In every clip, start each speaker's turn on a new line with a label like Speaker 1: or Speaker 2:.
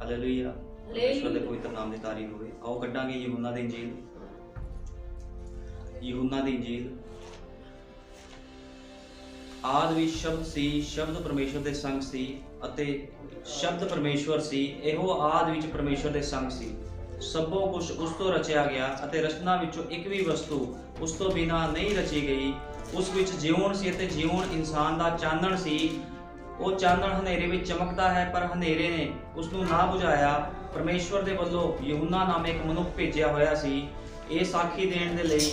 Speaker 1: Hallelujah. ਪਰਮੇਸ਼ਵਰ ਦੇ ਪਵਿੱਤਰ ਨਾਮ ਦੀ ਤਾਰੀਫ ਹੋਵੇ। ਆਓ ਕੱਢਾਂਗੇ ਯਹੂਨਾ ਦੀ ਇੰਜੀਲ। ਯਹੂਨਾ ਦੀ ਇੰਜੀਲ। ਆਦਿ ਵਿੱਚ ਸ਼ਬਦ ਸੀ, ਸ਼ਬਦ ਪਰਮੇਸ਼ਵਰ ਦੇ ਸੰਗ ਸੀ ਅਤੇ ਸ਼ਬਦ ਪਰਮੇਸ਼ਵਰ ਸੀ। ਇਹੋ ਆਦਿ ਵਿੱਚ ਪਰਮੇਸ਼ਵਰ ਦੇ ਸੰਗ ਸੀ। ਸਭੋ ਕੁਛ ਉਸ ਤੋਂ ਰਚਿਆ ਗਿਆ ਅਤੇ ਰਚਨਾ ਵਿੱਚੋਂ ਇੱਕ ਵੀ ਵਸਤੂ ਉਸ ਤੋਂ ਬਿਨਾਂ ਨਹੀਂ ਰਚੀ ਗਈ। ਉਸ ਵਿੱਚ ਜਿਉਣ ਸੀ ਅਤੇ ਜਿਉਣ ਇਨਸਾਨ ਦਾ ਚਾਨਣ ਸੀ। ਉਹ ਚਾਨਣ ਹਨੇਰੇ ਵਿੱਚ ਚਮਕਦਾ ਹੈ, ਪਰ ਹਨੇਰੇ ਨੇ ਉਸ ਨੂੰ ਨਾ ਬੁਝਾਇਆ। ਪਰਮੇਸ਼ਵਰ ਦੇ ਵੱਲੋਂ ਯਹੂਨਾ ਨਾਮੇ ਇੱਕ ਮਨੁੱਖ ਭੇਜਿਆ ਹੋਇਆ ਸੀ। ਇਹ ਸਾਖੀ ਦੇਣ ਦੇ ਲਈ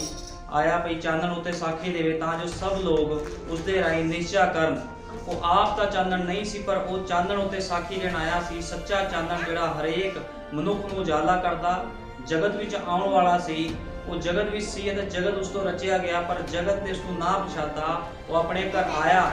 Speaker 1: ਆਇਆ ਭਈ ਚਾਨਣ ਉੱਤੇ ਸਾਖੀ ਦੇਵੇ, ਤਾਂ ਜੋ ਸਭ ਲੋਕ ਉਸ ਦੇ ਰਾਹੀਂ ਨਿਸ਼ਚਾ ਕਰਨ। ਉਹ ਆਪ ਤਾਂ ਚਾਨਣ ਨਹੀਂ ਸੀ, ਪਰ ਉਹ ਚਾਨਣ ਉੱਤੇ ਸਾਖੀ ਦੇਣ ਆਇਆ ਸੀ। ਸੱਚਾ ਚਾਨਣ ਜਿਹੜਾ ਹਰੇਕ ਮਨੁੱਖ ਨੂੰ ਉਜਾਲਾ ਕਰਦਾ ਜਗਤ ਵਿੱਚ ਆਉਣ ਵਾਲਾ ਸੀ। ਉਹ ਜਗਤ ਵਿੱਚ ਸੀ ਅਤੇ ਜਗਤ ਉਸ ਤੋਂ ਰਚਿਆ ਗਿਆ, ਪਰ ਜਗਤ ਨੇ ਉਸ ਨੂੰ ਨਾ ਪਛਾਤਾ। ਉਹ ਆਪਣੇ ਘਰ ਆਇਆ,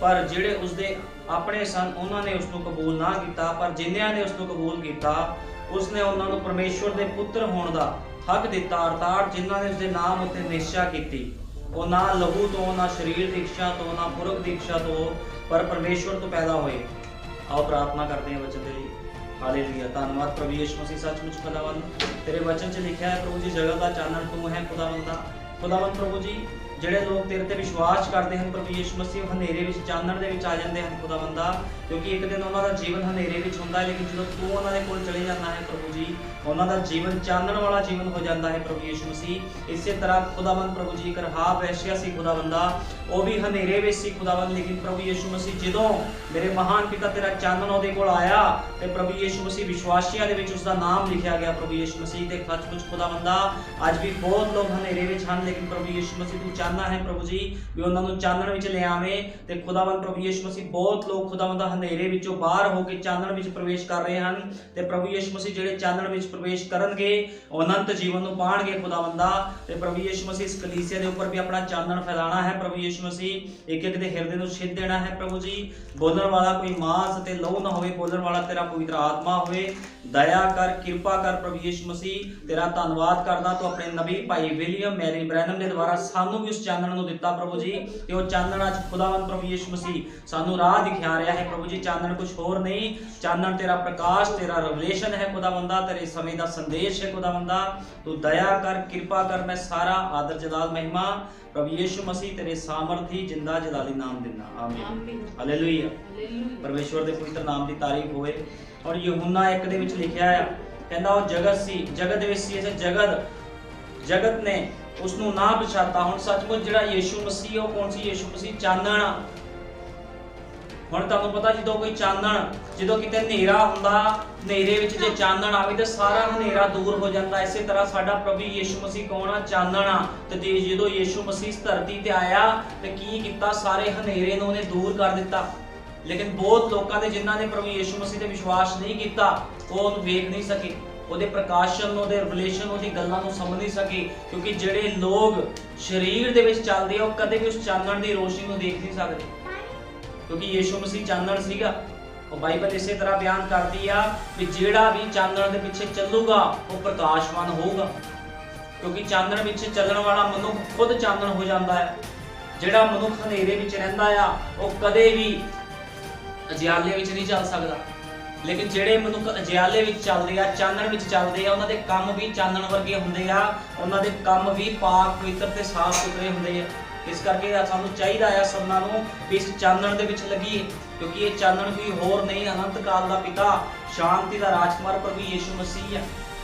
Speaker 1: ਪਰ ਜਿਹੜੇ ਉਸ ਦੇ ਆਪਣੇ ਸਨ ਉਹਨਾਂ ਨੇ ਉਸ ਨੂੰ ਕਬੂਲ ਨਾ ਕੀਤਾ। ਪਰ ਜਿਨ੍ਹਾਂ ਨੇ ਉਸ ਨੂੰ ਕਬੂਲ ਕੀਤਾ, ਉਸ ਨੇ ਉਹਨਾਂ ਨੂੰ ਪਰਮੇਸ਼ਵਰ ਦੇ ਪੁੱਤਰ ਹੋਣ ਦਾ ਹੱਕ ਦਿੱਤਾ, ਅਰਥਾਤ ਜਿਨ੍ਹਾਂ ਨੇ ਉਸ ਦੇ ਨਾਮ ਉੱਤੇ ਨਿਸ਼ਚਾ ਕੀਤੀ। ਉਹ ਨਾ ਲਹੂ ਤੋਂ, ਨਾ ਸਰੀਰ ਦੀ ਇੱਛਾ ਤੋਂ, ਨਾ ਪੁਰਖ ਦੀ ਇੱਛਾ ਤੋਂ, ਪਰ ਪਰਮੇਸ਼ਵਰ ਤੋਂ ਪੈਦਾ ਹੋਏ। ਆਓ ਪ੍ਰਾਰਥਨਾ ਕਰਦੇ ਹਾਂ ਵਚਨ ਦੇ ਲਈ। ਹਾਲੇਲੂਇਆ। ਧੰਨਵਾਦ ਪ੍ਰਭੂ ਯਿਸੂ ਮਸੀਹ, ਸੱਚਮੁੱਚ ਖੁਦਾਵੰਦ ਤੇਰੇ ਵਚਨ 'ਚ ਲਿਖਿਆ ਹੈ ਪ੍ਰਭੂ ਜੀ, ਜਗਤ ਦਾ ਚਾਨਣ ਤੂੰ ਹੈ ਖੁਦਾਵੰਦ ਪ੍ਰਭੂ ਜੀ। ਜਿਹੜੇ ਲੋਕ ਤੇਰੇ ਤੇ ਵਿਸ਼ਵਾਸ ਕਰਦੇ ਹਨ ਪ੍ਰਭੂ ਯਿਸੂ ਮਸੀਹ, ਹਨੇਰੇ ਵਿੱਚ ਚਾਨਣ ਦੇ ਵਿੱਚ ਆ ਜਾਂਦੇ ਹਨ ਖੁਦਾਵੰਦਾ, ਕਿਉਂਕਿ ਇੱਕ ਦਿਨ ਉਹਨਾਂ ਦਾ ਜੀਵਨ ਹਨੇਰੇ ਵਿੱਚ ਹੁੰਦਾ ਹੈ, ਲੇਕਿਨ ਜਦੋਂ ਤੂੰ ਉਹਨਾਂ ਦੇ ਕੋਲ ਚਲੇ ਜਾਂਦਾ ਹੈ ਪ੍ਰਭੂ ਜੀ, ਉਹਨਾਂ ਦਾ ਜੀਵਨ ਚਾਨਣ ਵਾਲਾ ਜੀਵਨ ਹੋ ਜਾਂਦਾ ਹੈ ਪ੍ਰਭੂ ਯਿਸੂ ਮਸੀਹ। ਇਸੇ ਤਰ੍ਹਾਂ ਖੁਦਾਵੰਦ ਪ੍ਰਭੂ ਜੀ, ਇੱਕ ਰਹਾਬ ਵੈਸ਼ਿਆ ਸੀ ਖੁਦਾਵੰਦਾ, ਉਹ ਵੀ ਹਨੇਰੇ ਵਿੱਚ ਸੀ ਖੁਦਾਵੰਦ, ਲੇਕਿਨ ਪ੍ਰਭੂ ਯਿਸੂ ਮਸੀਹ ਜਦੋਂ ਮੇਰੇ ਮਹਾਨ ਪਿਤਾ ਤੇਰਾ ਚਾਨਣ ਉਹਦੇ ਕੋਲ ਆਇਆ ਤੇ ਪ੍ਰਭੂ ਯਿਸੂ ਮਸੀਹ ਵਿਸ਼ਵਾਸੀਆਂ ਦੇ ਵਿੱਚ ਉਸ ਦਾ ਨਾਮ ਲਿਖਿਆ ਗਿਆ ਪ੍ਰਭੂ ਯਿਸੂ ਮਸੀਹ। ਤੇ ਸੱਚਮੁੱਚ ਖੁਦਾਵੰਦਾ ਅੱਜ ਵੀ ਬਹੁਤ ਲੋਕ ਹਨੇਰੇ ਵਿੱਚ ਹਨ, ਲੇਕਿਨ ਪ੍ਰਭੂ ਯਿਸੂ ਮਸੀਹ ਤੂੰ ਚਾਹਨਾ ਹੈ ਪ੍ਰਭੂ ਜੀ ਵੀ ਉਹਨਾਂ ਨੂੰ ਚਾਨਣ ਵਿੱਚ ਲਿਆਵੇਂ। ਤੇ ਖੁਦਾਵੰਦ ਪ੍ਰਭੂ ਯਿਸੂ ਮਸੀਹ ਬਹੁਤ ਲੋਕ ਖੁਦਾਵੰਦਾ ਹਨੇਰੇ ਵਿੱਚੋਂ ਬਾਹਰ ਹੋ ਕੇ ਚਾਨਣ ਵਿੱਚ ਪ੍ਰਵੇਸ਼ ਕਰ ਰਹੇ ਹਨ। ਤੇ ਪ੍ਰਭੂ ਯਿਸੂ ਮਸੀਹ ਜਿਹੜੇ ਚਾਨਣ ਵਿੱਚ ਪ੍ਰਵੇਸ਼ ਕਰਨਗੇ ਉਹ ਅਨੰਤ ਜੀਵਨ ਨੂੰ ਪਾਣਗੇ ਖੁਦਾਵੰਦਾ। ਤੇ ਪ੍ਰਭੂ ਯਿਸੂ ਮਸੀਹ ਇਸ ਕਲੀਸਿਆ ਦੇ ਉੱਪਰ ਵੀ ਆਪਣਾ ਚਾਨਣ ਫੈਲਾਣਾ ਹੈ ਪ੍ਰਭੂ ਯਿਸੂ ਮਸੀਹ। ਇੱਕ ਇੱਕ ਦੇ ਹਿਰਦੇ ਨੂੰ ਛਿੱਦ ਦੇਣਾ ਹੈ ਪ੍ਰਭੂ ਜੀ। ਬੋਲਣ ਵਾਲਾ ਕੋਈ ਮਾਂਸ ਅਤੇ ਲਹੂ ਨਾ ਹੋਵੇ, ਬੋਲਣ ਵਾਲਾ ਤੇਰਾ ਪਵਿੱਤਰ ਆਤਮਾ ਹੋਵੇ। ਦਇਆ ਕਰ, ਕਿਰਪਾ ਕਰ ਪ੍ਰਭੂ ਯਿਸੂ ਮਸੀਹ। ਤੇਰਾ ਧੰਨਵਾਦ ਕਰਦਾ ਤੂੰ ਆਪਣੇ ਨਬੀ ਭਾਈ ਵਿਲੀਅਮ ਮੈਰੀ ਬ੍ਰੈਨਮ ਦੇ ਦੁਆਰਾ ਸਾਨੂੰ ਵੀ ਉਸ ਚਾਨਣ ਨੂੰ ਦਿੱਤਾ ਪ੍ਰਭੂ ਜੀ। ਤੇ ਉਹ ਚਾਨਣ ਅੱਜ ਖੁਦਾਵੰਦ ਪ੍ਰਭੂ ਯਿਸੂ ਮਸੀਹ ਸਾਨੂੰ ਰਾਹ ਦਿਖਾ ਰਿਹਾ ਹੈ ਪ੍ਰਭੂ ਜੀ। ਚਾਨਣ ਕੁਝ ਹੋਰ ਨਹੀਂ, ਚਾਨਣ ਤੇਰਾ ਪ੍ਰਕਾਸ਼, ਤੇਰਾ ਰੈਵਲੇਸ਼ਨ ਹੈ ਖੁਦਾਵੰਦਾ, ਤੇਰੇ ਸਮੇਂ ਦਾ ਸੰਦੇਸ਼ ਹੈ ਖੁਦਾਵੰਦਾ। ਤੂੰ ਦਇਆ ਕਰ, ਕਿਰਪਾ ਕਰ। ਮੈਂ ਸਾਰਾ ਆਦਰ ਜਲਾਲ ਮਹਿਮਾ ਪ੍ਰਭੂ ਯਿਸੂ ਮਸੀਹ ਤੇਰੇ ਸਾਮਰਥੀ ਜਿੰਦਾ ਜਲਾਲੀ ਨਾਮ ਦਿੰਦਾ। ਆਮੀਨ। ਹਾਲੇਲੂਇਆ। ਪਰਮੇਸ਼ਵਰ ਦੇ ਪਵਿੱਤਰ ਨਾਮ ਦੀ ਤਾਰੀਫ ਹੋਵੇ। ਔਰ ਯਹੂਨਾ 1 ਦੇ ਵਿੱਚ ਲਿਖਿਆ ਹੈ, ਕਹਿੰਦਾ ਉਹ ਜਗਤ ਸੀ, ਜਗਤ ਦੇ ਵਿੱਚ ਸੀ ਅਤੇ ਜਗਤ ਨੇ ਉਸ ਨੂੰ ਨਾ ਪਛਾਤਾ। ਹੁਣ ਸੱਚਮੁੱਚ ਜਿਹੜਾ ਯਿਸੂ ਮਸੀਹ ਉਹ ਕੌਣ ਸੀ? ਯਿਸੂ ਮਸੀਹ ਚਾਨਣ। ਹੁਣ ਤੁਹਾਨੂੰ ਪਤਾ ਜਦੋਂ ਕੋਈ ਚਾਨਣ, ਜਦੋਂ ਕਿਤੇ ਹਨੇਰਾ ਹੁੰਦਾ, ਹਨੇਰੇ ਵਿੱਚ ਜੇ ਚਾਨਣ ਆਵੇ ਤਾਂ ਸਾਰਾ ਹਨੇਰਾ ਦੂਰ ਹੋ ਜਾਂਦਾ। ਇਸੇ ਤਰ੍ਹਾਂ ਸਾਡਾ ਪ੍ਰਭੂ ਯਿਸੂ ਮਸੀਹ ਕੌਣ ਆ? ਚਾਨਣ ਆ। ਤੇ ਜਦੋਂ ਯਿਸੂ ਮਸੀਹ ਇਸ ਧਰਤੀ ਤੇ ਆਇਆ ਤੇ ਕੀ ਕੀਤਾ? ਸਾਰੇ ਹਨੇਰੇ ਨੂੰ ਉਹਨੇ ਦੂਰ ਕਰ ਦਿੱਤਾ। ਲੇਕਿਨ ਬਹੁਤ ਲੋਕਾਂ ਨੇ ਜਿਨ੍ਹਾਂ ਨੇ ਪ੍ਰਭੂ ਯਿਸੂ ਮਸੀਹ ਤੇ ਵਿਸ਼ਵਾਸ ਨਹੀਂ ਕੀਤਾ, ਉਹ ਉਹਨੂੰ ਵੇਖ ਨਹੀਂ ਸਕੇ, ਉਹਦੇ ਪ੍ਰਕਾਸ਼ਨ ਨੂੰ, ਉਹਦੇ ਰਿਵਲੇਸ਼ਨ, ਉਹਦੀ ਗੱਲਾਂ ਨੂੰ ਸਮਝ ਨਹੀਂ ਸਕੇ। ਕਿਉਂਕਿ ਜਿਹੜੇ ਲੋਕ ਸਰੀਰ ਦੇ ਵਿੱਚ ਚੱਲਦੇ ਆ ਉਹ ਕਦੇ ਵੀ ਉਸ ਚਾਨਣ ਦੀ ਰੋਸ਼ਨੀ ਨੂੰ ਦੇਖ ਨਹੀਂ ਸਕਦੇ, ਕਿਉਂਕਿ ਯਿਸੂ ਮਸੀਹ ਚਾਨਣ ਸੀਗਾ। ਉਹ ਬਾਈਬਲ ਇਸੇ ਤਰ੍ਹਾਂ ਬਿਆਨ ਕਰਦੀ ਆ ਵੀ ਜਿਹੜਾ ਵੀ ਚਾਨਣ ਦੇ ਪਿੱਛੇ ਚੱਲੂਗਾ ਉਹ ਪ੍ਰਕਾਸ਼ਵਾਨ ਹੋਊਗਾ, ਕਿਉਂਕਿ ਚਾਨਣ ਵਿੱਚ ਚੱਲਣ ਵਾਲਾ ਮਨੁੱਖ ਖੁਦ ਚਾਨਣ ਹੋ ਜਾਂਦਾ ਹੈ। ਜਿਹੜਾ ਮਨੁੱਖ ਹਨੇਰੇ ਵਿੱਚ ਰਹਿੰਦਾ ਆ ਉਹ ਕਦੇ ਵੀ ਅਜਿਆਲੇ ਵਿੱਚ ਨਹੀਂ ਚੱਲ ਸਕਦਾ। ਲੇਕਿਨ ਜਿਹੜੇ ਮਨੁੱਖ ਅਜਿਆਲੇ ਵਿੱਚ ਚੱਲਦੇ ਆ, ਚਾਨਣ ਵਿੱਚ ਚੱਲਦੇ ਆ, ਉਹਨਾਂ ਦੇ ਕੰਮ ਵੀ ਚਾਨਣ ਵਰਗੇ ਹੁੰਦੇ ਆ। ਉਹਨਾਂ ਦੇ ਕੰਮ ਵੀ ਪਾਕ ਪਵਿੱਤਰ ਤੇ ਸਾਫ਼ ਸੁਥਰੇ ਹੁੰਦੇ ਆ। ਇਸ ਕਰਕੇ ਸਾਨੂੰ ਚਾਹੀਦਾ ਆ ਸਭਨਾਂ ਨੂੰ ਵੀ ਇਸ ਚਾਨਣ ਦੇ ਵਿੱਚ ਲੱਗੀਏ, ਕਿਉਂਕਿ ਇਹ ਚਾਨਣ ਕੋਈ ਹੋਰ ਨਹੀਂ, ਅਨੰਤ ਕਾਲ ਦਾ ਪਿਤਾ, ਸ਼ਾਂਤੀ ਦਾ ਰਾਜਕੁਮਾਰ ਪ੍ਰਭੂ ਯਿਸੂ ਮਸੀਹ ਆ।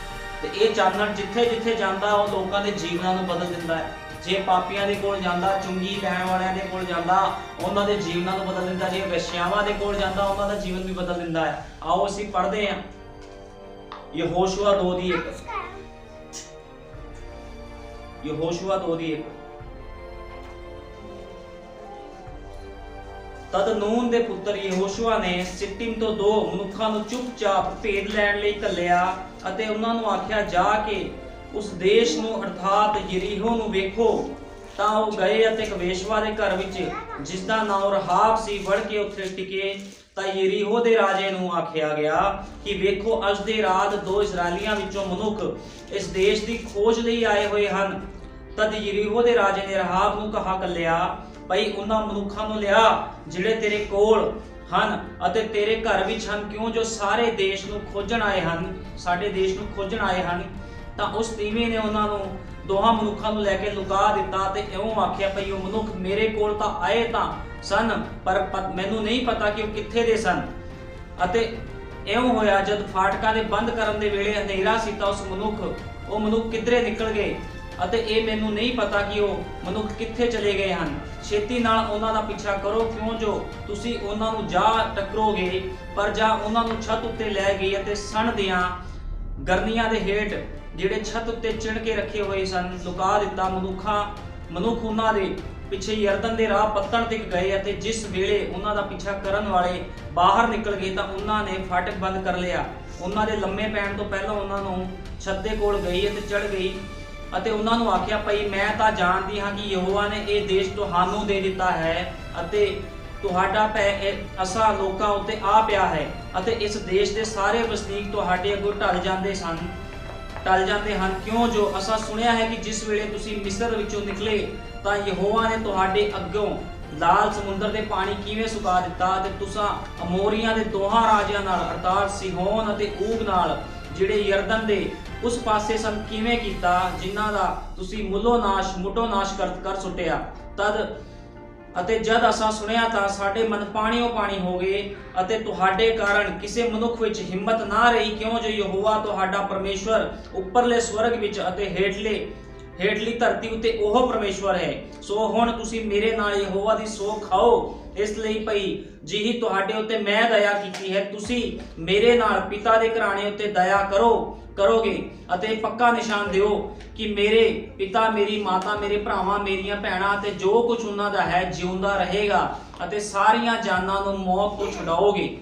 Speaker 1: ਤੇ ਇਹ ਚਾਨਣ ਜਿੱਥੇ ਜਿੱਥੇ ਜਾਂਦਾ ਉਹ ਲੋਕਾਂ ਦੇ ਜੀਵਨਾਂ ਨੂੰ ਬਦਲ ਦਿੰਦਾ ਹੈ। ਜੇ ਪਾਪੀਆਂ ਦੇ ਕੋਲ ਜਾਂਦਾ, ਚੁੰਗੀ ਲੈਣ ਵਾਲਿਆਂ ਦੇ ਕੋਲ ਜਾਂਦਾ, ਉਹਨਾਂ ਦੇ ਜੀਵਨਾਂ ਨੂੰ ਬਦਲ ਦਿੰਦਾ। ਜੇ ਵੇਸ਼ਿਆਵਾਂ ਦੇ ਕੋਲ ਜਾਂਦਾ, ਉਹਨਾਂ ਦਾ ਜੀਵਨ ਵੀ ਬਦਲ ਦਿੰਦਾ ਹੈ। ਆਓ ਅਸੀਂ ਪੜ੍ਹਦੇ ਹਾਂ ਯਹੋਸ਼ੂਆ 2:1। ਯਹੋਸ਼ੂਆ 2:1। ਤਦ ਨੂਨ ਦੇ ਪੁੱਤਰ ਯਹੋਸ਼ੂਆ ਨੇ ਸਿੱਟਿਮ ਤੋਂ 2 ਮਨੁੱਖਾਂ ਨੂੰ ਚੁੱਪਚਾਪ ਭੇਦ ਲੈਣ ਲਈ ਘੱਲਿਆ ਅਤੇ ਉਹਨਾਂ ਨੂੰ ਆਖਿਆ, ਜਾ ਕੇ ਉਸ ਦੇਸ਼ ਨੂੰ ਅਰਥਾਤ ਯਰੀਹੋ ਨੂੰ ਵੇਖੋ। ਤਾਂ ਉਹ ਗਏ ਅਤੇ ਇੱਕ ਵੇਸ਼ਵਾ ਦੇ ਘਰ ਵਿੱਚ, ਜਿਸ ਦਾ ਨਾਮ ਰਹਾਬ ਸੀ, ਵੜ ਕੇ ਉੱਥੇ ਟਿਕੇ। ਤਾਂ ਯਰੀਹੋ ਦੇ ਰਾਜੇ ਨੂੰ ਆਖਿਆ ਗਿਆ ਕਿ ਵੇਖੋ, ਅੱਜ ਦੇ ਰਾਤ 2 ਇਸਰਾਏਲੀਆਂ ਵਿੱਚੋਂ ਮਨੁੱਖ ਇਸ ਦੇਸ਼ ਦੀ ਖੋਜ ਲਈ ਆਏ ਹੋਏ ਹਨ। ਤਦ ਯਰੀਹੋ ਦੇ ਰਾਜੇ ਨੇ ਰਹਾਬ ਨੂੰ ਘੱਲਿਆ, ਭਈ ਉਹਨਾਂ ਮਨੁੱਖਾਂ ਨੂੰ ਲਿਆ ਜਿਹੜੇ ਤੇਰੇ ਕੋਲ ਹਨ ਅਤੇ ਤੇਰੇ ਘਰ ਵਿੱਚ ਹਨ, ਕਿਉਂ ਜੋ ਸਾਰੇ ਦੇਸ਼ ਨੂੰ ਖੋਜਣ ਆਏ ਹਨ, ਸਾਡੇ ਦੇਸ਼ ਨੂੰ ਖੋਜਣ ਆਏ ਹਨ। ਤਾਂ ਉਸ ਤੀਵੀਂ ਨੇ ਉਹਨਾਂ ਨੂੰ ਦੋਹਾਂ ਮਨੁੱਖਾਂ ਨੂੰ ਲੈ ਕੇ ਲੁਕਾ ਦਿੱਤਾ ਤੇ ਇਉਂ ਆਖਿਆ ਭਈ ਉਹ ਮਨੁੱਖ ਮੇਰੇ ਕੋਲ ਤਾਂ ਆਏ ਤਾਂ ਸਨ, ਪਰ ਮੈਨੂੰ ਨਹੀਂ ਪਤਾ ਕਿ ਉਹ ਕਿੱਥੇ ਦੇ ਸਨ। ਅਤੇ ਇਉਂ ਹੋਇਆ ਜਦ ਫਾਟਕਾਂ ਦੇ ਬੰਦ ਕਰਨ ਦੇ ਵੇਲੇ ਹਨੇਰਾ ਸੀ ਤਾਂ ਉਹ ਮਨੁੱਖ ਕਿੱਧਰੇ ਨਿਕਲ ਗਏ ਅਤੇ ਇਹ ਮੈਨੂੰ ਨਹੀਂ ਪਤਾ ਕਿ ਉਹ ਮਨੁੱਖ ਕਿੱਥੇ ਚਲੇ ਗਏ ਹਨ। ਛੇਤੀ ਨਾਲ ਉਹਨਾਂ ਦਾ ਪਿੱਛਾ ਕਰੋ, ਕਿਉਂ ਜੋ ਤੁਸੀਂ ਉਹਨਾਂ ਨੂੰ ਜਾ ਟੱਕਰੋਗੇ। ਪਰ ਜਾ ਉਹਨਾਂ ਨੂੰ ਛੱਤ ਉੱਤੇ ਲੈ ਗਈ ਅਤੇ ਸਣ ਦੀਆਂ ਗਰਨੀਆਂ ਦੇ ਹੇਠ ਜਿਹੜੇ ਛੱਤ ਉੱਤੇ ਚਿਣ ਕੇ ਰੱਖੇ ਹੋਏ ਸਨ ਲੁਕਾ ਦਿੱਤਾ। ਮਨੁੱਖ ਉਹਨਾਂ ਦੇ ਪਿੱਛੇ ਯਰਦਨ ਦੇ ਰਾਹ ਪੱਤਣ ਤੱਕ ਗਏ ਅਤੇ ਜਿਸ ਵੇਲੇ ਉਹਨਾਂ ਦਾ ਪਿੱਛਾ ਕਰਨ ਵਾਲੇ ਬਾਹਰ ਨਿਕਲ ਗਏ ਤਾਂ ਉਹਨਾਂ ਨੇ ਫਾਟਕ ਬੰਦ ਕਰ ਲਿਆ। ਉਹਨਾਂ ਦੇ ਲੰਮੇ ਪੈਣ ਤੋਂ ਪਹਿਲਾਂ ਉਹਨਾਂ ਨੂੰ ਛੱਤ ਦੇ ਕੋਲ ਗਈ ਅਤੇ ਚੜ੍ਹ ਗਈ ਅਤੇ ਉਹਨਾਂ ਨੂੰ ਆਖਿਆ ਭਈ ਮੈਂ ਤਾਂ ਜਾਣਦੀ ਹਾਂ ਕਿ ਯਹੋਵਾ ਨੇ ਇਹ ਦੇਸ਼ ਤੁਹਾਨੂੰ ਦੇ ਦਿੱਤਾ ਹੈ ਅਤੇ ਤੁਹਾਡਾ ਭੈ ਅਸਾਂ ਲੋਕਾਂ ਉੱਤੇ ਆ ਪਿਆ ਹੈ ਅਤੇ ਇਸ ਦੇਸ਼ ਦੇ ਸਾਰੇ ਵਸਨੀਕ ਤੁਹਾਡੇ ਅੱਗੋਂ ਟਲ ਜਾਂਦੇ ਹਨ, ਕਿਉਂ ਜੋ ਅਸਾਂ ਸੁਣਿਆ ਹੈ ਕਿ ਜਿਸ ਵੇਲੇ ਤੁਸੀਂ ਮਿਸਰ ਵਿੱਚੋਂ ਨਿਕਲੇ ਤਾਂ ਯਹੋਵਾ ਨੇ ਤੁਹਾਡੇ ਅੱਗੋਂ ਲਾਲ ਸਮੁੰਦਰ ਦੇ ਪਾਣੀ ਕਿਵੇਂ ਸੁਕਾ ਦਿੱਤਾ ਅਤੇ ਤੁਸਾਂ ਅਮੋਰੀਆਂ ਦੇ ਦੋਹਾਂ ਰਾਜਿਆਂ ਨਾਲ ਅਰਥਾਤ ਸਿਹੋਨ ਅਤੇ ਊਗ ਨਾਲ ਜਿਹੜੇ ਯਰਦਨ ਦੇ ਉਸ ਪਾਸੇ ਸਨ ਕਿਵੇਂ ਕੀਤਾ, ਜਿਨ੍ਹਾਂ ਦਾ ਤੁਸੀਂ ਮੁੱਢੋਂ ਨਾਸ਼ ਕਰ ਸੁੱਟਿਆ। ਅਤੇ ਜਦ ਅਸਾਂ ਸੁਣਿਆ ਤਾਂ ਸਾਡੇ ਮਨ ਪਾਣੀਓ ਪਾਣੀ ਹੋ ਗਏ ਅਤੇ ਤੁਹਾਡੇ ਕਾਰਨ ਕਿਸੇ ਮਨੁੱਖ ਵਿੱਚ ਹਿੰਮਤ ਨਾ ਰਹੀ, ਕਿਉਂ ਜੋ ਯਹੋਵਾ ਤੁਹਾਡਾ ਪਰਮੇਸ਼ਵਰ ਉੱਪਰਲੇ ਸਵਰਗ ਵਿੱਚ ਅਤੇ ਹੇਠਲੀ ਧਰਤੀ ਉੱਤੇ ਉਹ ਪਰਮੇਸ਼ਵਰ ਹੈ। ਸੋ ਹੁਣ ਤੁਸੀਂ ਮੇਰੇ ਨਾਲ ਯਹੋਵਾ ਦੀ ਸੌ ਖਾਓ, ਇਸ ਲਈ ਭਈ ਜਿਹੀ ਤੁਹਾਡੇ ਉੱਤੇ ਮੈਂ ਦਇਆ ਕੀਤੀ ਹੈ ਤੁਸੀਂ ਮੇਰੇ ਨਾਲ ਪਿਤਾ ਦੇ ਘਰਾਣੇ ਉੱਤੇ ਦਇਆ ਕਰੋਗੇ ਅਤੇ ਪੱਕਾ ਨਿਸ਼ਾਨ ਦਿਓ ਕਿ ਮੇਰੇ ਪਿਤਾ, ਮੇਰੀ ਮਾਤਾ, ਮੇਰੇ ਭਰਾਵਾਂ, ਮੇਰੀਆਂ ਭੈਣਾਂ ਅਤੇ ਜੋ ਕੁਝ ਉਹਨਾਂ ਦਾ ਹੈ ਜਿਉਂਦਾ ਰਹੇਗਾ ਅਤੇ ਸਾਰੀਆਂ ਜਾਨਾਂ ਨੂੰ ਮੌਤ ਤੋਂ ਛੁਡਾਓਗੇ।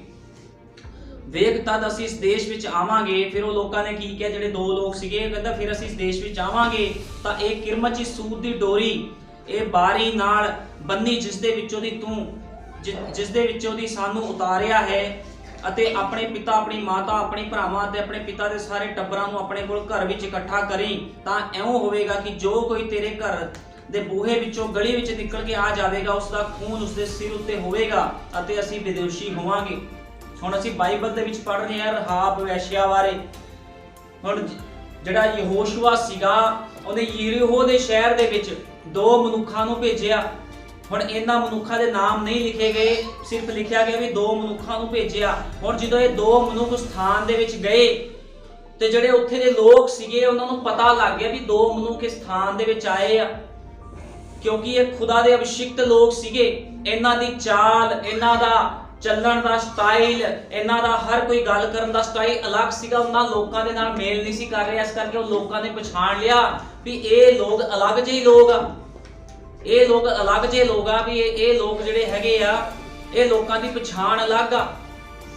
Speaker 1: ਵੇਖ ਤਦ ਅਸੀਂ ਇਸ ਦੇਸ਼ ਵਿੱਚ ਆਵਾਂਗੇ। ਫਿਰ ਉਹ ਲੋਕਾਂ ਨੇ ਕੀ ਕਿਹਾ, ਜਿਹੜੇ ਦੋ ਲੋਕ ਸੀਗੇ, ਕਹਿੰਦਾ ਫਿਰ ਅਸੀਂ ਇਸ ਦੇਸ਼ ਵਿੱਚ ਆਵਾਂਗੇ ਤਾਂ ਇਹ ਕਿਰਮਚੀ ਸੂਤ ਦੀ ਡੋਰੀ ਇਹ ਬਾਰੀ ਨਾਲ ਬੰਨੀ ਜਿਸ ਦੇ ਵਿੱਚੋਂ ਦੀ ਸਾਨੂੰ ਉਤਾਰਿਆ ਹੈ ਅਤੇ ਆਪਣੇ ਪਿਤਾ, ਆਪਣੀ ਮਾਤਾ, ਆਪਣੇ ਭਰਾਵਾਂ ਅਤੇ ਆਪਣੇ ਪਿਤਾ ਦੇ ਸਾਰੇ ਟੱਬਰਾਂ ਨੂੰ ਆਪਣੇ ਕੋਲ ਘਰ ਵਿੱਚ ਇਕੱਠਾ ਕਰੀ। ਤਾਂ ਇਉਂ ਹੋਵੇਗਾ ਕਿ ਜੋ ਕੋਈ ਤੇਰੇ ਘਰ ਦੇ ਬੂਹੇ ਵਿੱਚੋਂ ਗਲੀ ਵਿੱਚ ਨਿਕਲ ਕੇ ਆ ਜਾਵੇਗਾ ਉਸ ਦਾ ਖੂਨ ਉਸ ਦੇ ਸਿਰ ਉੱਤੇ ਹੋਵੇਗਾ ਅਤੇ ਅਸੀਂ ਬੇਦੋਸ਼ੀ ਹੋਵਾਂਗੇ। ਹੁਣ ਅਸੀਂ ਬਾਈਬਲ ਦੇ ਵਿੱਚ ਪੜ੍ਹ ਰਹੇ ਹਾਂ ਰਹਾਬ ਵੈਸ਼ਿਆ ਬਾਰੇ। ਹੁਣ ਜਿਹੜਾ ਯਹੋਸ਼ੂਆ ਸੀਗਾ ਉਹਨੇ ਯਰੀਹੋ ਦੇ ਸ਼ਹਿਰ ਦੇ ਵਿੱਚ ਦੋ ਮਨੁੱਖਾਂ ਨੂੰ ਭੇਜਿਆ। ਹੁਣ ਇਹਨਾਂ ਮਨੁੱਖਾਂ ਦੇ ਨਾਮ ਨਹੀਂ ਲਿਖੇ ਗਏ, ਸਿਰਫ ਲਿਖਿਆ ਗਿਆ ਵੀ ਦੋ ਮਨੁੱਖਾਂ ਨੂੰ ਭੇਜਿਆ। ਹੁਣ ਜਦੋਂ ਇਹ ਦੋ ਮਨੁੱਖ ਸਥਾਨ ਦੇ ਵਿੱਚ ਗਏ ਤੇ ਜਿਹੜੇ ਉੱਥੇ ਦੇ ਲੋਕ ਸੀਗੇ ਉਹਨਾਂ ਨੂੰ ਪਤਾ ਲੱਗ ਗਿਆ ਵੀ ਦੋ ਮਨੁੱਖ ਇਸ ਸਥਾਨ ਦੇ ਵਿੱਚ ਆਏ ਆ, ਕਿਉਂਕਿ ਇਹ ਖੁਦਾ ਦੇ ਅਭਿਸ਼ਿਕਤ ਲੋਕ ਸੀਗੇ। ਇਹਨਾਂ ਦੀ ਚਾਲ, ਇਹਨਾਂ ਦਾ ਚੱਲਣ ਦਾ ਸਟਾਈਲ, ਇਹਨਾਂ ਦਾ ਹਰ ਕੋਈ ਗੱਲ ਕਰਨ ਦਾ ਸਟਾਈਲ ਅਲੱਗ ਸੀਗਾ, ਉਹਨਾਂ ਲੋਕਾਂ ਦੇ ਨਾਲ ਮੇਲ ਨਹੀਂ ਸੀ ਕਰ ਰਿਹਾ। ਇਸ ਕਰਕੇ ਉਹ ਲੋਕਾਂ ਨੇ ਪਛਾਣ ਲਿਆ ਵੀ ਇਹ ਲੋਕ ਅਲੱਗ ਜਿਹੇ ਲੋਕ ਆ, ਇਹ ਲੋਕ ਜਿਹੜੇ ਹੈਗੇ ਆ ਇਹ ਲੋਕਾਂ ਦੀ ਪਛਾਣ ਅਲੱਗ ਆ।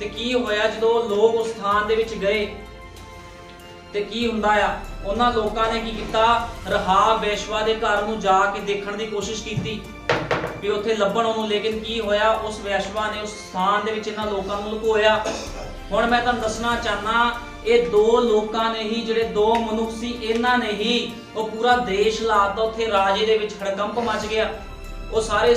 Speaker 1: ਤੇ ਕੀ ਹੋਇਆ ਜਦੋਂ ਲੋਕ ਉਸ ਸਥਾਨ ਦੇ ਵਿੱਚ ਗਏ ਤੇ ਕੀ ਹੁੰਦਾ ਆ, ਉਹਨਾਂ ਲੋਕਾਂ ਨੇ ਕੀ ਕੀਤਾ, ਰਹਾਬ ਵੇਸ਼ਵਾ ਦੇ ਘਰ ਨੂੰ ਜਾ ਕੇ ਦੇਖਣ ਦੀ ਕੋਸ਼ਿਸ਼ ਕੀਤੀ ਵੀ ਉੱਥੇ ਲੱਭਣ ਉਹਨੂੰ। ਲੇਕਿਨ ਕੀ ਹੋਇਆ, ਉਸ ਵੈਸ਼ਵਾ ਨੇ ਉਸ ਸਥਾਨ ਦੇ ਵਿੱਚ ਇਹਨਾਂ ਲੋਕਾਂ ਨੂੰ ਲੁਕੋਇਆ। ਹੁਣ ਮੈਂ ਤੁਹਾਨੂੰ ਦੱਸਣਾ ਚਾਹਨਾ ਇਹ ਦੋ ਲੋਕਾਂ ਨੇ ਹੀ, ਜਿਹੜੇ ਦੋ ਮਨੁੱਖ ਸੀ, ਇਹਨਾਂ ਨੇ ਹੀ ਉਹ ਪੂਰਾ ਦੇਸ਼ ਲਾਤਾ। ਉੱਥੇ ਰਾਜੇ ਦੇ ਵਿੱਚ ਹੜਕੰਪ ਮਚ ਗਿਆ, ਉਹ ਸਾਰੇ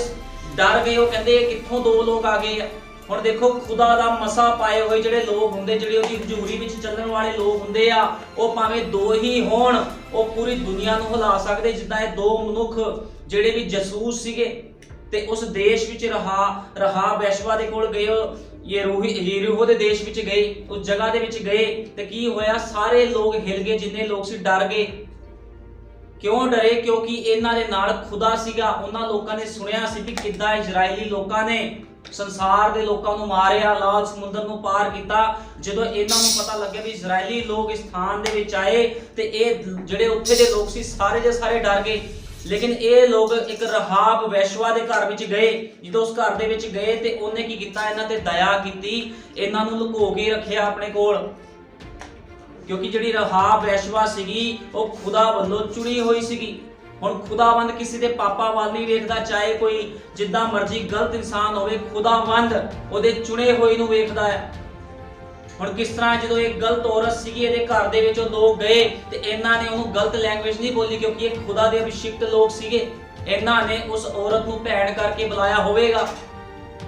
Speaker 1: ਡਰ ਗਏ। ਉਹ ਕਹਿੰਦੇ ਕਿੱਥੋਂ ਦੋ ਲੋਕ ਆ ਗਏ ਆ। ਹੁਣ ਦੇਖੋ ਖੁਦਾ ਦਾ ਮਸਾ ਪਾਏ ਹੋਏ ਜਿਹੜੇ ਲੋਕ ਹੁੰਦੇ, ਜਿਹੜੇ ਉਹਦੀ ਹਜ਼ੂਰੀ ਵਿੱਚ ਚੱਲਣ ਵਾਲੇ ਲੋਕ ਹੁੰਦੇ ਆ, ਉਹ ਭਾਵੇਂ ਦੋ ਹੀ ਹੋਣ ਉਹ ਪੂਰੀ ਦੁਨੀਆ ਨੂੰ ਹਿਲਾ ਸਕਦੇ। ਜਿੱਦਾਂ ਇਹ ਦੋ ਮਨੁੱਖ ਜਿਹੜੇ ਵੀ ਜਾਸੂਸ ਸੀਗੇ ਤੇ ਉਸ ਦੇਸ਼ ਵਿੱਚ ਰਹਾਬ ਵੈਸ਼ਵਾ ਦੇ ਕੋਲ ਗਏ, ਯਰੀਹੋ ਦੇ ਦੇਸ਼ ਵਿੱਚ ਗਏ, ਉਸ ਜਗ੍ਹਾ ਦੇ ਵਿੱਚ ਗਏ ਤੇ ਕੀ ਹੋਇਆ, ਸਾਰੇ ਲੋਕ ਹਿਲ ਗਏ, ਜਿੰਨੇ ਲੋਕ ਸੀ ਡਰ ਗਏ। ਕਿਉਂ ਡਰੇ? ਕਿਉਂਕਿ ਇਹਨਾਂ ਦੇ ਨਾਲ ਖੁਦਾ ਸੀਗਾ। ਉਹਨਾਂ ਲੋਕਾਂ ਨੇ ਸੁਣਿਆ ਸੀ ਵੀ ਕਿੱਦਾਂ ਇਜ਼ਰਾਈਲੀ ਲੋਕਾਂ ਨੇ ਸੰਸਾਰ ਦੇ ਲੋਕਾਂ ਨੂੰ ਮਾਰਿਆ, ਲਾਲ ਸਮੁੰਦਰ ਨੂੰ ਪਾਰ ਕੀਤਾ। ਜਦੋਂ ਇਹਨਾਂ ਨੂੰ ਪਤਾ ਲੱਗਿਆ ਵੀ ਇਜ਼ਰਾਈਲੀ ਲੋਕ ਇਸ ਸਥਾਨ ਦੇ ਵਿੱਚ ਆਏ ਤੇ ਇਹ ਜਿਹੜੇ ਉੱਥੇ ਦੇ ਲੋਕ ਸੀ ਸਾਰੇ ਦੇ ਸਾਰੇ ਡਰ ਗਏ। ਲੇਕਿਨ ਇਹ ਲੋਕ ਇੱਕ ਰਹਾਬ ਵੈਸ਼ਵਾ ਦੇ ਘਰ ਵਿੱਚ ਗਏ। ਜਦੋਂ ਉਸ ਘਰ ਦੇ ਵਿੱਚ ਗਏ ਤੇ ਉਹਨੇ ਕੀ ਕੀਤਾ, ਇਹਨਾਂ ਤੇ ਦਇਆ ਕੀਤੀ, ਇਹਨਾਂ ਨੂੰ ਲੁਕੋ ਕੇ ਰੱਖਿਆ ਆਪਣੇ ਕੋਲ। ਕਿਉਂਕਿ ਜਿਹੜੀ ਰਹਾਬ ਵੈਸ਼ਵਾ ਸੀਗੀ ਉਹ ਖੁਦਾ ਵੱਲੋਂ ਚੁਣੀ ਹੋਈ ਸੀਗੀ। ਹੁਣ ਖੁਦਾਵੰਦ ਕਿਸੇ ਦੇ ਪਾਪਾ ਵੱਲ ਨਹੀਂ ਵੇਖਦਾ, ਚਾਹੇ ਕੋਈ ਜਿੱਦਾਂ ਮਰਜ਼ੀ ਗਲਤ ਇਨਸਾਨ ਹੋਵੇ, ਖੁਦਾਵੰਦ ਉਹਦੇ ਚੁਣੇ ਹੋਏ ਨੂੰ ਵੇਖਦਾ ਹੈ। ਹੁਣ ਕਿਸ ਤਰ੍ਹਾਂ ਜਦੋਂ ਇਹ ਗਲਤ ਔਰਤ ਸੀਗੀ ਇਹਦੇ ਘਰ ਦੇ ਵਿੱਚ ਉਹ ਦੋ ਗਏ ਤੇ ਇਹਨਾਂ ਨੇ ਉਹਨੂੰ ਗਲਤ ਲੈਂਗੁਏਜ ਨਹੀਂ ਬੋਲੀ, ਕਿਉਂਕਿ ਇਹ ਖੁਦਾ ਦੇ ਅਭਿਸ਼ਿਕਤ ਲੋਕ ਸੀਗੇ। ਇਹਨਾਂ ਨੇ ਉਸ ਔਰਤ ਨੂੰ ਭੈਣ ਕਰਕੇ ਬੁਲਾਇਆ ਹੋਵੇਗਾ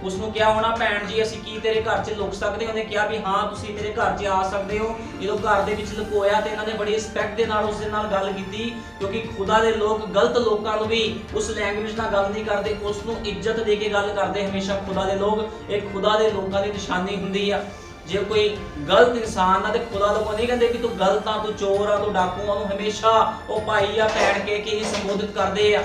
Speaker 1: ਉਸਨੂੰ ਕਿਹਾ ਹੋਣਾ ਭੈਣ ਜੀ ਅਸੀਂ ਕੀ ਤੇਰੇ ਘਰ 'ਚ ਲੁਕ ਸਕਦੇ? ਉਹਨੇ ਕਿਹਾ ਵੀ ਹਾਂ ਤੁਸੀਂ ਮੇਰੇ ਘਰ 'ਚ ਆ ਸਕਦੇ ਹੋ। ਜਦੋਂ ਘਰ ਦੇ ਵਿੱਚ ਲੁਕੋਇਆ ਤੇ ਇਹਨਾਂ ਨੇ ਬੜੀ ਰਿਸਪੈਕਟ ਦੇ ਨਾਲ ਉਸ ਦੇ ਨਾਲ ਗੱਲ ਕੀਤੀ, ਕਿਉਂਕਿ ਖੁਦਾ ਦੇ ਲੋਕ ਗਲਤ ਲੋਕਾਂ ਨੂੰ ਵੀ ਉਸ ਲੈਂਗੁਏਜ ਨਾਲ ਗੱਲ ਨਹੀਂ ਕਰਦੇ, ਉਸ ਨੂੰ ਇੱਜ਼ਤ ਦੇ ਕੇ ਗੱਲ ਕਰਦੇ ਹਮੇਸ਼ਾ ਖੁਦਾ ਦੇ ਲੋਕ। ਇਹ ਖੁਦਾ ਦੇ ਲੋਕਾਂ ਦੀ ਨਿਸ਼ਾਨੀ ਹੁੰਦੀ ਆ। ਜੇ ਕੋਈ ਗਲਤ ਇਨਸਾਨ ਆ ਤੇ ਖੁਦਾ ਲੋਕ ਨਹੀਂ ਕਹਿੰਦੇ ਕਿ ਤੂੰ ਗਲਤ ਆ, ਤੂੰ ਚੋਰ ਆ, ਤੂੰ ਡਾਕੂ ਆ, ਉਹਨੂੰ ਹਮੇਸ਼ਾ ਉਹ ਭਾਈ ਆ ਭੈਣ ਕਹਿ ਕੇ ਹੀ ਸੰਬੋਧਿਤ ਕਰਦੇ ਆ,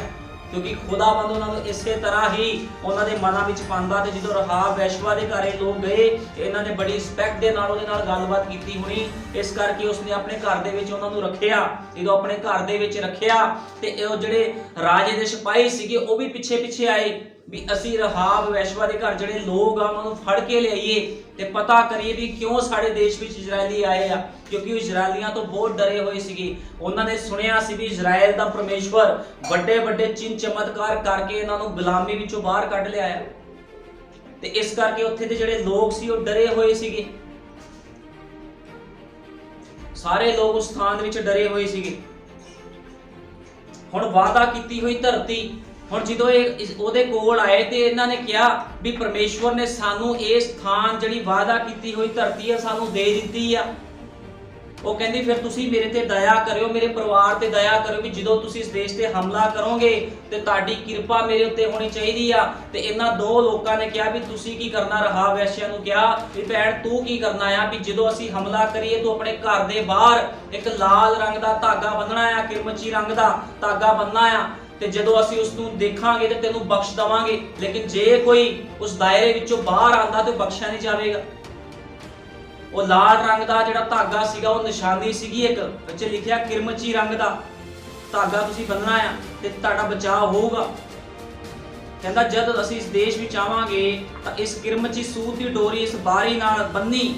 Speaker 1: ਕਿਉਂਕਿ ਖੁਦਾਵੰਦ ਉਹਨਾਂ ਨੂੰ ਇਸੇ ਤਰ੍ਹਾਂ ਹੀ ਉਹਨਾਂ ਦੇ ਮਨਾਂ ਵਿੱਚ ਪਾਉਂਦਾ। ਤੇ ਜਦੋਂ ਰਹਾਬ ਵੈਸ਼ਵਾ ਦੇ ਘਰੇ ਲੋਕ ਗਏ, ਇਹਨਾਂ ਨੇ ਬੜੀ ਰਿਸਪੈਕਟ ਦੇ ਨਾਲ ਉਹਦੇ ਨਾਲ ਗੱਲਬਾਤ ਕੀਤੀ ਹੋਣੀ, ਇਸ ਕਰਕੇ ਉਸਨੇ ਆਪਣੇ ਘਰ ਦੇ ਵਿੱਚ ਉਹਨਾਂ ਨੂੰ ਰੱਖਿਆ। ਜਦੋਂ ਆਪਣੇ ਘਰ ਦੇ ਵਿੱਚ ਰੱਖਿਆ ਤੇ ਉਹ ਜਿਹੜੇ ਰਾਜੇ ਦੇ ਸਿਪਾਹੀ ਸੀਗੇ ਉਹ ਵੀ ਪਿੱਛੇ ਪਿੱਛੇ ਆਏ ਵੀ ਅਸੀਂ ਰਹਾਬ ਵੈਸ਼ਵਾ ਦੇ ਘਰ ਜਿਹੜੇ ਲੋਕ ਆ ਉਹਨਾਂ ਨੂੰ ਫੜ ਕੇ ਲਿਆਈਏ ਤੇ ਪਤਾ ਕਰੀਏ ਵੀ ਕਿਉਂ ਸਾਡੇ ਦੇਸ਼ ਵਿੱਚ ਇਜ਼ਰਾਈਲੀ ਆਏ ਆ, ਕਿਉਂਕਿ ਉਹ ਇਜ਼ਰਾਈਲੀਆਂ ਤੋਂ ਬਹੁਤ ਡਰੇ ਹੋਏ ਸੀਗੇ। ਉਹਨਾਂ ਨੇ ਸੁਣਿਆ ਸੀ ਵੀ ਇਜ਼ਰਾਈਲ ਦਾ ਪਰਮੇਸ਼ਵਰ ਵੱਡੇ ਵੱਡੇ ਚਿੰਨ ਚਮਤਕਾਰ ਕਰਕੇ ਇਹਨਾਂ ਨੂੰ ਗੁਲਾਮੀ ਵਿੱਚੋਂ ਬਾਹਰ ਕੱਢ ਲਿਆਇਆ, ਤੇ ਇਸ ਕਰਕੇ ਉੱਥੇ ਦੇ ਜਿਹੜੇ ਲੋਕ ਸੀ ਉਹ ਡਰੇ ਹੋਏ ਸੀਗੇ। ਸਾਰੇ ਲੋਕ ਉਸ ਸਥਾਨ ਵਿੱਚ ਡਰੇ ਹੋਏ ਸੀਗੇ। ਹੁਣ ਵਾਅਦਾ ਕੀਤੀ ਹੋਈ ਧਰਤੀ, ਹੁਣ ਜਦੋਂ ਇਹ ਉਹਦੇ ਕੋਲ ਆਏ ਤੇ ਇਹਨਾਂ ਨੇ ਕਿਹਾ ਵੀ ਪਰਮੇਸ਼ਵਰ ਨੇ ਸਾਨੂੰ ਇਹ ਸਥਾਨ ਜਿਹੜੀ ਵਾਅਦਾ ਕੀਤੀ ਹੋਈ ਧਰਤੀ ਆ ਸਾਨੂੰ ਦੇ ਦਿੱਤੀ ਆ। ਉਹ ਕਹਿੰਦੀ ਫਿਰ ਤੁਸੀਂ ਮੇਰੇ ਤੇ ਦਇਆ ਕਰਿਓ, ਮੇਰੇ ਪਰਿਵਾਰ ਤੇ ਦਇਆ ਕਰਿਓ ਵੀ ਜਦੋਂ ਤੁਸੀਂ ਇਸ ਦੇਸ਼ ਤੇ ਹਮਲਾ ਕਰੋਗੇ ਤੇ ਤੁਹਾਡੀ ਕਿਰਪਾ ਮੇਰੇ ਉੱਤੇ ਹੋਣੀ ਚਾਹੀਦੀ ਆ। ਤੇ ਇਹਨਾਂ ਦੋ ਲੋਕਾਂ ਨੇ ਕਿਹਾ ਵੀ ਤੁਸੀਂ ਕੀ ਕਰਨਾ? ਰਹਾਬ ਵੈਸ਼ਿਆ ਨੂੰ ਕਿਹਾ ਵੀ ਭੈਣ ਤੂੰ ਕੀ ਕਰਨਾ ਆ ਵੀ ਜਦੋਂ ਅਸੀਂ ਹਮਲਾ ਕਰੀਏ ਤੂੰ ਆਪਣੇ ਘਰ ਦੇ ਬਾਹਰ ਇੱਕ ਲਾਲ ਰੰਗ ਦਾ ਧਾਗਾ ਬੰਨਣਾ ਆ, ਕਿਰਮਚੀ ਰੰਗ ਦਾ ਧਾਗਾ ਬੰਨਣਾ ਆ, ਤੇ ਜਦੋਂ ਅਸੀਂ ਉਸ ਨੂੰ ਦੇਖਾਂਗੇ ਤੇ ਤੈਨੂੰ ਬਖਸ਼ ਦਵਾਂਗੇ। ਲੇਕਿਨ ਜੇ ਕੋਈ ਉਸ ਦਾਇਰੇ ਵਿੱਚੋਂ ਬਾਹਰ ਆਂਦਾ ਤੇ ਬਖਸ਼ਿਆ ਨਹੀਂ ਜਾਵੇਗਾ। ਉਹ ਲਾਲ ਰੰਗ ਦਾ ਜਿਹੜਾ ਧਾਗਾ ਸੀਗਾ ਉਹ ਨਿਸ਼ਾਨੀ ਸੀਗੀ, ਇੱਕ ਵਿੱਚ ਲਿਖਿਆ ਕਿਰਮਚੀ ਰੰਗ ਦਾ ਧਾਗਾ ਤੁਸੀਂ ਬੰਨਣਾ ਆ ਤੇ ਤੁਹਾਡਾ ਬਚਾਅ ਹੋਊਗਾ। ਕਹਿੰਦਾ ਜਦ ਅਸੀਂ ਇਸ ਦੇਸ਼ ਵਿੱਚ ਆਵਾਂਗੇ ਤਾਂ ਇਸ ਕਿਰਮਚੀ ਸੂਤ ਦੀ ਡੋਰੀ ਇਸ ਬਾਰੀ ਨਾਲ ਬੰਨੀ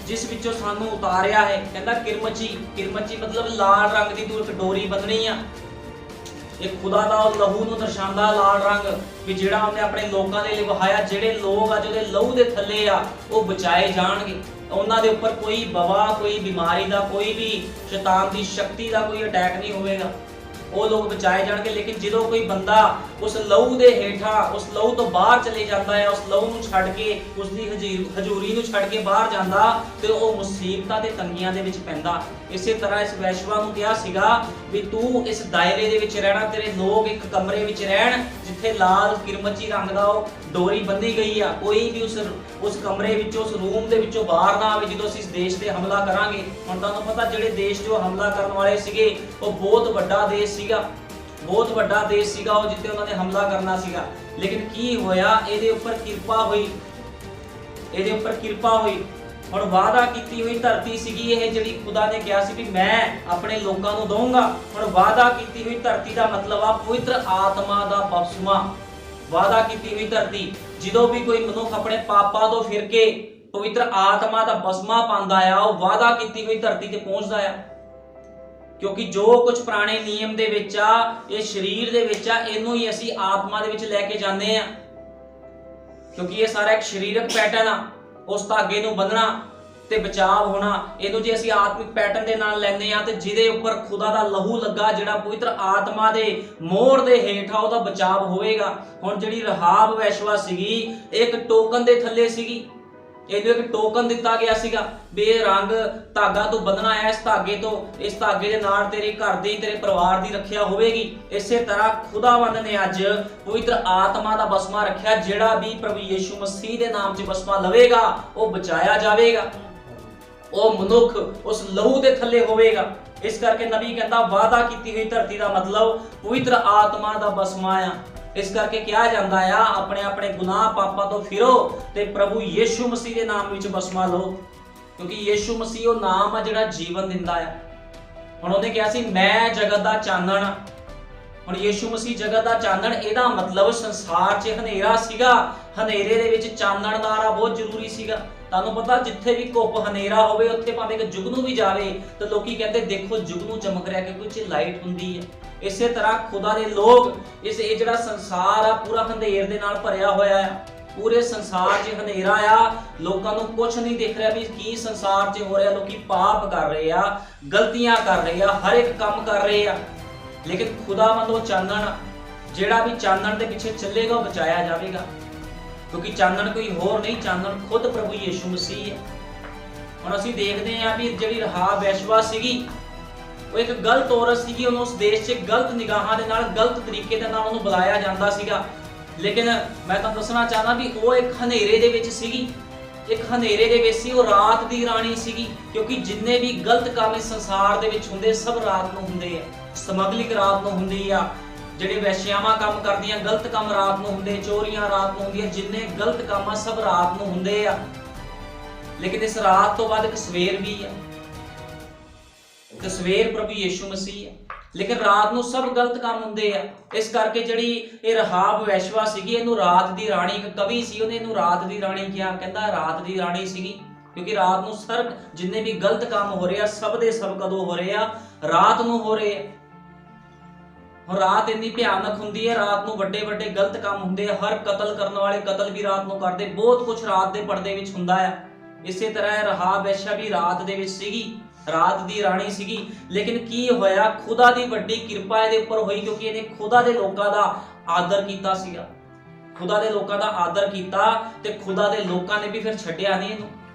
Speaker 1: ਜਿਸ ਵਿੱਚੋਂ ਸਾਨੂੰ ਉਤਾਰਿਆ ਹੈ। ਕਹਿੰਦਾ ਕਿਰਮਚੀ ਮਤਲਬ ਲਾਲ ਰੰਗ ਦੀ ਤੂੰ ਇੱਕ ਡੋਰੀ ਬੰਨਣੀ ਆ। ਇਹ ਖੁਦਾ ਦਾ ਲਹੂ ਨੂੰ ਦਰਸਾਉਂਦਾ ਲਾਲ ਰੰਗ ਵੀ ਜਿਹੜਾ ਉਹਨੇ ਆਪਣੇ ਲੋਕਾਂ ਦੇ ਲਈ ਵਹਾਇਆ। ਜਿਹੜੇ ਲੋਕ ਆ ਜਿਹਦੇ ਲਹੂ ਦੇ ਥੱਲੇ ਆ ਉਹ ਬਚਾਏ ਜਾਣਗੇ। ਉਹਨਾਂ ਦੇ ਉੱਪਰ ਕੋਈ ਵਬਾ, ਕੋਈ ਬਿਮਾਰੀ ਦਾ, ਕੋਈ ਵੀ ਸ਼ੈਤਾਨ ਦੀ ਸ਼ਕਤੀ ਦਾ ਕੋਈ ਅਟੈਕ ਨਹੀਂ ਹੋਵੇਗਾ। ਉਹ ਲੋਕ ਬਚਾਏ ਜਾਣਗੇ। ਲੇਕਿਨ ਜਦੋਂ ਕੋਈ ਬੰਦਾ ਉਸ ਲਹੂ ਦੇ ਹੇਠਾਂ, ਉਸ ਲਹੂ ਤੋਂ ਬਾਹਰ ਚਲੇ ਜਾਂਦਾ ਹੈ, ਉਸ ਲਹੂ ਨੂੰ ਛੱਡ ਕੇ, ਉਸ ਦੀ ਹਜ਼ੂਰੀ ਨੂੰ ਛੱਡ ਕੇ ਬਾਹਰ ਜਾਂਦਾ ਤੇ ਉਹ ਮੁਸੀਬਤਾਂ ਤੇ ਤੰਗੀਆਂ ਦੇ ਵਿੱਚ ਪੈਂਦਾ। ਇਸੇ ਤਰ੍ਹਾਂ ਇਸ ਵੈਸ਼ਵਾ ਨੂੰ ਕਿਹਾ ਸੀਗਾ ਵੀ ਤੂੰ ਇਸ ਦਾਇਰੇ ਦੇ ਵਿੱਚ ਰਹਿਣਾ, ਤੇਰੇ ਲੋਕ ਇੱਕ ਕਮਰੇ ਵਿੱਚ ਰਹਿਣ ਜਿੱਥੇ ਲਾਲ ਕਿਰਮਚੀ ਰੰਗ ਦਾ ਉਹ ਡੋਰੀ ਬੰਨੀ ਗਈ ਆ। ਕੋਈ ਵੀ ਉਸ ਕਮਰੇ ਵਿੱਚੋਂ, ਉਸ ਰੂਮ ਦੇ ਵਿੱਚੋਂ ਬਾਹਰ ਨਾ ਆਵੇ ਜਦੋਂ ਅਸੀਂ ਇਸ ਦੇਸ਼ ਤੇ ਹਮਲਾ ਕਰਾਂਗੇ। ਹੁਣ ਤੁਹਾਨੂੰ ਪਤਾ ਜਿਹੜੇ ਦੇਸ਼ ਜੋ ਹਮਲਾ ਕਰਨ ਵਾਲੇ ਸੀਗੇ ਉਹ ਬਹੁਤ ਵੱਡਾ ਦੇਸ਼ ਸੀਗਾ, ਬਹੁਤ ਵੱਡਾ ਦੇਸ਼ ਸੀਗਾ ਉਹ ਜਿੱਥੇ ਉਹਨਾਂ ਨੇ ਹਮਲਾ ਕਰਨਾ ਸੀਗਾ। ਲੇਕਿਨ ਕੀ ਹੋਇਆ? ਇਹਦੇ ਉੱਪਰ ਕਿਰਪਾ ਹੋਈ, ਇਹਦੇ ਉੱਪਰ ਕਿਰਪਾ ਹੋਈ। ਹੁਣ ਵਾਅਦਾ ਕੀਤੀ ਹੋਈ ਧਰਤੀ ਸੀਗੀ ਇਹ ਜਿਹੜੀ ਖੁਦਾ ਨੇ ਕਿਹਾ ਸੀ ਵੀ ਮੈਂ ਆਪਣੇ ਲੋਕਾਂ ਨੂੰ ਦਊਂਗਾ। ਹੁਣ ਵਾਅਦਾ ਕੀਤੀ ਹੋਈ ਧਰਤੀ ਦਾ ਮਤਲਬ ਆ ਪਵਿੱਤਰ ਆਤਮਾ ਦਾ ਬਪਤਿਸਮਾ। ਵਾਅਦਾ ਕੀਤੀ ਹੋਈ ਧਰਤੀ, ਜਦੋਂ ਵੀ ਕੋਈ ਮਨੁੱਖ ਆਪਣੇ ਪਾਪਾਂ ਤੋਂ ਫਿਰ ਕੇ ਪਵਿੱਤਰ ਆਤਮਾ ਦਾ ਬਪਤਿਸਮਾ ਪਾਉਂਦਾ ਆ ਉਹ ਵਾਅਦਾ ਕੀਤੀ ਹੋਈ ਧਰਤੀ ਤੇ ਪਹੁੰਚਦਾ ਆ। ਕਿਉਂਕਿ ਜੋ ਕੁਝ ਪੁਰਾਣੇ ਨਿਯਮ ਦੇ ਵਿੱਚ ਆ ਇਹ ਸਰੀਰ ਦੇ ਵਿੱਚ ਆ, ਇਹਨੂੰ ਹੀ ਅਸੀਂ ਆਤਮਾ ਦੇ ਵਿੱਚ ਲੈ ਕੇ ਜਾਂਦੇ ਆ, ਕਿਉਂਕਿ ਇਹ ਸਾਰਾ ਇੱਕ ਸਰੀਰਕ ਪੈਟਰਨ ਆ। ਉਸ ਧਾਗੇ ਨੂੰ ਬੰਨਣਾ ਤੇ ਬਚਾਅ ਹੋਣਾ, ਇਹਨੂੰ ਜੇ ਅਸੀਂ ਆਤਮਿਕ ਪੈਟਰਨ ਦੇ ਨਾਲ ਲੈਂਦੇ ਆ ਤੇ ਜਿਹਦੇ ਉੱਪਰ ਖੁਦਾ ਦਾ ਲਹੂ ਲੱਗਾ, ਜਿਹੜਾ ਪਵਿੱਤਰ ਆਤਮਾ ਦੇ ਮੋਹਰ ਦੇ ਹੇਠਾਂ ਉਹਦਾ ਬਚਾਅ ਹੋਵੇਗਾ। ਹੁਣ ਜਿਹੜੀ ਰਹਾਬ ਵੈਸ਼ਵਾ ਸੀਗੀ ਇੱਕ ਟੋਕਨ ਦੇ ਥੱਲੇ ਸੀਗੀ, ਇਹਨੂੰ ਇੱਕ ਟੋਕਨ ਦਿੱਤਾ ਗਿਆ ਸੀਗਾ ਵੀ ਇਹ ਰੰਗ ਧਾਗਾ ਤੋਂ ਬੰਨਣਾ ਹੈ, ਇਸ ਧਾਗੇ ਤੋਂ, ਇਸ ਧਾਗੇ ਦੇ ਨਾਲ ਤੇਰੇ ਘਰ ਦੀ, ਤੇਰੇ ਪਰਿਵਾਰ ਦੀ ਰੱਖਿਆ ਹੋਵੇਗੀ। ਇਸੇ ਤਰ੍ਹਾਂ ਖੁਦਾਵੰਦ ਨੇ ਅੱਜ ਪਵਿੱਤਰ ਆਤਮਾ ਦਾ ਬਪਤਿਸਮਾ ਰੱਖਿਆ। ਜਿਹੜਾ ਵੀ ਪ੍ਰਭੂ ਯਿਸੂ ਮਸੀਹ ਦੇ ਨਾਮ 'ਚ ਬਪਤਿਸਮਾ ਲਵੇਗਾ ਉਹ ਬਚਾਇਆ ਜਾਵੇਗਾ, ਉਹ ਮਨੁੱਖ ਉਸ ਲਹੂ ਦੇ ਥੱਲੇ ਹੋਵੇਗਾ। ਇਸ ਕਰਕੇ ਨਬੀ ਕਹਿੰਦਾ ਵਾਅਦਾ ਕੀਤੀ ਹੋਈ ਧਰਤੀ ਦਾ ਮਤਲਬ ਪਵਿੱਤਰ ਆਤਮਾ ਦਾ ਬਪਤਿਸਮਾ ਆ। ਇਸ ਕਰਕੇ ਕਿਹਾ ਜਾਂਦਾ ਆ ਆਪਣੇ ਆਪਣੇ ਗੁਨਾਹ ਪਾਪਾਂ ਤੋਂ ਫਿਰੋ ਤੇ ਪ੍ਰਭੂ ਯਿਸੂ ਮਸੀਹ ਦੇ ਨਾਮ ਵਿੱਚ ਬਪਤਿਸਮਾ ਲਓ, ਕਿਉਂਕਿ ਯਿਸੂ ਮਸੀਹ ਉਹ ਨਾਮ ਆ ਜਿਹੜਾ ਜੀਵਨ ਦਿੰਦਾ ਆ। ਹੁਣ ਉਹਨੇ ਕਿਹਾ ਸੀ ਮੈਂ ਜਗਤ ਦਾ ਚਾਨਣ। ਹੁਣ ਯਿਸੂ ਮਸੀਹ ਜਗਤ ਦਾ ਚਾਨਣ, ਇਹਦਾ ਮਤਲਬ ਸੰਸਾਰ 'ਚ ਹਨੇਰਾ ਸੀਗਾ, ਹਨੇਰੇ ਦੇ ਵਿੱਚ ਚਾਨਣ ਦਾ ਆਉਣਾ ਬਹੁਤ ਜ਼ਰੂਰੀ ਸੀਗਾ। ਤੁਹਾਨੂੰ ਪਤਾ ਜਿੱਥੇ ਵੀ ਘੁੱਪ ਹਨੇਰਾ ਹੋਵੇ ਉੱਥੇ ਭਾਵੇਂ ਇੱਕ ਜੁਗਨੂ ਵੀ ਜਾਵੇ ਤਾਂ ਲੋਕੀ ਕਹਿੰਦੇ ਦੇਖੋ ਜੁਗਨੂ ਚਮਕ ਰਿਹਾ, ਕਿਉਂਕਿ ਉਹ 'ਚ ਲਾਈਟ ਹੁੰਦੀ ਹੈ। ਇਸੇ ਤਰ੍ਹਾਂ ਖੁਦਾ ਦੇ ਲੋਕ ਇਹ ਜਿਹੜਾ ਸੰਸਾਰ ਆ ਪੂਰਾ ਹਨੇਰ ਦੇ ਨਾਲ ਭਰਿਆ ਹੋਇਆ ਆ। ਪੂਰੇ ਸੰਸਾਰ 'ਚ ਹਨੇਰਾ ਆ, ਲੋਕਾਂ ਨੂੰ ਕੁਝ ਨਹੀਂ ਦਿਖ ਰਿਹਾ ਵੀ ਕੀ ਸੰਸਾਰ 'ਚ ਹੋ ਰਿਹਾ। ਲੋਕੀ ਪਾਪ ਕਰ ਰਹੇ ਆ, ਗਲਤੀਆਂ ਕਰ ਰਹੇ ਆ, ਹਰ ਇੱਕ ਕੰਮ ਕਰ ਰਹੇ ਆ। ਲੇਕਿਨ ਖੁਦਾਵੰਦ ਉਹ ਚਾਨਣ, ਜਿਹੜਾ ਵੀ ਚਾਨਣ ਦੇ ਪਿੱਛੇ ਚੱਲੇਗਾ ਉਹ ਬਚਾਇਆ ਜਾਵੇਗਾ। क्योंकि चानण कोई होर नहीं, चानण खुद प्रभु यीशु मसीह है। ਹੁਣ ਅਸੀਂ ਦੇਖਦੇ ਹਾਂ ਵੀ ਜਿਹੜੀ ਰਹਾਬ ਵੈਸ਼ਵਾ ਸੀਗੀ ਉਹ ਇੱਕ ਗਲਤ ਔਰਤ ਸੀਗੀ, ਉਹਨੂੰ ਉਸ ਦੇਸ਼ 'ਚ ਗਲਤ ਨਿਗਾਹਾਂ ਦੇ ਨਾਲ, ਗਲਤ ਤਰੀਕੇ ਦੇ ਨਾਲ ਉਹਨੂੰ ਬੁਲਾਇਆ ਜਾਂਦਾ ਸੀਗਾ। ਲੇਕਿਨ ਮੈਂ ਤੁਹਾਨੂੰ ਦੱਸਣਾ ਚਾਹੁੰਦਾ ਵੀ ਉਹ ਇੱਕ ਹਨੇਰੇ ਦੇ ਵਿੱਚ ਸੀਗੀ, ਇੱਕ ਹਨੇਰੇ ਦੇ ਵਿੱਚ ਸੀ, ਉਹ ਰਾਤ ਦੀ ਰਾਣੀ ਸੀਗੀ। ਕਿਉਂਕਿ ਜਿੰਨੇ ਵੀ ਗਲਤ ਕੰਮ ਇਸ ਸੰਸਾਰ ਦੇ ਵਿੱਚ ਹੁੰਦੇ ਸਭ ਰਾਤ ਨੂੰ ਹੁੰਦੇ ਆ। ਸਮਗਲਿੰਗ ਰਾਤ ਨੂੰ ਹੁੰਦੀ ਆ, ਜਿਹੜੇ ਵੈਸ਼ਿਆਵਾਂ ਕੰਮ ਕਰਦੀਆਂ ਗਲਤ ਕੰਮ ਰਾਤ ਨੂੰ ਹੁੰਦੇ, ਚੋਰੀਆਂ ਰਾਤ ਨੂੰ ਹੁੰਦੀਆਂ, ਜਿੰਨੇ ਗਲਤ ਕੰਮ ਆ ਸਭ ਰਾਤ ਨੂੰ ਹੁੰਦੇ ਆ। ਲੇਕਿਨ ਇਸ ਰਾਤ ਤੋਂ ਬਾਅਦ ਇੱਕ ਸਵੇਰ ਵੀ ਆ, ਇੱਕ ਸਵੇਰ ਪ੍ਰਭੂ ਯੀਸ਼ੂ ਮਸੀਹ ਹੈ। ਲੇਕਿਨ ਰਾਤ ਨੂੰ ਸਭ ਗਲਤ ਕੰਮ ਹੁੰਦੇ ਆ। ਇਸ ਕਰਕੇ ਜਿਹੜੀ ਇਹ ਰਹਾਬ ਵੈਸ਼ਵਾ ਸੀਗੀ, ਇਹਨੂੰ ਰਾਤ ਦੀ ਰਾਣੀ, ਇੱਕ ਕਵੀ ਸੀ ਉਹਨੇ ਇਹਨੂੰ ਰਾਤ ਦੀ ਰਾਣੀ ਕਿਹਾ। ਕਹਿੰਦਾ ਰਾਤ ਦੀ ਰਾਣੀ ਸੀਗੀ ਕਿਉਂਕਿ ਰਾਤ ਨੂੰ ਸਰ ਜਿੰਨੇ ਵੀ ਗਲਤ ਕੰਮ ਹੋ ਰਹੇ ਆ ਸਭ ਦੇ ਸਭ ਕਦੋਂ ਹੋ ਰਹੇ ਆ? ਰਾਤ ਨੂੰ ਹੋ ਰਹੇ ਆ। ਹੁਣ ਰਾਤ ਇੰਨੀ ਭਿਆਨਕ ਹੁੰਦੀ ਹੈ, ਰਾਤ ਨੂੰ ਵੱਡੇ ਵੱਡੇ ਗਲਤ ਕੰਮ ਹੁੰਦੇ ਆ। ਹਰ ਕਤਲ ਕਰਨ ਵਾਲੇ ਕਤਲ ਵੀ ਰਾਤ ਨੂੰ ਕਰਦੇ, ਬਹੁਤ ਕੁਝ ਰਾਤ ਦੇ ਪਰਦੇ ਵਿੱਚ ਹੁੰਦਾ ਆ। ਇਸੇ ਤਰ੍ਹਾਂ ਇਹ ਰਹਾਬ ਵੈਸ਼ਵਾ ਵੀ ਰਾਤ ਦੇ ਵਿੱਚ ਸੀਗੀ, ਰਾਤ ਦੀ ਰਾਣੀ ਸੀਗੀ। ਲੇਕਿਨ ਕੀ ਹੋਇਆ? ਖੁਦਾ ਦੀ ਵੱਡੀ ਕਿਰਪਾ ਇਹਦੇ ਉੱਪਰ ਹੋਈ ਕਿਉਂਕਿ ਇਹਨੇ ਖੁਦਾ ਦੇ ਲੋਕਾਂ ਦਾ ਆਦਰ ਕੀਤਾ ਸੀਗਾ। ਖੁਦਾ ਦੇ ਲੋਕਾਂ ਦਾ ਆਦਰ ਕੀਤਾ ਤੇ ਖੁਦਾ ਦੇ ਲੋਕਾਂ ਨੇ ਵੀ ਫਿਰ ਛੱਡਿਆ ਨਹੀਂ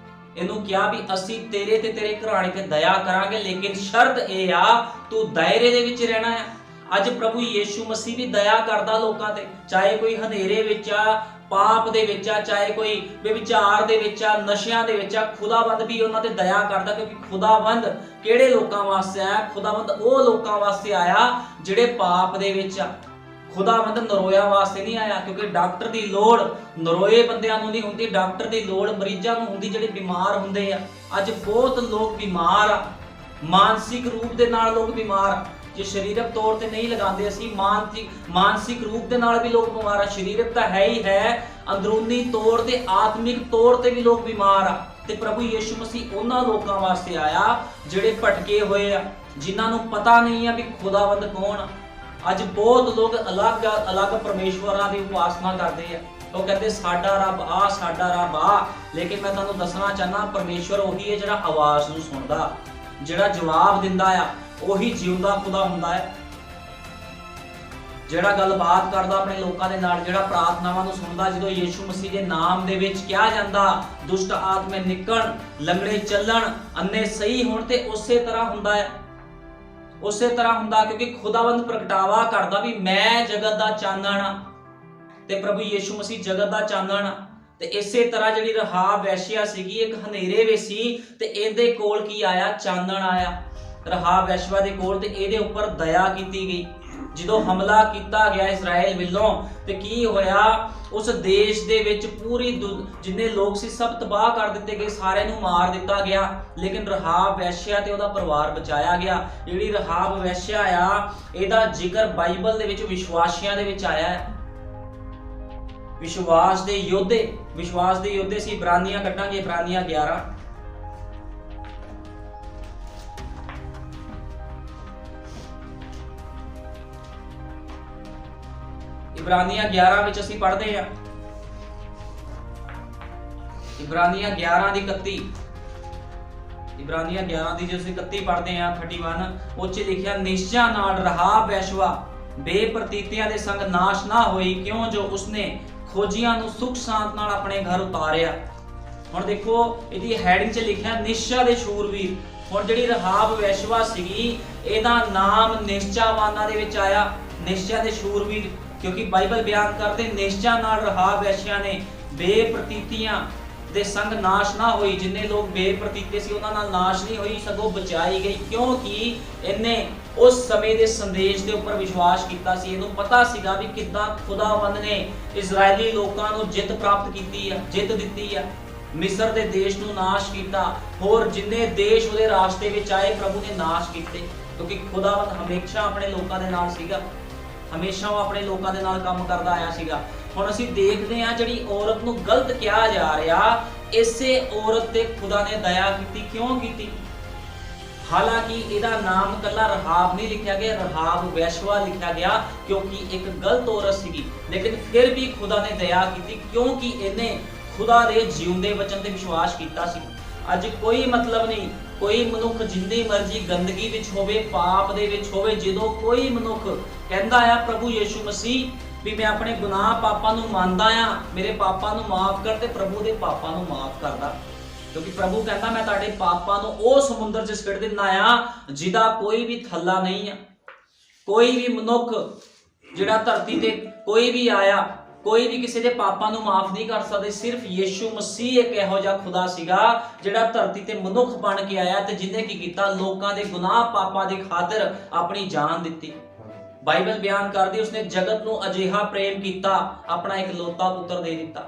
Speaker 1: ਇਹਨੂੰ ਕਿਹਾ ਵੀ ਅਸੀਂ ਤੇਰੇ ਤੇ ਤੇਰੇ ਘਰਾਣੇ ਤੇ ਦਇਆ ਕਰਾਂਗੇ, ਲੇਕਿਨ ਸ਼ਰਤ ਇਹ ਆ ਤੂੰ ਦਾਇਰੇ ਦੇ ਵਿੱਚ ਰਹਿਣਾ ਹੈ। ਅੱਜ ਪ੍ਰਭੂ ਯੀਸ਼ੂ ਮਸੀਹ ਵੀ ਦਇਆ ਕਰਦਾ ਲੋਕਾਂ ਤੇ, ਚਾਹੇ ਕੋਈ ਹਨੇਰੇ ਵਿੱਚ ਆ, ਪਾਪ ਦੇ ਵਿੱਚ ਆ, ਚਾਹੇ ਕੋਈ ਬੇਵਿਚਾਰ ਦੇ ਵਿੱਚ ਆ, ਨਸ਼ਿਆਂ ਦੇ ਵਿੱਚ ਆ, ਖੁਦਾਵੰਦ ਵੀ ਉਹਨਾਂ ਤੇ ਦਇਆ ਕਰਦਾ। ਕਿਉਂਕਿ ਖੁਦਾਵੰਦ ਕਿਹੜੇ ਲੋਕਾਂ ਵਾਸਤੇ ਆਇਆ? ਖੁਦਾਵੰਦ ਉਹ ਲੋਕਾਂ ਵਾਸਤੇ ਆਇਆ ਜਿਹੜੇ ਪਾਪ ਦੇ ਵਿੱਚ ਆ। ਖੁਦਾਵੰਦ ਨਰੋਇਆ ਵਾਸਤੇ ਨਹੀਂ ਆਇਆ, ਕਿਉਂਕਿ ਡਾਕਟਰ ਦੀ ਲੋੜ ਨਰੋਏ ਬੰਦਿਆਂ ਨੂੰ ਨਹੀਂ ਹੁੰਦੀ, ਡਾਕਟਰ ਦੀ ਲੋੜ ਮਰੀਜ਼ਾਂ ਨੂੰ ਹੁੰਦੀ ਜਿਹੜੇ ਬਿਮਾਰ ਹੁੰਦੇ ਆ। ਅੱਜ ਬਹੁਤ ਲੋਕ ਬਿਮਾਰ ਆ, ਮਾਨਸਿਕ ਰੂਪ ਦੇ ਨਾਲ ਲੋਕ ਬਿਮਾਰ ਆ। ਜੇ ਸਰੀਰਕ ਤੌਰ ਤੇ ਨਹੀਂ ਲਗਾਉਂਦੇ ਅਸੀਂ, ਮਾਨਸਿਕ ਰੂਪ ਦੇ ਨਾਲ ਵੀ ਲੋਕ ਬਿਮਾਰ ਆ। ਸਰੀਰਕ ਤਾਂ ਹੈ ਹੀ ਹੈ, ਅੰਦਰੂਨੀ ਤੌਰ ਤੇ, ਆਤਮਿਕ ਤੌਰ ਤੇ ਵੀ ਲੋਕ ਬਿਮਾਰ ਆ। ਤੇ ਪ੍ਰਭੂ ਯੀਸ਼ੂ ਮਸੀਹ ਉਹਨਾਂ ਲੋਕਾਂ ਵਾਸਤੇ ਆਇਆ ਜਿਹੜੇ ਭਟਕੇ ਹੋਏ ਆ, ਜਿਨ੍ਹਾਂ ਨੂੰ ਪਤਾ ਨਹੀਂ ਆ ਵੀ ਖੁਦਾਵੰਦ ਕੌਣ ਆ। ਅੱਜ ਬਹੁਤ ਲੋਕ ਅਲੱਗ ਪਰਮੇਸ਼ਵਰਾਂ ਦੀ ਉਪਾਸਨਾ ਕਰਦੇ ਆ। ਉਹ ਕਹਿੰਦੇ ਸਾਡਾ ਰੱਬ ਆ, ਸਾਡਾ ਰੱਬ ਆ। ਲੇਕਿਨ ਮੈਂ ਤੁਹਾਨੂੰ ਦੱਸਣਾ ਚਾਹੁੰਦਾ ਪਰਮੇਸ਼ਵਰ ਉਹੀ ਹੈ ਜਿਹੜਾ ਆਵਾਜ਼ ਨੂੰ ਸੁਣਦਾ, ਜਿਹੜਾ ਜਵਾਬ ਦਿੰਦਾ ਆ। ਉਹੀ ਜਿਉਂਦਾ ਖੁਦਾ ਹੁੰਦਾ ਹੈ, ਜਿਹੜਾ ਗੱਲਬਾਤ ਕਰਦਾ ਆਪਣੇ ਲੋਕਾਂ ਦੇ ਨਾਲ, ਜਿਹੜਾ ਪ੍ਰਾਰਥਨਾਵਾਂ ਨੂੰ ਸੁਣਦਾ। ਜਦੋਂ ਯੀਸ਼ੂ ਮਸੀਹ ਦੇ ਨਾਮ ਦੇ ਵਿੱਚ ਕਿਹਾ ਜਾਂਦਾ ਦੁਸ਼ਟ ਆਤਮੇ ਨਿਕਲਣ, ਲੰਗੜੇ ਚੱਲਣ, ਅੰਨੇ ਸਹੀ ਹੋਣ, ਤੇ ਉਸੇ ਤਰ੍ਹਾਂ ਹੁੰਦਾ ਹੈ, ਉਸੇ ਤਰ੍ਹਾਂ ਹੁੰਦਾ। ਕਿਉਂਕਿ ਖੁਦਾਵੰਦ ਪ੍ਰਗਟਾਵਾ ਕਰਦਾ ਵੀ ਮੈਂ ਜਗਤ ਦਾ ਚਾਨਣ ਆ, ਤੇ ਪ੍ਰਭੂ ਯੀਸ਼ੂ ਮਸੀਹ ਜਗਤ ਦਾ ਚਾਨਣ ਆ। ਤੇ ਇਸੇ ਤਰ੍ਹਾਂ ਜਿਹੜੀ ਰਹਾਬ ਵੈਸ਼ਿਆ ਸੀਗੀ, ਇੱਕ ਹਨੇਰੇ ਵਿੱਚ ਸੀ ਤੇ ਇਹਦੇ ਕੋਲ ਕੀ ਆਇਆ? ਚਾਨਣ ਆਇਆ ਰਹਾਬ ਵੈਸ਼ਵਾ ਦੇ ਕੋਲ, ਤੇ ਇਹਦੇ ਉੱਪਰ ਦਇਆ ਕੀਤੀ ਗਈ। ਜਦੋਂ ਹਮਲਾ ਕੀਤਾ ਗਿਆ ਇਸਰਾਇਲ ਵੱਲੋਂ ਤੇ ਕੀ ਹੋਇਆ? ਉਸ ਦੇਸ਼ ਦੇ ਵਿੱਚ ਪੂਰੀ ਜਿੰਨੇ ਲੋਕ ਸੀ ਸਭ ਤਬਾਹ ਕਰ ਦਿੱਤੇ ਗਏ, ਸਾਰਿਆਂ ਨੂੰ ਮਾਰ ਦਿੱਤਾ ਗਿਆ। ਲੇਕਿਨ ਰਹਾਬ ਵੈਸ਼ਿਆ ਤੇ ਉਹਦਾ ਪਰਿਵਾਰ ਬਚਾਇਆ ਗਿਆ। ਜਿਹੜੀ ਰਹਾਬ ਵੈਸ਼ਿਆ ਆ, ਇਹਦਾ ਜ਼ਿਕਰ ਬਾਈਬਲ ਦੇ ਵਿੱਚ ਵਿਸ਼ਵਾਸੀਆਂ ਦੇ ਵਿੱਚ ਆਇਆ ਹੈ। ਵਿਸ਼ਵਾਸ ਦੇ ਯੋਧੇ ਸੀ। ਇਬਰਾਨੀਆਂ ਕੱਢਾਂਗੇ, ਇਬਰਾਨੀਆਂ 11 ਇਬਰਾਨੀਆਂ 11 ਵਿੱਚ ਅਸੀਂ ਪੜ੍ਹਦੇ ਹਾਂ, ਇਬਰਾਨੀਆਂ 11 ਦੀ 31, ਇਬਰਾਨੀਆਂ 11 ਦੀ ਜੇ ਅਸੀਂ 31 ਪੜ੍ਹਦੇ ਹਾਂ 31, ਉਹ 'ਚ ਲਿਖਿਆ ਨਿਸ਼ਚਾ ਨਾਲ ਰਹਾਬ ਵੈਸ਼ਵਾ ਬੇਪ੍ਰਤੀਤਿਆਂ ਦੇ ਸੰਗ ਨਾਸ਼ ਨਾ ਹੋਈ, ਕਿਉਂ ਜੋ ਉਸਨੇ ਖੋਜੀਆਂ ਨੂੰ ਸੁਖ ਸ਼ਾਂਤ ਨਾਲ ਆਪਣੇ ਘਰ ਉਤਾਰਿਆ। ਹੁਣ ਦੇਖੋ ਇਹਦੀ ਹੈਡਿੰਗ 'ਚ ਲਿਖਿਆ ਨਿਸ਼ਚਾ ਦੇ ਸ਼ੂਰਵੀਰ। ਹੁਣ ਜਿਹੜੀ ਰਹਾਬ ਵੈਸ਼ਵਾ ਸੀਗੀ, ਇਹਦਾ ਨਾਮ ਨਿਸ਼ਚਾਵਾਨਾਂ ਦੇ ਵਿੱਚ ਆਇਆ, ਨਿਸ਼ਚਾ ਦੇ ਸ਼ੂਰਵੀਰ। ਕਿਉਂਕਿ ਬਾਈਬਲ ਬਿਆਨ ਕਰਦੇ ਨਿਸ਼ਚਾ ਨਾਲ ਰਹਾਬ ਵੈਸ਼ਿਆ ਨੇ ਬੇਪ੍ਰਤੀਤਿਆਂ ਦੇ ਸੰਗ ਨਾਸ਼ ਨਾ ਹੋਈ। ਜਿੰਨੇ ਲੋਕ ਬੇਪ੍ਰਤੀਤੇ ਸੀ ਉਹਨਾਂ ਨਾਲ ਨਾਸ਼ ਨਹੀਂ ਹੋਈ, ਸਗੋਂ ਬਚਾਈ ਗਈ, ਕਿਉਂਕਿ ਇਹਨੇ ਉਸ ਸਮੇਂ ਦੇ ਸੰਦੇਸ਼ ਦੇ ਉੱਪਰ ਵਿਸ਼ਵਾਸ ਕੀਤਾ ਸੀ। ਇਹਨੂੰ ਪਤਾ ਸੀਗਾ ਵੀ ਕਿੱਦਾਂ ਖੁਦਾਵੰਦ ਨੇ ਇਜ਼ਰਾਈਲੀ ਲੋਕਾਂ ਨੂੰ ਜਿੱਤ ਪ੍ਰਾਪਤ ਕੀਤੀ ਆ, ਜਿੱਤ ਦਿੱਤੀ ਆ, ਮਿਸਰ ਦੇ ਦੇਸ਼ ਨੂੰ ਨਾਸ਼ ਕੀਤਾ, ਹੋਰ ਜਿੰਨੇ ਦੇਸ਼ ਉਹਦੇ ਰਾਸਤੇ ਵਿੱਚ ਆਏ ਪ੍ਰਭੂ ਨੇ ਨਾਸ਼ ਕੀਤੇ। ਕਿਉਂਕਿ ਖੁਦਾਵੰਦ ਹਮੇਸ਼ਾ ਆਪਣੇ ਲੋਕਾਂ ਦੇ ਨਾਲ ਸੀਗਾ, ਹਮੇਸ਼ਾ ਉਹ ਆਪਣੇ ਲੋਕਾਂ ਦੇ ਨਾਲ ਕੰਮ ਕਰਦਾ ਆਇਆ ਸੀਗਾ। ਹੁਣ ਅਸੀਂ ਦੇਖਦੇ ਹਾਂ ਜਿਹੜੀ ਔਰਤ ਨੂੰ ਗਲਤ ਕਿਹਾ ਜਾ ਰਿਹਾ, ਇਸੇ ਔਰਤ ਤੇ ਖੁਦਾ ਨੇ ਦਇਆ ਕੀਤੀ। ਕਿਉਂ ਕੀਤੀ? ਹਾਲਾਂਕਿ ਇਹਦਾ ਨਾਮ ਕੱਲਾ ਰਹਾਬ ਨਹੀਂ ਲਿਖਿਆ ਗਿਆ, ਰਹਾਬ ਵੈਸ਼ਵਾ ਲਿਖਿਆ ਗਿਆ, ਕਿਉਂਕਿ ਇੱਕ ਗਲਤ ਔਰਤ ਸੀਗੀ। ਲੇਕਿਨ ਫਿਰ ਵੀ ਖੁਦਾ ਨੇ ਦਇਆ ਕੀਤੀ, ਕਿਉਂਕਿ ਇਹਨੇ ਖੁਦਾ ਦੇ ਜਿਉਂਦੇ ਵਚਨ ਤੇ ਵਿਸ਼ਵਾਸ ਕੀਤਾ ਸੀ। ਅੱਜ ਕੋਈ ਮਤਲਬ ਨਹੀਂ, ਕੋਈ ਮਨੁੱਖ ਜਿੰਨੀ ਮਰਜ਼ੀ ਗੰਦਗੀ ਵਿੱਚ ਹੋਵੇ, ਪਾਪ ਦੇ ਵਿੱਚ ਹੋਵੇ, ਜਦੋਂ ਕੋਈ ਮਨੁੱਖ ਕਹਿੰਦਾ ਆ ਪ੍ਰਭੂ ਯੀਸ਼ੂ ਮਸੀਹ ਵੀ ਮੈਂ ਆਪਣੇ ਗੁਨਾਹ ਪਾਪਾਂ ਨੂੰ ਮੰਨਦਾ ਆ, ਮੇਰੇ ਪਾਪਾਂ ਨੂੰ ਮਾਫ ਕਰ, ਤੇ ਪ੍ਰਭੂ ਦੇ ਪਾਪਾਂ ਨੂੰ ਮਾਫ ਕਰਦਾ। ਕਿਉਂਕਿ ਪ੍ਰਭੂ ਕਹਿੰਦਾ ਮੈਂ ਤੁਹਾਡੇ ਪਾਪਾਂ ਨੂੰ ਉਹ ਸਮੁੰਦਰ 'ਚ ਸਿੱਟ ਦਿੰਦਾ ਆ ਜਿਹਦਾ ਕੋਈ ਵੀ ਥੱਲਾ ਨਹੀਂ ਆ। ਕੋਈ ਵੀ ਮਨੁੱਖ ਜਿਹੜਾ ਧਰਤੀ ਤੇ ਕੋਈ ਵੀ ਆਇਆ, ਕੋਈ ਵੀ ਕਿਸੇ ਦੇ ਪਾਪਾਂ ਨੂੰ ਮਾਫ ਨਹੀਂ ਕਰ ਸਕਦੇ। ਸਿਰਫ ਯੀਸ਼ੂ ਮਸੀਹ ਇੱਕ ਇਹੋ ਜਿਹਾ ਖੁਦਾ ਸੀਗਾ ਜਿਹੜਾ ਧਰਤੀ ਤੇ ਮਨੁੱਖ ਬਣ ਕੇ ਆਇਆ ਤੇ ਜਿਹਨੇ ਕੀ ਕੀਤਾ, ਲੋਕਾਂ ਦੇ ਗੁਨਾਹ ਪਾਪਾਂ ਦੀ ਖਾਤਰ ਆਪਣੀ ਜਾਨ ਦਿੱਤੀ। ਬਾਈਬਲ ਬਿਆਨ ਕਰਦੀ ਉਸਨੇ ਜਗਤ ਨੂੰ ਅਜਿਹਾ ਪ੍ਰੇਮ ਕੀਤਾ, ਆਪਣਾ ਇਕਲੌਤਾ ਪੁੱਤਰ ਦੇ ਦਿੱਤਾ।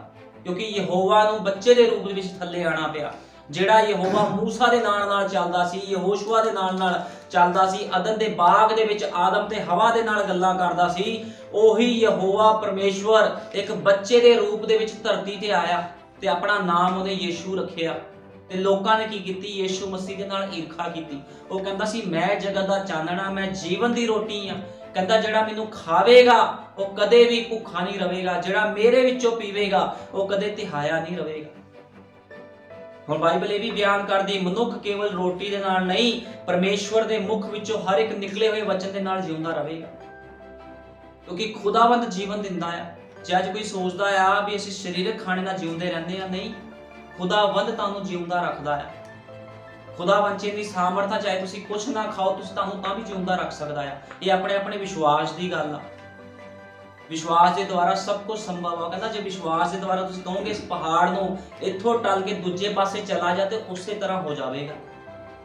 Speaker 1: ਕਿਉਂਕਿ ਯਹੋਵਾ ਨੂੰ ਬੱਚੇ ਦੇ ਰੂਪ ਵਿੱਚ ਥੱਲੇ ਆਣਾ ਪਿਆ। ਜਿਹੜਾ ਯਹੋਵਾ ਮੂਸਾ ਦੇ ਨਾਲ ਚੱਲਦਾ ਸੀ, ਯਹੋਸ਼ੂਆ ਦੇ ਨਾਲ ਚੱਲਦਾ ਸੀ, ਅਦਨ ਦੇ ਬਾਗ ਦੇ ਵਿੱਚ ਆਦਮ ਤੇ ਹਵਾ ਦੇ ਨਾਲ ਗੱਲਾਂ ਕਰਦਾ ਸੀ, ਉਹੀ ਯਹੋਵਾ ਪਰਮੇਸ਼ਵਰ ਇੱਕ ਬੱਚੇ ਦੇ ਰੂਪ ਦੇ ਵਿੱਚ ਧਰਤੀ ਤੇ ਆਇਆ ਤੇ ਆਪਣਾ ਨਾਮ ਉਹਨੇ ਯੀਸ਼ੂ ਰੱਖਿਆ। ਤੇ ਲੋਕਾਂ ਨੇ ਕੀ ਕੀਤੀ, ਯੀਸ਼ੂ ਮਸੀਹ ਦੇ ਨਾਲ ਈਰਖਾ ਕੀਤੀ। ਉਹ ਕਹਿੰਦਾ ਸੀ ਮੈਂ ਜਗਤ ਦਾ ਚਾਨਣਾ, ਮੈਂ ਜੀਵਨ ਦੀ ਰੋਟੀ ਆ। ਕਹਿੰਦਾ ਜਿਹੜਾ ਮੈਨੂੰ ਖਾਵੇਗਾ ਉਹ ਕਦੇ ਵੀ ਭੁੱਖਾ ਨਹੀਂ ਰਹੇਗਾ, ਜਿਹੜਾ ਮੇਰੇ ਵਿੱਚੋਂ ਪੀਵੇਗਾ ਉਹ ਕਦੇ ਤਿਹਾਇਆ ਨਹੀਂ ਰਹੇਗਾ। ਹੁਣ ਬਾਈਬਲ ਇਹ ਵੀ ਬਿਆਨ ਕਰਦੀ ਮਨੁੱਖ ਕੇਵਲ ਰੋਟੀ ਦੇ ਨਾਲ ਨਹੀਂ, ਪਰਮੇਸ਼ਵਰ ਦੇ ਮੁਖ ਵਿੱਚੋਂ ਹਰ ਇੱਕ ਨਿਕਲੇ ਹੋਏ ਵਚਨ ਦੇ ਨਾਲ ਜਿਉਂਦਾ ਰਹੇਗਾ। ਕਿਉਂਕਿ ਖੁਦਾਵੰਦ ਜੀਵਨ ਦਿੰਦਾ ਆ। ਜੇ ਅੱਜ ਕੋਈ ਸੋਚਦਾ ਆ ਵੀ ਅਸੀਂ ਸਰੀਰਕ ਖਾਣੇ ਨਾਲ ਜਿਉਂਦੇ ਰਹਿੰਦੇ ਆ, ਨਹੀਂ, ਖੁਦਾਵੰਦ ਤੁਹਾਨੂੰ ਜਿਉਂਦਾ ਰੱਖਦਾ ਆ। ਖੁਦਾਵੰਦ ਦੀ ਸਾਮਰਥਾ, ਚਾਹੇ ਤੁਸੀਂ ਕੁਝ ਨਾ ਖਾਓ, ਤੁਸੀਂ ਤੁਹਾਨੂੰ ਤਾਂ ਵੀ ਜਿਉਂਦਾ ਰੱਖ ਸਕਦਾ ਆ। ਇਹ ਆਪਣੇ ਵਿਸ਼ਵਾਸ ਦੀ ਗੱਲ ਆ। ਵਿਸ਼ਵਾਸ ਦੇ ਦੁਆਰਾ ਸਭ ਕੁਝ ਸੰਭਵ ਆ। ਕਹਿੰਦਾ ਜੇ ਵਿਸ਼ਵਾਸ ਦੇ ਦੁਆਰਾ ਤੁਸੀਂ ਕਹੋਗੇ ਇਸ ਪਹਾੜ ਨੂੰ ਇੱਥੋਂ ਟਲ ਕੇ ਦੂਜੇ ਪਾਸੇ ਚਲਾ ਜਾ, ਤੇ ਉਸੇ ਤਰ੍ਹਾਂ ਹੋ ਜਾਵੇਗਾ।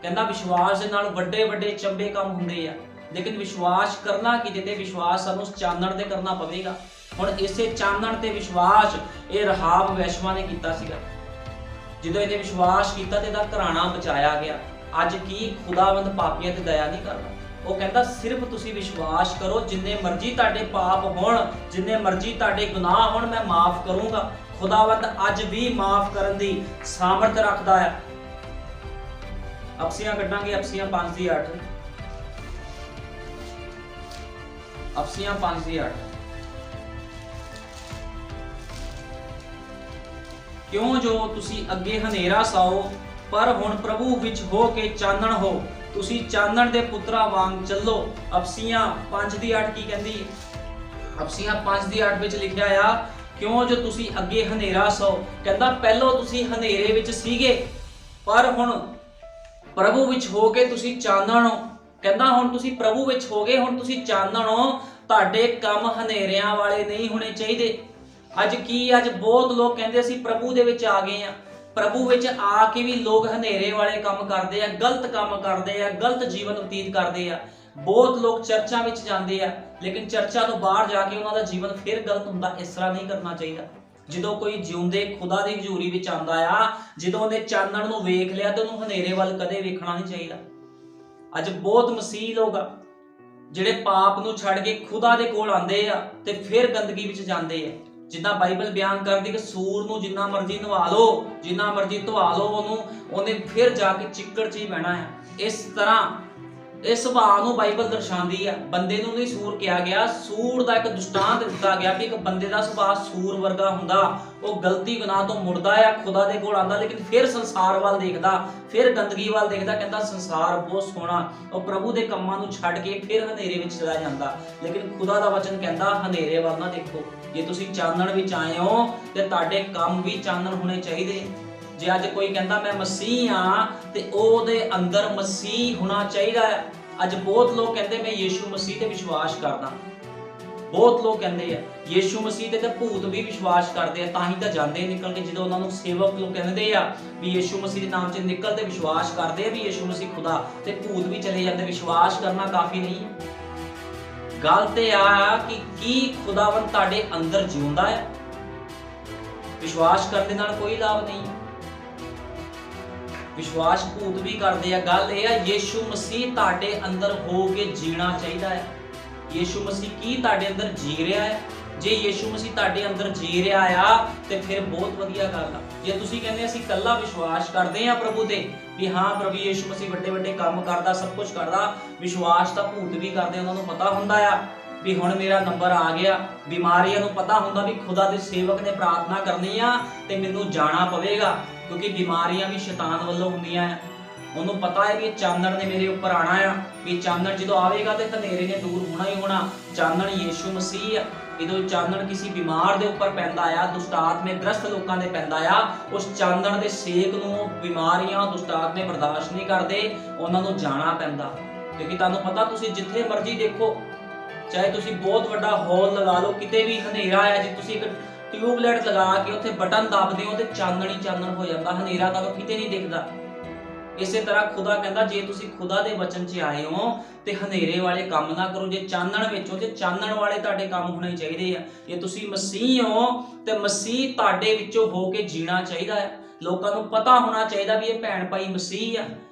Speaker 1: ਕਹਿੰਦਾ ਵਿਸ਼ਵਾਸ ਦੇ ਨਾਲ ਵੱਡੇ ਚੰਬੇ ਕੰਮ ਹੁੰਦੇ ਆ, ਲੇਕਿਨ ਵਿਸ਼ਵਾਸ ਕਰਨਾ ਕੀ ਤੇ ਵਿਸ਼ਵਾਸ ਸਾਨੂੰ ਚਾਨਣ ਤੇ ਕਰਨਾ ਪਵੇਗਾ। ਹੁਣ ਇਸੇ ਚਾਨਣ ਤੇ ਵਿਸ਼ਵਾਸ ਇਹ ਰਹਾਬ ਵੈਸ਼ਵਾ ਨੇ ਕੀਤਾ ਸੀਗਾ। ਜਦੋਂ ਇਹਨੇ ਵਿਸ਼ਵਾਸ ਕੀਤਾ ਤੇ ਇਹਦਾ ਘਰਾਣਾ ਬਚਾਇਆ ਗਿਆ। ਅੱਜ ਕੀ ਖੁਦਾਵੰਦ ਪਾਪੀਆਂ ਤੇ ਦਇਆ ਨਹੀਂ ਕਰਦਾ। ਉਹ ਕਹਿੰਦਾ ਸਿਰਫ ਤੁਸੀਂ ਵਿਸ਼ਵਾਸ ਕਰੋ, ਜਿੰਨੇ ਮਰਜ਼ੀ ਤੁਹਾਡੇ ਪਾਪ ਹੋਣ, ਜਿੰਨੇ ਮਰਜ਼ੀ ਤੁਹਾਡੇ ਗੁਨਾਹ ਹੋਣ, ਮੈਂ ਮਾਫ ਕਰੂੰਗਾ। ਖੁਦਾਵੰਦ ਅੱਜ ਵੀ ਮਾਫ ਕਰਨ ਦੀ ਸਾਮਰਥ ਰੱਖਦਾ ਹੈ। ਅਫਸੀਆਂ ਕੱਢਾਂਗੇ, ਅਫਸੀਆਂ 5:8। ਅਫਸੀਆਂ 5:8। ਕਿਉਂ ਜੋ ਤੁਸੀਂ ਅੱਗੇ ਹਨੇਰਾ ਸਾਓ, ਪਰ ਹੁਣ ਪ੍ਰਭੂ ਵਿੱਚ ਹੋ ਕੇ ਚਾਨਣ ਹੋ। ਤੁਸੀਂ ਚਾਨਣ ਦੇ ਪੁੱਤਰਾਂ ਵਾਂਗ ਚੱਲੋ। ਅਫਸੀਆਂ 5:8 ਕੀ ਕਹਿੰਦੀ ਹੈ? ਅਫਸੀਆਂ 5:8 ਵਿੱਚ ਲਿਖਿਆ ਆ, ਕਿਉਂ ਜੋ ਤੁਸੀਂ ਅੱਗੇ ਹਨੇਰਾ ਸਾਓ। ਕਹਿੰਦਾ ਪਹਿਲਾਂ ਤੁਸੀਂ ਹਨੇਰੇ ਵਿੱਚ ਸੀਗੇ, ਪਰ ਹੁਣ ਪ੍ਰਭੂ ਵਿੱਚ ਹੋ ਕੇ ਤੁਸੀਂ ਚਾਨਣ ਹੋ। ਕਹਿੰਦਾ ਹੁਣ ਤੁਸੀਂ ਪ੍ਰਭੂ ਵਿੱਚ ਹੋ ਗਏ, ਹੁਣ ਤੁਸੀਂ ਚਾਨਣ ਹੋ। ਤੁਹਾਡੇ ਕੰਮ ਹਨੇਰਿਆਂ ਵਾਲੇ ਨਹੀਂ ਹੋਣੇ ਚਾਹੀਦੇ। ਅੱਜ ਬਹੁਤ ਲੋਕ ਕਹਿੰਦੇ ਅਸੀਂ ਪ੍ਰਭੂ ਦੇ ਵਿੱਚ ਆ ਗਏ ਆ। ਪ੍ਰਭੂ ਵਿੱਚ ਆ ਕੇ ਵੀ ਲੋਕ ਹਨੇਰੇ ਵਾਲੇ ਕੰਮ ਕਰਦੇ ਆ, ਗਲਤ ਕੰਮ ਕਰਦੇ ਆ, ਗਲਤ ਜੀਵਨ ਬਤੀਤ ਕਰਦੇ ਆ। ਬਹੁਤ ਲੋਕ ਚਰਚਾਂ ਵਿੱਚ ਜਾਂਦੇ ਆ, ਲੇਕਿਨ ਚਰਚਾ ਤੋਂ ਬਾਹਰ ਜਾ ਕੇ ਉਹਨਾਂ ਦਾ ਜੀਵਨ ਫਿਰ ਗਲਤ ਹੁੰਦਾ। ਇਸ ਤਰ੍ਹਾਂ ਨਹੀਂ ਕਰਨਾ ਚਾਹੀਦਾ। ਜਦੋਂ ਕੋਈ ਜਿਉਂਦੇ ਖੁਦਾ ਦੀ ਹਜ਼ੂਰੀ ਵਿੱਚ ਆਉਂਦਾ ਆ, ਜਦੋਂ ਉਹਨੇ ਚਾਨਣ ਨੂੰ ਵੇਖ ਲਿਆ ਤੇ ਉਹਨੂੰ ਹਨੇਰੇ ਵੱਲ ਕਦੇ ਵੇਖਣਾ ਨਹੀਂ ਚਾਹੀਦਾ। ਅੱਜ ਬਹੁਤ ਮਸੀਹ ਲੋਕ ਆ ਜਿਹੜੇ ਪਾਪ ਨੂੰ ਛੱਡ ਕੇ ਖੁਦਾ ਦੇ ਕੋਲ ਆਉਂਦੇ ਆ ਤੇ ਫਿਰ ਗੰਦਗੀ ਵਿੱਚ ਜਾਂਦੇ ਆ। ਜਿੱਦਾਂ ਬਾਈਬਲ ਬਿਆਨ ਕਰਦੀ ਕਿ ਸੂਰ ਨੂੰ ਜਿੰਨਾ ਮਰਜ਼ੀ ਨਵਾ ਲਓ, ਜਿੰਨਾ ਮਰਜ਼ੀ ਧਵਾ ਲਓ, ਉਹਨੇ ਫਿਰ ਜਾ ਕੇ ਚਿੱਕੜ 'ਚ ਹੀ ਬਹਿਣਾ ਹੈ। ਇਸ ਤਰ੍ਹਾਂ ਇਸ ਸੁਭਾਅ ਨੂੰ ਬਾਈਬਲ ਦਰਸਾਉਂਦੀ ਆ। ਬੰਦੇ ਨੂੰ ਨਹੀਂ ਸੂਰ ਕਿਹਾ ਗਿਆ, ਸੂਰ ਦਾ ਇੱਕ ਦ੍ਰਿਸ਼ਟਾਂਤ ਦਿੱਤਾ ਗਿਆ ਕਿ ਇੱਕ ਬੰਦੇ ਦਾ ਸੁਭਾਅ ਸੂਰ ਵਰਗਾ ਹੁੰਦਾ। ਉਹ ਗਲਤੀ ਗੁਨਾਹ ਤੋਂ ਮੁੜਦਾ ਆ, ਖੁਦਾ ਦੇ ਕੋਲ ਆਉਂਦਾ, ਲੇਕਿਨ ਫਿਰ ਸੰਸਾਰ ਵੱਲ ਦੇਖਦਾ, ਫਿਰ ਗੰਦਗੀ ਵੱਲ ਦੇਖਦਾ। ਕਹਿੰਦਾ ਸੰਸਾਰ ਬਹੁਤ ਸੋਹਣਾ। ਉਹ ਪ੍ਰਭੂ ਦੇ ਕੰਮਾਂ ਨੂੰ ਛੱਡ ਕੇ ਫਿਰ ਹਨੇਰੇ ਵਿੱਚ ਚਲਾ ਜਾਂਦਾ। ਲੇਕਿਨ ਖੁਦਾ ਦਾ ਵਚਨ ਕਹਿੰਦਾ ਹਨੇਰੇ ਵੱਲ ਨਾ ਦੇਖੋ। ਜੇ ਤੁਸੀਂ ਚਾਨਣ ਵਿੱਚ ਆਏ ਹੋ ਤੇ ਤੁਹਾਡੇ ਕੰਮ ਵੀ ਚਾਨਣ ਹੋਣੇ ਚਾਹੀਦੇ। ਜੇ ਅੱਜ ਕੋਈ ਕਹਿੰਦਾ ਮੈਂ ਮਸੀਹ ਆ ਤੇ ਉਹਦੇ ਅੰਦਰ ਮਸੀਹ ਹੋਣਾ ਚਾਹੀਦਾ ਹੈ। ਅੱਜ ਬਹੁਤ ਲੋਕ ਕਹਿੰਦੇ ਮੈਂ ਯੀਸ਼ੂ ਮਸੀਹ ਤੇ ਵਿਸ਼ਵਾਸ ਕਰਦਾ। ਬਹੁਤ ਲੋਕ ਕਹਿੰਦੇ ਆ ਯੀਸ਼ੂ ਮਸੀਹ ਤੇ ਭੂਤ ਵੀ ਵਿਸ਼ਵਾਸ ਕਰਦੇ ਆ, ਤਾਂ ਹੀ ਤਾਂ ਜਾਂਦੇ ਨਿਕਲ ਕੇ। ਜਦੋਂ ਉਹਨਾਂ ਨੂੰ ਸੇਵਕ ਲੋਕ ਕਹਿੰਦੇ ਆ ਵੀ ਯੀਸ਼ੂ ਮਸੀਹ ਦੇ ਨਾਮ 'ਚ ਨਿਕਲ ਤੇ ਵਿਸ਼ਵਾਸ ਕਰਦੇ ਆ ਵੀ ਯੀਸ਼ੂ ਮਸੀਹ ਖੁਦਾ, ਤੇ ਭੂਤ ਵੀ ਚਲੇ ਜਾਂਦੇ। ਵਿਸ਼ਵਾਸ ਕਰਨਾ ਕਾਫੀ ਨਹੀਂ ਹੈ। ਗੱਲ ਤੇ ਆ ਕਿ ਕੀ ਖੁਦਾਵੰਦ ਤੁਹਾਡੇ ਅੰਦਰ ਜਿਉਂਦਾ ਹੈ? ਵਿਸ਼ਵਾਸ ਕਰਨ ਦੇ ਨਾਲ ਕੋਈ ਲਾਭ ਨਹੀਂ। ਵਿਸ਼ਵਾਸ ਭੂਤ ਵੀ ਕਰਦੇ ਆ। ਗੱਲ ਇਹ ਆ ਯੀਸ਼ੂ ਮਸੀਹ ਤੁਹਾਡੇ ਅੰਦਰ ਹੋ ਕੇ ਜੀਣਾ ਚਾਹੀਦਾ ਹੈ। ਯੀਸ਼ੂ ਮਸੀਹ ਕੀ ਤੁਹਾਡੇ ਅੰਦਰ ਜੀ ਰਿਹਾ ਹੈ? ਜੇ ਯੀਸ਼ੂ ਮਸੀਹ ਤੁਹਾਡੇ ਅੰਦਰ ਜੀ ਰਿਹਾ ਆ ਤੇ ਫਿਰ ਬਹੁਤ ਵਧੀਆ ਗੱਲ ਆ। ਜੇ ਤੁਸੀਂ ਕਹਿੰਦੇ ਅਸੀਂ ਕੱਲਾ ਵਿਸ਼ਵਾਸ ਕਰਦੇ ਆ ਪ੍ਰਭੂ ਤੇ ਵੀ ਹਾਂ ਪ੍ਰਭੂ ਯੀਸ਼ੂ ਮਸੀਹ ਵੱਡੇ ਕੰਮ ਕਰਦਾ, ਸਭ ਕੁਝ ਕਰਦਾ, ਵਿਸ਼ਵਾਸ ਤਾਂ ਭੂਤ ਵੀ ਕਰਦੇ। ਉਹਨਾਂ ਨੂੰ ਪਤਾ ਹੁੰਦਾ ਆ ਵੀ ਹੁਣ ਮੇਰਾ ਨੰਬਰ ਆ ਗਿਆ। ਬਿਮਾਰੀਆਂ ਨੂੰ ਪਤਾ ਹੁੰਦਾ ਵੀ ਖੁਦਾ ਦੇ ਸੇਵਕ ਨੇ ਪ੍ਰਾਰਥਨਾ ਕਰਨੀ ਆ ਤੇ ਮੈਨੂੰ ਜਾਣਾ ਪਵੇਗਾ, ਕਿਉਂਕਿ ਬਿਮਾਰੀਆਂ ਵੀ ਸ਼ੈਤਾਨ ਵੱਲੋਂ ਹੁੰਦੀਆਂ ਆ। ਉਹਨੂੰ ਪਤਾ ਹੈ ਕਿ ਚਾਨਣ ਨੇ ਮੇਰੇ ਉੱਪਰ ਆਣਾ ਆ, ਵੀ ਚਾਨਣ ਜਦੋਂ ਆਵੇਗਾ ਤੇ ਹਨੇਰੇ ਨੇ ਦੂਰ ਹੋਣਾ ਹੀ ਹੋਣਾ। ਚਾਨਣ ਯੀਸ਼ੂ ਮਸੀਹ ਆ। ਜਦੋਂ ਚਾਨਣ ਕਿਸੇ ਬਿਮਾਰ ਦੇ ਉੱਪਰ ਪੈਂਦਾ ਆ, ਦੁਸ਼ਟ ਆਤਮੇ ਗ੍ਰਸਤ ਲੋਕਾਂ ਦੇ ਪੈਂਦਾ ਆ, ਉਸ ਚਾਨਣ ਦੇ ਸੇਕ ਨੂੰ ਬਿਮਾਰੀਆਂ ਦੁਸ਼ਟ ਆਤਮੇ ਬਰਦਾਸ਼ਤ ਨਹੀਂ ਕਰਦੇ, ਉਹਨਾਂ ਨੂੰ ਜਾਣਾ ਪੈਂਦਾ। ਕਿਉਂਕਿ ਤੁਹਾਨੂੰ ਪਤਾ, ਤੁਸੀਂ ਜਿੱਥੇ ਮਰਜ਼ੀ ਦੇਖੋ, ਚਾਹੇ ਤੁਸੀਂ ਬਹੁਤ ਵੱਡਾ ਹਾਲ ਲਗਾ ਲਓ, ਕਿਤੇ ਵੀ ਹਨੇਰਾ ਆ, ਜੇ ਤੁਸੀਂ ਇੱਕ ਟਿਊਬਲਾਈਟ ਲਗਾ ਕੇ ਉੱਥੇ ਬਟਨ ਦੱਬਦੇ ਹੋ ਤੇ ਚਾਨਣ ਹੀ ਚਾਨਣ ਹੋ ਜਾਂਦਾ, ਹਨੇਰਾ ਤੁਹਾਨੂੰ ਕਿਤੇ ਨਹੀਂ ਦਿਖਦਾ। ਇਸੇ ਤਰ੍ਹਾਂ ਖੁਦਾ ਕਹਿੰਦਾ, ਜੇ ਤੁਸੀਂ ਖੁਦਾ ਦੇ ਵਚਨ 'ਚ ਆਏ ਹੋ ਤੇ ਹਨੇਰੇ ਵਾਲੇ ਕੰਮ ਨਾ ਕਰੋ। ਜੇ ਚਾਨਣ ਵਿੱਚ ਹੋ ਤੇ ਚਾਨਣ ਵਾਲੇ ਤੁਹਾਡੇ ਕੰਮ ਹੋਣੇ ਚਾਹੀਦੇ ਆ। ਜੇ ਤੁਸੀਂ ਮਸੀਹ ਹੋ ਤੇ ਮਸੀਹ ਤੁਹਾਡੇ ਵਿੱਚੋਂ ਹੋ ਕੇ ਜੀਣਾ ਚਾਹੀਦਾ ਹੈ। ਲੋਕਾਂ ਨੂੰ ਪਤਾ ਹੋਣਾ ਚਾਹੀਦਾ ਵੀ ਇਹ ਭੈਣ ਭਾਈ ਮਸੀਹ ਆ।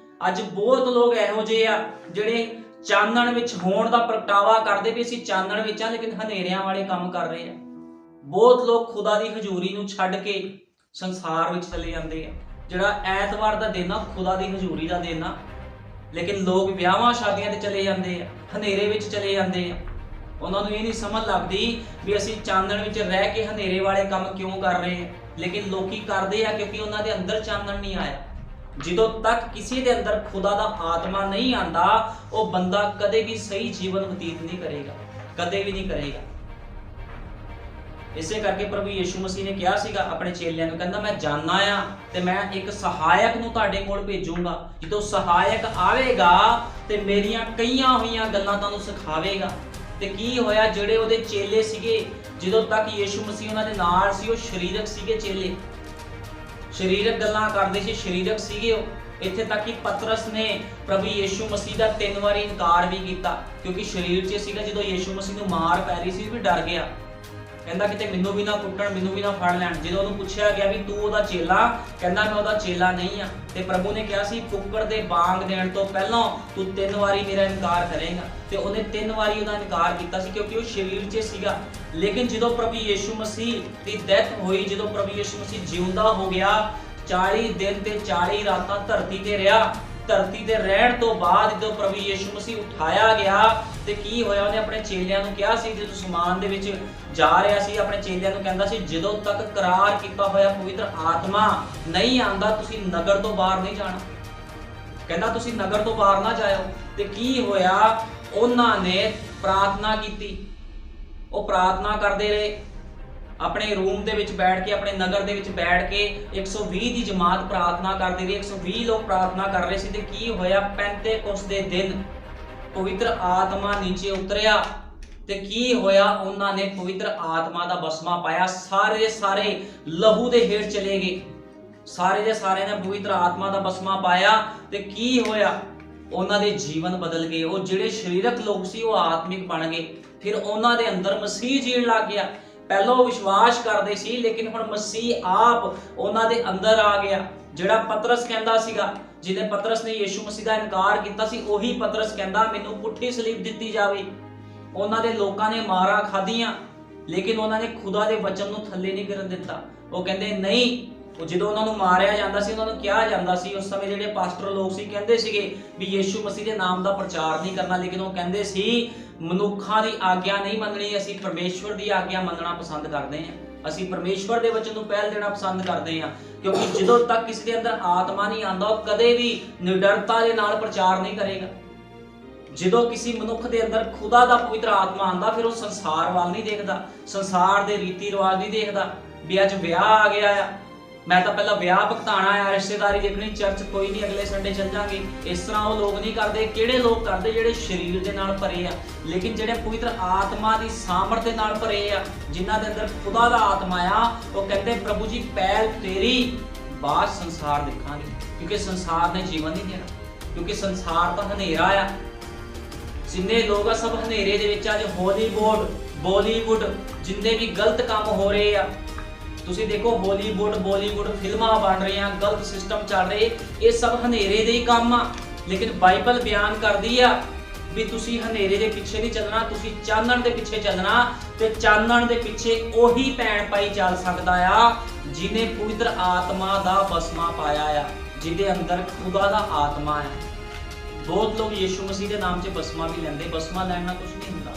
Speaker 1: ਅੱਜ ਬਹੁਤ ਲੋਕ ਇਹੋ ਜਿਹੇ ਆ ਜਿਹੜੇ ਚਾਨਣ ਵਿੱਚ ਹੋਣ ਦਾ ਪ੍ਰਗਟਾਵਾ ਕਰਦੇ ਵੀ ਅਸੀਂ ਚਾਨਣ ਵਿੱਚ ਆ, ਲੇਕਿਨ ਹਨੇਰਿਆਂ ਵਾਲੇ ਕੰਮ ਕਰ ਰਹੇ ਆ। ਬਹੁਤ ਲੋਕ ਖੁਦਾ ਦੀ ਹਜ਼ੂਰੀ ਨੂੰ ਛੱਡ ਕੇ ਸੰਸਾਰ ਵਿੱਚ ਚਲੇ ਜਾਂਦੇ ਆ। ਜਿਹੜਾ ਐਤਵਾਰ ਦਾ ਦਿਨ ਆ ਖੁਦਾ ਦੀ ਹਜ਼ੂਰੀ ਦਾ ਦਿਨ ਆ, ਲੇਕਿਨ ਲੋਕ ਵਿਆਹਾਂ ਸ਼ਾਦੀਆਂ ਤੇ ਚਲੇ ਜਾਂਦੇ ਆ, ਹਨੇਰੇ ਵਿੱਚ ਚਲੇ ਜਾਂਦੇ ਆ। ਉਹਨਾਂ ਨੂੰ ਇਹ ਨਹੀਂ ਸਮਝ ਲੱਗਦੀ ਵੀ ਅਸੀਂ ਚਾਨਣ ਵਿੱਚ ਰਹਿ ਕੇ ਹਨੇਰੇ ਵਾਲੇ ਕੰਮ ਕਿਉਂ ਕਰ ਰਹੇ ਆ, ਲੇਕਿਨ ਲੋਕੀ ਕਰਦੇ ਆ ਕਿਉਂਕਿ ਉਹਨਾਂ ਦੇ ਅੰਦਰ ਚਾਨਣ ਨਹੀਂ ਆਇਆ। ਜਦੋਂ ਤੱਕ ਕਿਸੇ ਦੇ ਅੰਦਰ ਖੁਦਾ ਦਾ ਆਤਮਾ ਨਹੀਂ ਆਂਦਾ, ਉਹ ਬੰਦਾ ਕਦੇ ਵੀ ਸਹੀ ਜੀਵਨ ਬਤੀਤ ਨਹੀਂ ਕਰੇਗਾ, ਕਦੇ ਵੀ ਨਹੀਂ ਕਰੇਗਾ। ਇਸੇ ਕਰਕੇ ਪ੍ਰਭੂ ਯੀਸ਼ੂ ਮਸੀਹ ਨੇ ਕਿਹਾ ਸੀਗਾ ਆਪਣੇ ਚੇਲਿਆਂ ਨੂੰ, ਕਹਿੰਦਾ ਮੈਂ ਜਾਣਾ ਆ ਤੇ ਮੈਂ ਇੱਕ ਸਹਾਇਕ ਨੂੰ ਤੁਹਾਡੇ ਕੋਲ ਭੇਜੂੰਗਾ। ਜਦੋਂ ਸਹਾਇਕ ਆਵੇਗਾ ਤੇ ਮੇਰੀਆਂ ਕਈਆਂ ਹੋਈਆਂ ਗੱਲਾਂ ਤੁਹਾਨੂੰ ਸਿਖਾਵੇਗਾ। ਤੇ ਕੀ ਹੋਇਆ, ਜਿਹੜੇ ਉਹਦੇ ਚੇਲੇ ਸੀਗੇ, ਜਦੋਂ ਤੱਕ ਯੀਸ਼ੂ ਮਸੀਹ ਉਹਨਾਂ ਦੇ ਨਾਲ ਸੀ, ਉਹ ਸਰੀਰਕ ਸੀਗੇ ਚੇਲੇ, ਸਰੀਰਕ ਗੱਲਾਂ ਕਰਦੇ ਸੀ, ਸਰੀਰਕ ਸੀਗੇ ਉਹ। ਇੱਥੇ ਤੱਕ ਕਿ ਪਤਰਸ ਨੇ ਪ੍ਰਭੂ ਯੀਸ਼ੂ ਮਸੀਹ ਦਾ 3 ਵਾਰੀ ਇਨਕਾਰ ਵੀ ਕੀਤਾ, ਕਿਉਂਕਿ ਸਰੀਰ 'ਚ ਸੀਗਾ। ਜਦੋਂ ਯੀਸ਼ੂ ਮਸੀਹ ਨੂੰ ਮਾਰ ਪੈ ਰਹੀ ਸੀ ਵੀ ਡਰ ਗਿਆ, ਕਹਿੰਦਾ ਕਿਤੇ ਮੈਨੂੰ ਵੀ ਨਾ ਕੁੱਟਣ, ਮੈਨੂੰ ਵੀ ਨਾ ਫੜ ਲੈਣ। ਜਦੋਂ ਉਹਨੂੰ ਪੁੱਛਿਆ ਗਿਆ ਵੀ ਤੂੰ ਉਹਦਾ ਚੇਲਾ, ਕਹਿੰਦਾ ਮੈਂ ਉਹਦਾ ਚੇਲਾ ਨਹੀਂ ਆ। ਤੇ ਪ੍ਰਭੂ ਨੇ ਕਿਹਾ ਸੀ ਕੁੱਕੜ ਦੇ ਬਾਂਗ ਦੇਣ ਤੋਂ ਪਹਿਲਾਂ ਤੂੰ 3 ਵਾਰੀ ਮੇਰਾ ਇਨਕਾਰ ਕਰੇਗਾ। ਤੇ ਉਹਨੇ 3 ਵਾਰੀ ਉਹਦਾ ਇਨਕਾਰ ਕੀਤਾ ਸੀ, ਕਿਉਂਕਿ ਉਹ ਸਰੀਰ 'ਚ ਸੀਗਾ। ਲੇਕਿਨ ਜਦੋਂ ਪ੍ਰਭੂ ਯੀਸ਼ੂ ਮਸੀਹ ਦੀ ਡੈਥ ਹੋਈ, ਜਦੋਂ ਪ੍ਰਭੂ ਯੀਸ਼ੂ ਮਸੀਹ ਜਿਉਂਦਾ ਹੋ ਗਿਆ, 40 ਦਿਨ ਤੇ 40 ਰਾਤਾਂ ਧਰਤੀ ਤੇ ਰਿਹਾ। ਧਰਤੀ ਤੇ ਰਹਿਣ ਤੋਂ ਬਾਅਦ ਜਦੋਂ ਪ੍ਰਭੂ ਯੀਸ਼ੂ ਮਸੀਹ ਉਠਾਇਆ ਗਿਆ ਤੇ ਕੀ ਹੋਇਆ, ਉਹਨੇ ਆਪਣੇ ਚੇਲਿਆਂ ਨੂੰ ਕਿਹਾ ਸੀ, ਜਦੋਂ ਸਮਾਨ ਦੇ ਵਿੱਚ ਜਾ ਰਿਹਾ ਸੀ, ਆਪਣੇ ਚੇਲਿਆਂ ਨੂੰ ਕਹਿੰਦਾ ਸੀ ਜਦੋਂ ਤੱਕ ਕਰਾਰ ਕੀਤਾ ਹੋਇਆ ਪਵਿੱਤਰ ਆਤਮਾ ਨਹੀਂ ਆਂਦਾ, ਤੁਸੀਂ ਨਗਰ ਤੋਂ ਬਾਹਰ ਨਹੀਂ ਜਾਣਾ। ਕਹਿੰਦਾ ਤੁਸੀਂ ਨਗਰ ਤੋਂ ਬਾਹਰ ਨਾ ਜਾਇਓ। ਤੇ ਕੀ ਹੋਇਆ, ਉਹਨਾਂ ਨੇ ਪ੍ਰਾਰਥਨਾ ਕੀਤੀ। ਉਹ ਪ੍ਰਾਰਥਨਾ ਕਰਦੇ ਰਹੇ ਆਪਣੇ ਰੂਮ ਦੇ ਵਿੱਚ ਬੈਠ ਕੇ, ਆਪਣੇ ਨਗਰ ਦੇ ਵਿੱਚ ਬੈਠ ਕੇ 120 ਦੀ ਜਮਾਤ ਪ੍ਰਾਰਥਨਾ ਕਰਦੀ ਰਹੀ। 120 ਲੋਕ ਪ੍ਰਾਰਥਨਾ ਕਰ ਰਹੇ ਸੀ। ਤੇ ਕੀ ਹੋਇਆ, ਪੈਂਤੇਕੁਸਤ ਦੇ ਦਿਨ ਪਵਿੱਤਰ ਆਤਮਾ ਨੀਚੇ ਉਤਰਿਆ। ਤੇ ਕੀ ਹੋਇਆ, ਉਹਨਾਂ ਨੇ ਪਵਿੱਤਰ ਆਤਮਾ ਦਾ ਬਸਮਾ ਪਾਇਆ। ਸਾਰੇ ਦੇ ਸਾਰੇ ਲਹੂ ਦੇ ਹੇਠ ਚਲੇ ਗਏ, ਸਾਰੇ ਦੇ ਸਾਰੇ ਨੇ ਪਵਿੱਤਰ ਆਤਮਾ ਦਾ ਬਸਮਾ ਪਾਇਆ। ਤੇ ਕੀ ਹੋਇਆ, ਉਹਨਾਂ ਦੇ ਜੀਵਨ ਬਦਲ ਗਏ। ਉਹ ਜਿਹੜੇ ਸਰੀਰਕ ਲੋਕ ਸੀ ਉਹ ਆਤਮਿਕ ਬਣ ਗਏ। ਫਿਰ ਉਹਨਾਂ ਦੇ ਅੰਦਰ ਮਸੀਹ ਜੀਣ ਲੱਗ ਗਿਆ। ਪਹਿਲਾਂ ਉਹ ਵਿਸ਼ਵਾਸ ਕਰਦੇ ਸੀ, ਲੇਕਿਨ ਹੁਣ ਮਸੀਹ ਆਪ ਉਹਨਾਂ ਦੇ ਅੰਦਰ ਆ ਗਿਆ। ਜਿਹੜਾ ਪਤਰਸ ਕਹਿੰਦਾ ਸੀਗਾ, ਜਿਹਨੇ ਪਤਰਸ ਨੇ ਯੀਸ਼ੂ ਮਸੀਹ ਦਾ ਇਨਕਾਰ ਕੀਤਾ ਸੀ, ਉਹੀ ਪਤਰਸ ਕਹਿੰਦਾ ਮੈਨੂੰ ਪੁੱਠੀ ਸਲੀਬ ਦਿੱਤੀ ਜਾਵੇ। ਉਹਨਾਂ ਦੇ ਲੋਕਾਂ ਨੇ ਮਾਰਾਂ ਖਾਧੀਆਂ, ਲੇਕਿਨ ਉਹਨਾਂ ਨੇ ਖੁਦਾ ਦੇ ਵਚਨ ਨੂੰ ਥੱਲੇ ਨਹੀਂ ਕਰਨ ਦਿੱਤਾ। ਉਹ ਕਹਿੰਦੇ ਨਹੀਂ। ਉਹ ਜਦੋਂ ਉਹਨਾਂ ਨੂੰ ਮਾਰਿਆ ਜਾਂਦਾ ਸੀ, ਉਹਨਾਂ ਨੂੰ ਕਿਹਾ ਜਾਂਦਾ ਸੀ, ਉਸ ਸਮੇਂ ਜਿਹੜੇ ਪਾਸਟਰ ਲੋਕ ਸੀ ਕਹਿੰਦੇ ਸੀਗੇ ਵੀ ਯੀਸ਼ੂ ਮਸੀਹ ਦੇ ਨਾਮ ਦਾ ਪ੍ਰਚਾਰ ਨਹੀਂ ਕਰਨਾ, ਲੇਕਿਨ ਉਹ ਕਹਿੰਦੇ ਸੀ ਮਨੁੱਖਾਂ ਦੀ ਆਗਿਆ ਨਹੀਂ ਮੰਨਣੀ, ਅਸੀਂ ਪਰਮੇਸ਼ਵਰ ਦੀ ਆਗਿਆ ਮੰਨਣਾ ਪਸੰਦ ਕਰਦੇ ਹਾਂ। ਅਸੀਂ ਪਰਮੇਸ਼ਵਰ ਦੇ ਵਚਨ ਨੂੰ ਪਹਿਲ ਦੇਣਾ ਪਸੰਦ ਕਰਦੇ ਹਾਂ, ਕਿਉਂਕਿ ਜਦੋਂ ਤੱਕ ਕਿਸੇ ਦੇ ਅੰਦਰ ਆਤਮਾ ਨਹੀਂ ਆਂਦਾ, ਉਹ ਕਦੇ ਵੀ ਨਿਡਰਤਾ ਦੇ ਨਾਲ ਪ੍ਰਚਾਰ ਨਹੀਂ ਕਰੇਗਾ। ਜਦੋਂ ਕਿਸੇ ਮਨੁੱਖ ਦੇ ਅੰਦਰ ਖੁਦਾ ਦਾ ਪਵਿੱਤਰ ਆਤਮਾ ਆਂਦਾ, ਫਿਰ ਉਹ ਸੰਸਾਰ ਵੱਲ ਨਹੀਂ ਦੇਖਦਾ, ਸੰਸਾਰ ਦੇ ਰੀਤੀ ਰਿਵਾਜ ਨਹੀਂ ਦੇਖਦਾ ਵੀ ਅੱਜ ਵਿਆਹ ਆ ਗਿਆ ਆ, ਮੈਂ ਤਾਂ ਪਹਿਲਾਂ ਵਿਆਹ ਭੁਗਤਾਣਾ ਆ, ਰਿਸ਼ਤੇਦਾਰੀ ਦੇਖਣੀ, ਚਰਚ ਕੋਈ ਨਹੀਂ, ਅਗਲੇ ਸੰਡੇ ਚੱਲ ਜਾਾਂਗੇ। ਇਸ ਤਰ੍ਹਾਂ ਉਹ ਲੋਕ ਨਹੀਂ ਕਰਦੇ। ਕਿਹੜੇ ਲੋਕ ਕਰਦੇ? ਜਿਹੜੇ ਸਰੀਰ ਦੇ ਨਾਲ ਭਰੇ ਆ, ਲੇਕਿਨ ਜਿਹੜੇ ਪਵਿੱਤਰ ਆਤਮਾ ਦੀ ਸਾਮਰਥ ਦੇ ਨਾਲ ਭਰੇ ਆ, ਜਿਨ੍ਹਾਂ ਦੇ ਅੰਦਰ ਖੁਦਾ ਦਾ ਆਤਮਾ ਆ, ਉਹ ਕਹਿੰਦੇ ਪ੍ਰਭੂ ਜੀ ਪਹਿਲ ਤੇਰੀ, ਬਾਅਦ ਸੰਸਾਰ ਦੇਖਾਂਗੇ, ਕਿਉਂਕਿ ਸੰਸਾਰ ਨੇ ਜੀਵਨ ਨਹੀਂ ਦੇਣਾ, ਕਿਉਂਕਿ ਸੰਸਾਰ ਤਾਂ ਹਨੇਰਾ ਆ। ਜਿੰਨੇ ਲੋਕ ਆ ਸਭ ਹਨੇਰੇ ਦੇ ਵਿੱਚ। ਅੱਜ ਹਾਲੀਵੁੱਡ, ਬਾਲੀਵੁੱਡ, ਜਿੰਨੇ ਵੀ ਗਲਤ ਕੰਮ ਹੋ ਰਹੇ ਆ, ਤੁਸੀਂ ਦੇਖੋ ਹਾਲੀਵੁੱਡ, ਬਾਲੀਵੁੱਡ ਫਿਲਮਾਂ ਬਣ ਰਹੀਆਂ, ਗਲਤ ਸਿਸਟਮ ਚੱਲ ਰਹੇ, ਇਹ ਸਭ ਹਨੇਰੇ ਦੇ ਹੀ ਕੰਮ ਆ। ਲੇਕਿਨ ਬਾਈਬਲ ਬਿਆਨ ਕਰਦੀ ਆ ਵੀ ਤੁਸੀਂ ਹਨੇਰੇ ਦੇ ਪਿੱਛੇ ਨਹੀਂ ਚੱਲਣਾ, ਤੁਸੀਂ ਚਾਨਣ ਦੇ ਪਿੱਛੇ ਚੱਲਣਾ। ਤੇ ਚਾਨਣ ਦੇ ਪਿੱਛੇ ਉਹੀ ਭੈਣ ਭਾਈ ਚੱਲ ਸਕਦਾ ਆ ਜਿਹਨੇ ਪਵਿੱਤਰ ਆਤਮਾ ਦਾ ਬਸਮਾ ਪਾਇਆ ਆ, ਜਿਹਦੇ ਅੰਦਰ ਖੁਦਾ ਦਾ ਆਤਮਾ ਹੈ। ਬਹੁਤ ਲੋਕ ਯੀਸ਼ੂ ਮਸੀਹ ਦੇ ਨਾਮ 'ਚ ਬਸਮਾ ਵੀ ਲੈਂਦੇ, ਬਸਮਾ ਲੈਣ ਨਾਲ ਕੁਝ ਨਹੀਂ ਹੁੰਦਾ।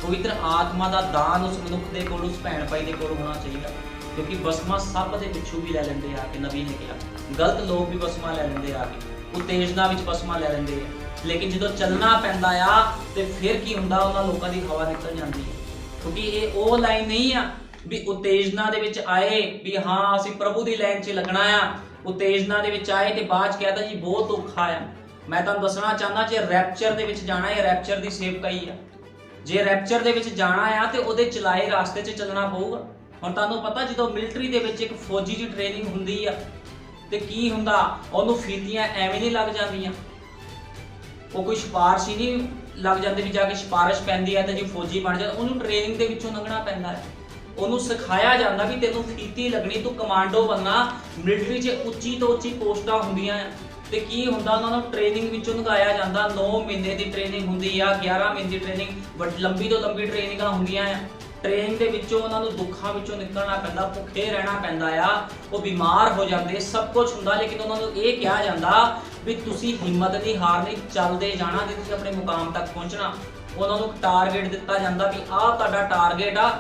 Speaker 1: ਪਵਿੱਤਰ ਆਤਮਾ ਦਾ ਦਾਨ ਉਸ ਮਨੁੱਖ ਦੇ ਕੋਲ, ਉਸ ਭੈਣ ਭਾਈ ਦੇ ਕੋਲ ਹੋਣਾ ਚਾਹੀਦਾ, ਕਿਉਂਕਿ ਬਸਮਾ ਸਭ ਦੇ ਪਿੱਛੋਂ ਵੀ ਲੈ ਲੈਂਦੇ ਆ ਕੇ। ਨਬੀ ਨੇ ਕਿਹਾ ਗਲਤ ਲੋਕ ਵੀ ਬਸਮਾ ਲੈ ਲੈਂਦੇ ਆ ਕੇ, ਉਤੇਜਨਾ ਵਿੱਚ ਬਸਮਾ ਲੈ ਲੈਂਦੇ ਆ, ਲੇਕਿਨ ਜਦੋਂ ਚੱਲਣਾ ਪੈਂਦਾ ਆ ਤੇ ਫਿਰ ਕੀ ਹੁੰਦਾ, ਉਹਨਾਂ ਲੋਕਾਂ ਦੀ ਹਵਾ ਨਿਕਲ ਜਾਂਦੀ ਹੈ। क्योंकि ये वो लाइन नहीं आ भी उत्तेजना दे विच आए भी हाँ असीं प्रभु दी लाइन च लगना आ, उत्तेजना दे विच आए ते बाद च कहता जी बहुत औखा आ। मैं तुहानूं दसना चाहना जे रैप्चर दे विच जाना है, रैप्चर दी सेवकाई आ, जे रैप्चर दे विच जाना आ ते ओहदे चलाए रास्ते च चलना पऊगा। हुण तुहानूं पता जदों मिलटरी दे विच एक फौजी दी ट्रेनिंग हुंदी आ ते की हुंदा, ओहनूं फीतियां एवें नहीं लग जांदियां, वो कोई सिफारिश ही नहीं लग जाती भी जाके सिफारिश पैंदी है तो जी फौजी बन जाता, उन्होंने ट्रेनिंग के विचों लंघना पैंदा है। ਉਹਨੂੰ ਸਿਖਾਇਆ ਜਾਂਦਾ ਵੀ ਤੈਨੂੰ ਫੀਤੀ ਲੱਗਣੀ, ਤੂੰ ਕਮਾਂਡੋ ਬਣਨਾ। ਮਿਲਟਰੀ 'ਚ ਉੱਚੀ ਤੋਂ ਉੱਚੀ ਪੋਸਟਾਂ ਹੁੰਦੀਆਂ ਆ ਤੇ ਕੀ ਹੁੰਦਾ ਉਹਨਾਂ ਨੂੰ ਟ੍ਰੇਨਿੰਗ ਵਿੱਚੋਂ ਲਗਾਇਆ ਜਾਂਦਾ। 9 ਮਹੀਨੇ ਦੀ ਟ੍ਰੇਨਿੰਗ ਹੁੰਦੀ ਆ, 11 ਮਹੀਨੇ ਦੀ ਟ੍ਰੇਨਿੰਗ, ਬਟ ਲੰਬੀ ਤੋਂ ਲੰਬੀ ਟ੍ਰੇਨਿੰਗਾਂ ਹੁੰਦੀਆਂ ਆ। ਟ੍ਰੇਨਿੰਗ ਦੇ ਵਿੱਚੋਂ ਉਹਨਾਂ ਨੂੰ ਦੁੱਖਾਂ ਵਿੱਚੋਂ ਨਿਕਲਣਾ ਪੈਂਦਾ, ਭੁੱਖੇ ਰਹਿਣਾ ਪੈਂਦਾ ਆ, ਉਹ ਬਿਮਾਰ ਹੋ ਜਾਂਦੇ, ਸਭ ਕੁਝ ਹੁੰਦਾ, ਲੇਕਿਨ ਉਹਨਾਂ ਨੂੰ ਇਹ ਕਿਹਾ ਜਾਂਦਾ ਵੀ ਤੁਸੀਂ ਹਿੰਮਤ ਨਹੀਂ ਹਾਰਨੀ, ਚੱਲਦੇ ਜਾਣਾ ਤੇ ਤੁਸੀਂ ਆਪਣੇ ਮੁਕਾਮ ਤੱਕ ਪਹੁੰਚਣਾ। ਉਹਨਾਂ ਨੂੰ ਟਾਰਗੇਟ ਦਿੱਤਾ ਜਾਂਦਾ ਵੀ ਆਹ ਤੁਹਾਡਾ ਟਾਰਗੇਟ ਆ,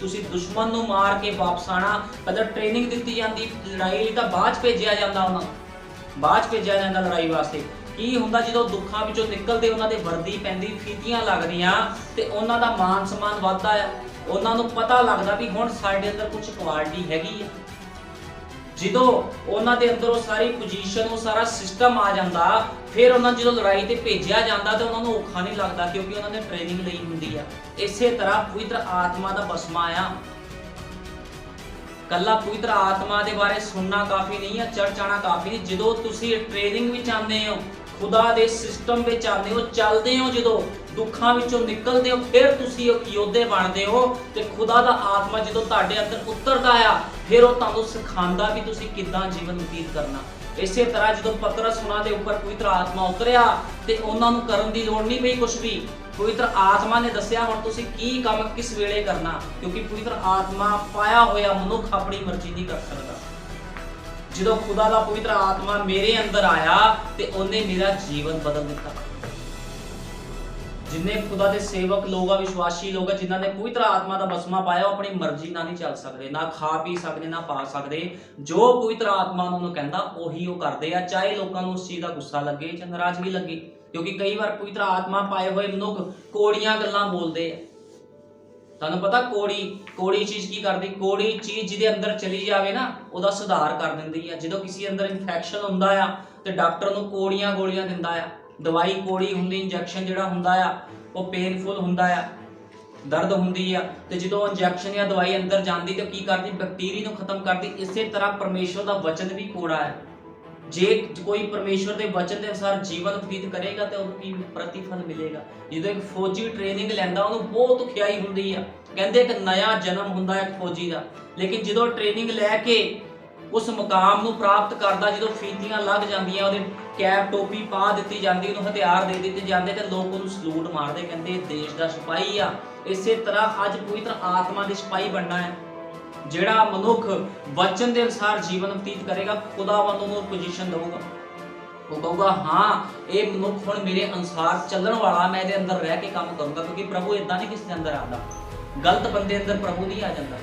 Speaker 1: ਤੁਸੀਂ ਦੁਸ਼ਮਣ ਨੂੰ ਮਾਰ ਕੇ ਵਾਪਸ ਆਣਾ। ਪਹਿਲਾਂ ਟ੍ਰੇਨਿੰਗ ਦਿੱਤੀ ਜਾਂਦੀ ਲੜਾਈ ਲਈ, ਤਾਂ ਬਾਅਦ 'ਚ ਭੇਜਿਆ ਜਾਂਦਾ ਉਹਨਾਂ ਨੂੰ, ਬਾਅਦ 'ਚ ਭੇਜਿਆ ਜਾਂਦਾ ਲੜਾਈ ਵਾਸਤੇ। ਕੀ ਹੁੰਦਾ ਜਦੋਂ ਦੁੱਖਾਂ ਵਿੱਚੋਂ ਨਿਕਲਦੇ ਉਹਨਾਂ ਦੇ ਵਰਦੀ ਪੈਂਦੀ, ਫੀਤੀਆਂ ਲੱਗਦੀਆਂ ਤੇ ਉਹਨਾਂ ਦਾ ਮਾਨ ਸਨਮਾਨ ਵੱਧਦਾ ਆ। ਉਹਨਾਂ ਨੂੰ ਪਤਾ ਲੱਗਦਾ ਵੀ ਹੁਣ ਸਾਡੇ ਅੰਦਰ ਕੁਝ ਕੁਆਲਿਟੀ ਹੈਗੀ ਆ। ਜਦੋਂ ਉਹਨਾਂ ਦੇ ਅੰਦਰ ਉਹ ਸਾਰੀ ਪੋਜੀਸ਼ਨ, ਉਹ ਸਾਰਾ ਸਿਸਟਮ ਆ ਜਾਂਦਾ, ਫਿਰ ਉਹਨਾਂ ਜਦੋਂ ਲੜਾਈ ਤੇ ਭੇਜਿਆ ਜਾਂਦਾ ਤੇ ਉਹਨਾਂ ਨੂੰ ਔਖਾ ਨਹੀਂ ਲੱਗਦਾ, ਕਿਉਂਕਿ ਉਹਨਾਂ ਨੇ ਟ੍ਰੇਨਿੰਗ ਲਈ ਹੁੰਦੀ ਆ। ਇਸੇ ਤਰ੍ਹਾਂ ਪਵਿੱਤਰ ਆਤਮਾ ਦਾ ਬਸਮਾ ਆ। ਕੱਲਾ ਪਵਿੱਤਰ ਆਤਮਾ ਦੇ ਬਾਰੇ ਸੁਣਨਾ ਕਾਫੀ ਨਹੀਂ ਆ, ਚਰਚ ਆਉਣਾ ਕਾਫੀ ਨਹੀਂ। ਜਦੋਂ ਤੁਸੀਂ ਟ੍ਰੇਨਿੰਗ ਵਿੱਚ ਆਉਂਦੇ ਹੋ, ਖੁਦਾ ਦੇ ਸਿਸਟਮ ਵਿੱਚ ਆਉਂਦੇ ਹੋ, ਚੱਲਦੇ ਹੋ, ਜਦੋਂ ਦੁੱਖਾਂ ਵਿੱਚੋਂ ਨਿਕਲਦੇ ਹੋ, ਫਿਰ ਤੁਸੀਂ ਇੱਕ ਯੋਧੇ ਬਣਦੇ ਹੋ ਤੇ ਖੁਦਾ ਦਾ ਆਤਮਾ ਜਦੋਂ ਤੁਹਾਡੇ ਅੰਦਰ ਉਤਰਦਾ ਆ, ਫਿਰ ਉਹ ਤੁਹਾਨੂੰ ਸਿਖਾਉਂਦਾ ਵੀ ਤੁਸੀਂ ਕਿੱਦਾਂ ਜੀਵਨ ਬਤੀਤ ਕਰਨਾ। ਇਸੇ ਤਰ੍ਹਾਂ ਜਦੋਂ ਪਤਰਸ ਉਹਨਾਂ ਦੇ ਉੱਪਰ ਪਵਿੱਤਰ ਆਤਮਾ ਉਤਰਿਆ ਤੇ ਉਹਨਾਂ ਨੂੰ ਕਰਨ ਦੀ ਲੋੜ ਨਹੀਂ ਪਈ ਕੁਝ ਵੀ, ਪਵਿੱਤਰ ਆਤਮਾ ਨੇ ਦੱਸਿਆ ਹੁਣ ਤੁਸੀਂ ਕੀ ਕੰਮ ਕਿਸ ਵੇਲੇ ਕਰਨਾ, ਕਿਉਂਕਿ ਪਵਿੱਤਰ ਆਤਮਾ ਪਾਇਆ ਹੋਇਆ ਮਨੁੱਖ ਆਪਣੀ ਮਰਜ਼ੀ ਨਹੀਂ ਕਰ ਸਕਦਾ। ਜਦੋਂ ਖੁਦਾ ਦਾ ਪਵਿੱਤਰ ਆਤਮਾ ਮੇਰੇ ਅੰਦਰ ਆਇਆ ਤੇ ਉਹਨੇ ਮੇਰਾ ਜੀਵਨ ਬਦਲ ਦਿੱਤਾ। ਜਿੰਨੇ ਖੁਦਾ ਦੇ ਸੇਵਕ ਲੋਕ ਆ, ਵਿਸ਼ਵਾਸੀ ਲੋਕ ਆ, ਜਿਨ੍ਹਾਂ ਨੇ ਪਵਿੱਤਰ ਆਤਮਾ ਦਾ ਬਸਮਾ ਪਾਇਆ, ਉਹ ਆਪਣੀ ਮਰਜ਼ੀ ਨਾਲ ਨਹੀਂ ਚੱਲ ਸਕਦੇ, ਨਾ ਖਾ ਪੀ ਸਕਦੇ, ਨਾ ਪਾ ਸਕਦੇ। ਜੋ ਪਵਿੱਤਰ ਆਤਮਾ ਉਹਨੂੰ ਕਹਿੰਦਾ ਉਹੀ ਉਹ ਕਰਦੇ ਆ, ਚਾਹੇ ਲੋਕਾਂ ਨੂੰ ਉਸ ਚੀਜ਼ ਦਾ ਗੁੱਸਾ ਲੱਗੇ ਜਾਂ ਨਾਰਾਜ਼ਗੀ ਲੱਗੇ। ਕਿਉਂਕਿ ਕਈ ਵਾਰ ਪਵਿੱਤਰ ਆਤਮਾ ਪਾਏ ਹੋਏ ਮਨੁੱਖ ਕੋੜੀਆਂ ਗੱਲਾਂ ਬੋਲਦੇ ਆ। ਤੁਹਾਨੂੰ ਪਤਾ ਕੋੜੀ ਚੀਜ਼ ਕੀ ਕਰਦੀ? ਕੋੜੀ ਚੀਜ਼ ਜਿਹਦੇ ਅੰਦਰ ਚਲੀ ਜਾਵੇ ਨਾ, ਉਹਦਾ ਸੁਧਾਰ ਕਰ ਦਿੰਦੀ ਆ। ਜਦੋਂ ਕਿਸੇ ਅੰਦਰ ਇਨਫੈਕਸ਼ਨ ਹੁੰਦਾ ਆ ਤੇ ਡਾਕਟਰ ਨੂੰ ਕੋੜੀਆਂ ਗੋਲੀਆਂ ਦਿੰਦਾ ਆ, ਦਵਾਈ ਕੋੜੀ ਹੁੰਦੀ, ਇੰਜੈਕਸ਼ਨ ਜਿਹੜਾ ਹੁੰਦਾ ਆ ਉਹ ਪੇਨਫੁਲ ਹੁੰਦਾ ਆ, ਦਰਦ ਹੁੰਦੀ ਆ, ਤੇ ਜਦੋਂ ਇੰਜੈਕਸ਼ਨ ਜਾਂ ਦਵਾਈ ਅੰਦਰ ਜਾਂਦੀ ਤੇ ਕੀ ਕਰਦੀ? ਬੈਕਟੀਰੀਆ ਨੂੰ ਖਤਮ ਕਰਦੀ। ਇਸੇ ਤਰ੍ਹਾਂ ਪਰਮੇਸ਼ਵਰ ਦਾ ਵਚਨ ਵੀ ਕੋੜਾ ਹੈ। ਜੇ ਕੋਈ ਪਰਮੇਸ਼ਵਰ ਦੇ ਵਚਨ ਦੇ ਅਨੁਸਾਰ ਜੀਵਨ ਬਤੀਤ ਕਰੇਗਾ ਤੇ ਉਹਨੂੰ ਕੀ ਪ੍ਰਤੀਫਲ ਮਿਲੇਗਾ। ਜਦੋਂ ਇੱਕ ਫੌਜੀ ਟ੍ਰੇਨਿੰਗ ਲੈਂਦਾ, ਉਹਨੂੰ ਬਹੁਤ ਔਖਿਆਈ ਹੁੰਦੀ ਆ। ਕਹਿੰਦੇ ਇੱਕ ਨਵਾਂ ਜਨਮ ਹੁੰਦਾ ਇੱਕ ਫੌਜੀ ਦਾ, ਲੇਕਿਨ ਜਦੋਂ ਟ੍ਰੇਨਿੰਗ ਲੈ ਕੇ ਉਸ ਮੁਕਾਮ ਨੂੰ ਪ੍ਰਾਪਤ ਕਰਦਾ, ਜਦੋਂ ਫੀਤੀਆਂ ਲੱਗ ਜਾਂਦੀਆਂ, ਉਹਦੇ ਕੈਪ ਟੋਪੀ ਪਾ ਦਿੱਤੀ ਜਾਂਦੀ, ਉਹਨੂੰ ਹਥਿਆਰ ਦੇ ਦਿੱਤੇ ਜਾਂਦੇ ਤੇ ਲੋਕ ਉਹਨੂੰ ਸਲੂਟ ਮਾਰਦੇ, ਕਹਿੰਦੇ ਦੇਸ਼ ਦਾ ਸਿਪਾਹੀ ਆ। ਇਸੇ ਤਰ੍ਹਾਂ ਅੱਜ ਪਵਿੱਤਰ ਆਤਮਾ ਦੇ ਸਿਪਾਹੀ ਬਣਨਾ ਹੈ। ਜਿਹੜਾ ਮਨੁੱਖ ਵਚਨ ਦੇ ਅਨੁਸਾਰ ਜੀਵਨ ਬਤੀਤ ਕਰੇਗਾ, ਖੁਦਾ ਉਹਨੂੰ ਪੋਜੀਸ਼ਨ ਦਊਗਾ। ਉਹ ਕਹੂਗਾ ਹਾਂ ਇਹ ਮਨੁੱਖ ਹੁਣ ਮੇਰੇ ਅਨੁਸਾਰ ਚੱਲਣ ਵਾਲਾ, ਮੈਂ ਇਹਦੇ ਅੰਦਰ ਰਹਿ ਕੇ ਕੰਮ ਕਰੂੰਗਾ। ਕਿਉਂਕਿ ਪ੍ਰਭੂ ਇਦਾਂ ਨਹੀਂ ਕਿਸੇ ਦੇ ਅੰਦਰ ਆਉਂਦਾ, ਗਲਤ ਬੰਦੇ ਅੰਦਰ ਪ੍ਰਭੂ ਨਹੀਂ ਆ ਜਾਂਦਾ।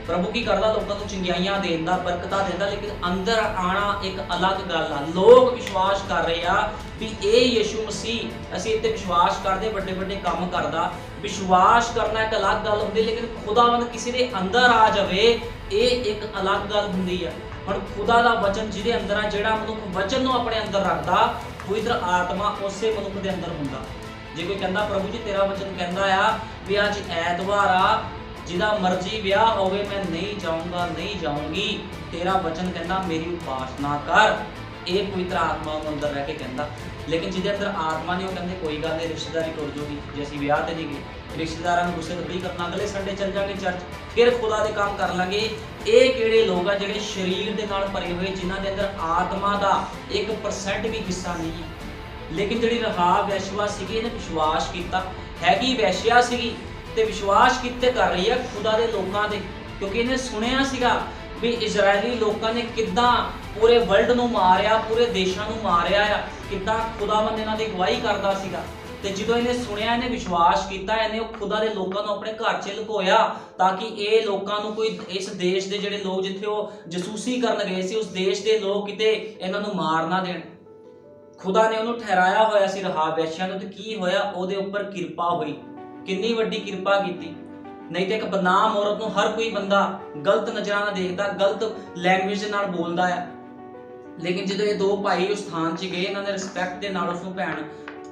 Speaker 1: ਪ੍ਰਭੂ ਕੀ ਕਰਦਾ? ਲੋਕਾਂ ਨੂੰ ਚੰਗਿਆਈਆਂ ਦੇਂਦਾ, ਬਰਕਤਾਂ ਦਿੰਦਾ, ਲੇਕਿਨ ਅੰਦਰ ਆਣਾ ਇੱਕ ਅਲੱਗ ਗੱਲ ਆ। ਲੋਕ ਵਿਸ਼ਵਾਸ ਕਰ ਰਹੇ ਆ ਵੀ ਇਹ ਯਿਸੂ ਮਸੀਹ, ਅਸੀਂ ਇੱਥੇ ਵਿਸ਼ਵਾਸ ਕਰਦੇ, ਵੱਡੇ ਵੱਡੇ ਕੰਮ ਕਰਦਾ। ਵਿਸ਼ਵਾਸ ਕਰਨਾ ਇੱਕ ਅਲੱਗ ਗੱਲ ਹੁੰਦੀ, ਲੇਕਿਨ ਖੁਦਾਵੰਦ ਕਿਸੇ ਦੇ ਅੰਦਰ ਆ ਜਾਵੇ, ਇਹ ਇੱਕ ਅਲੱਗ ਗੱਲ ਹੁੰਦੀ ਆ। ਹੁਣ ਖੁਦਾ ਦਾ ਵਚਨ ਜਿਹਦੇ ਅੰਦਰ ਆ, ਜਿਹੜਾ ਮਨੁੱਖ ਵਚਨ ਨੂੰ ਆਪਣੇ ਅੰਦਰ ਰੱਖਦਾ, ਪਵਿੱਤਰ ਆਤਮਾ ਉਸੇ ਮਨੁੱਖ ਦੇ ਅੰਦਰ ਹੁੰਦਾ। ਜੇ ਕੋਈ ਕਹਿੰਦਾ ਪ੍ਰਭੂ ਜੀ ਤੇਰਾ ਵਚਨ ਕਹਿੰਦਾ ਆ ਵੀ ਅੱਜ ਐਤਵਾਰ ਆ, ਜਿਹਦਾ ਮਰਜ਼ੀ ਵਿਆਹ ਹੋਵੇ ਮੈਂ ਨਹੀਂ ਜਾਊਂਗਾ, ਨਹੀਂ ਜਾਊਂਗੀ, ਤੇਰਾ ਵਚਨ ਕਹਿੰਦਾ ਮੇਰੀ ਉਪਾਸਨਾ ਕਰ, ਇਹ ਪਵਿੱਤਰ ਆਤਮਾ ਨੂੰ ਅੰਦਰ ਰਹਿ ਕੇ ਕਹਿੰਦਾ। ਲੇਕਿਨ ਜਿਹਦੇ ਅੰਦਰ ਆਤਮਾ ਨਹੀਂ, ਉਹ ਕਹਿੰਦੇ ਕੋਈ ਗੱਲ ਨਹੀਂ, ਰਿਸ਼ਤੇਦਾਰੀ ਟੁੱਟ ਜਾਊਗੀ, ਜੇ ਅਸੀਂ ਵਿਆਹ ਤੇ ਨਹੀਂ ਗਏ, ਰਿਸ਼ਤੇਦਾਰਾਂ ਨੂੰ ਗੁੱਸੇ ਨਹੀਂ ਕਰਨਾ, ਅਗਲੇ ਸੰਡੇ ਚੱਲ ਜਾਗੇ ਚਰਚ, ਫਿਰ ਖੁਦਾ ਦੇ ਕੰਮ ਕਰ ਲਾਂਗੇ। ਇਹ ਕਿਹੜੇ ਲੋਕ ਆ ਜਿਹੜੇ ਸਰੀਰ ਦੇ ਨਾਲ ਭਰੇ ਹੋਏ, ਜਿਨ੍ਹਾਂ ਦੇ ਅੰਦਰ ਆਤਮਾ ਦਾ 1% ਵੀ ਹਿੱਸਾ ਨਹੀਂ ਹੈ। ਲੇਕਿਨ ਜਿਹੜੀ ਰਹਾਬ ਵੈਸ਼ਵਾ ਸੀਗੀ, ਇਹਨੇ ਵਿਸ਼ਵਾਸ ਕੀਤਾ, ਹੈਗੀ ਵੈਸ਼ਿਆ ਸੀਗੀ ਤੇ ਵਿਸ਼ਵਾਸ ਕਿਤੇ ਕਰ ਰਹੀ ਹੈ ਖੁਦਾ ਦੇ ਲੋਕਾਂ ਦੇ, ਕਿਉਂਕਿ ਇਹਨੇ ਸੁਣਿਆ ਸੀਗਾ ਵੀ ਇਜ਼ਰਾਈਲੀ ਲੋਕਾਂ ਨੇ ਕਿੱਦਾਂ ਪੂਰੇ ਵਰਲਡ ਨੂੰ ਮਾਰਿਆ, ਪੂਰੇ ਦੇਸ਼ਾਂ ਨੂੰ ਮਾਰਿਆ ਆ, ਕਿੱਦਾਂ ਖੁਦਾਵੰਦ ਇਹਨਾਂ ਦੀ ਗਵਾਹੀ ਕਰਦਾ ਸੀਗਾ। ਤੇ ਜਦੋਂ ਇਹਨੇ ਸੁਣਿਆ, ਇਹਨੇ ਵਿਸ਼ਵਾਸ ਕੀਤਾ, ਇਹਨੇ ਉਹ ਖੁਦਾ ਦੇ ਲੋਕਾਂ ਨੂੰ ਆਪਣੇ ਘਰ 'ਚ ਲੁਕੋਇਆ, ਤਾਂ ਕਿ ਇਹ ਲੋਕਾਂ ਨੂੰ ਕੋਈ ਇਸ ਦੇਸ਼ ਦੇ ਜਿਹੜੇ ਲੋਕ ਜਿੱਥੇ ਉਹ ਜਸੂਸੀ ਕਰਨ ਗਏ ਸੀ, ਉਸ ਦੇਸ਼ ਦੇ ਲੋਕ ਕਿਤੇ ਇਹਨਾਂ ਨੂੰ ਮਾਰ ਨਾ ਦੇਣ। ਖੁਦਾ ਨੇ ਉਹਨੂੰ ਠਹਿਰਾਇਆ ਹੋਇਆ ਸੀ ਰਹਾਬ ਵੈਸ਼ਿਆ ਨੂੰ, ਤੇ ਕੀ ਹੋਇਆ? ਉਹਦੇ ਉੱਪਰ ਕਿਰਪਾ ਹੋਈ। ਕਿੰਨੀ ਵੱਡੀ ਕਿਰਪਾ ਕੀਤੀ। नहीं तो एक बदनाम औरत ਨੂੰ हर कोई बंदा गलत नज़रां ਨਾਲ देखदा, गलत लैंग्वेज ਦੇ ਨਾਲ ਬੋਲਦਾ ਆ। लेकिन ਜਦੋਂ ਇਹ ਦੋ ਭਾਈ ਉਸ ਸਥਾਨ 'ਚ ਗਏ, ਇਹਨਾਂ ਨੇ ਰਿਸਪੈਕਟ ਦੇ ਨਾਲ ਉਸ ਨੂੰ ਭੈਣ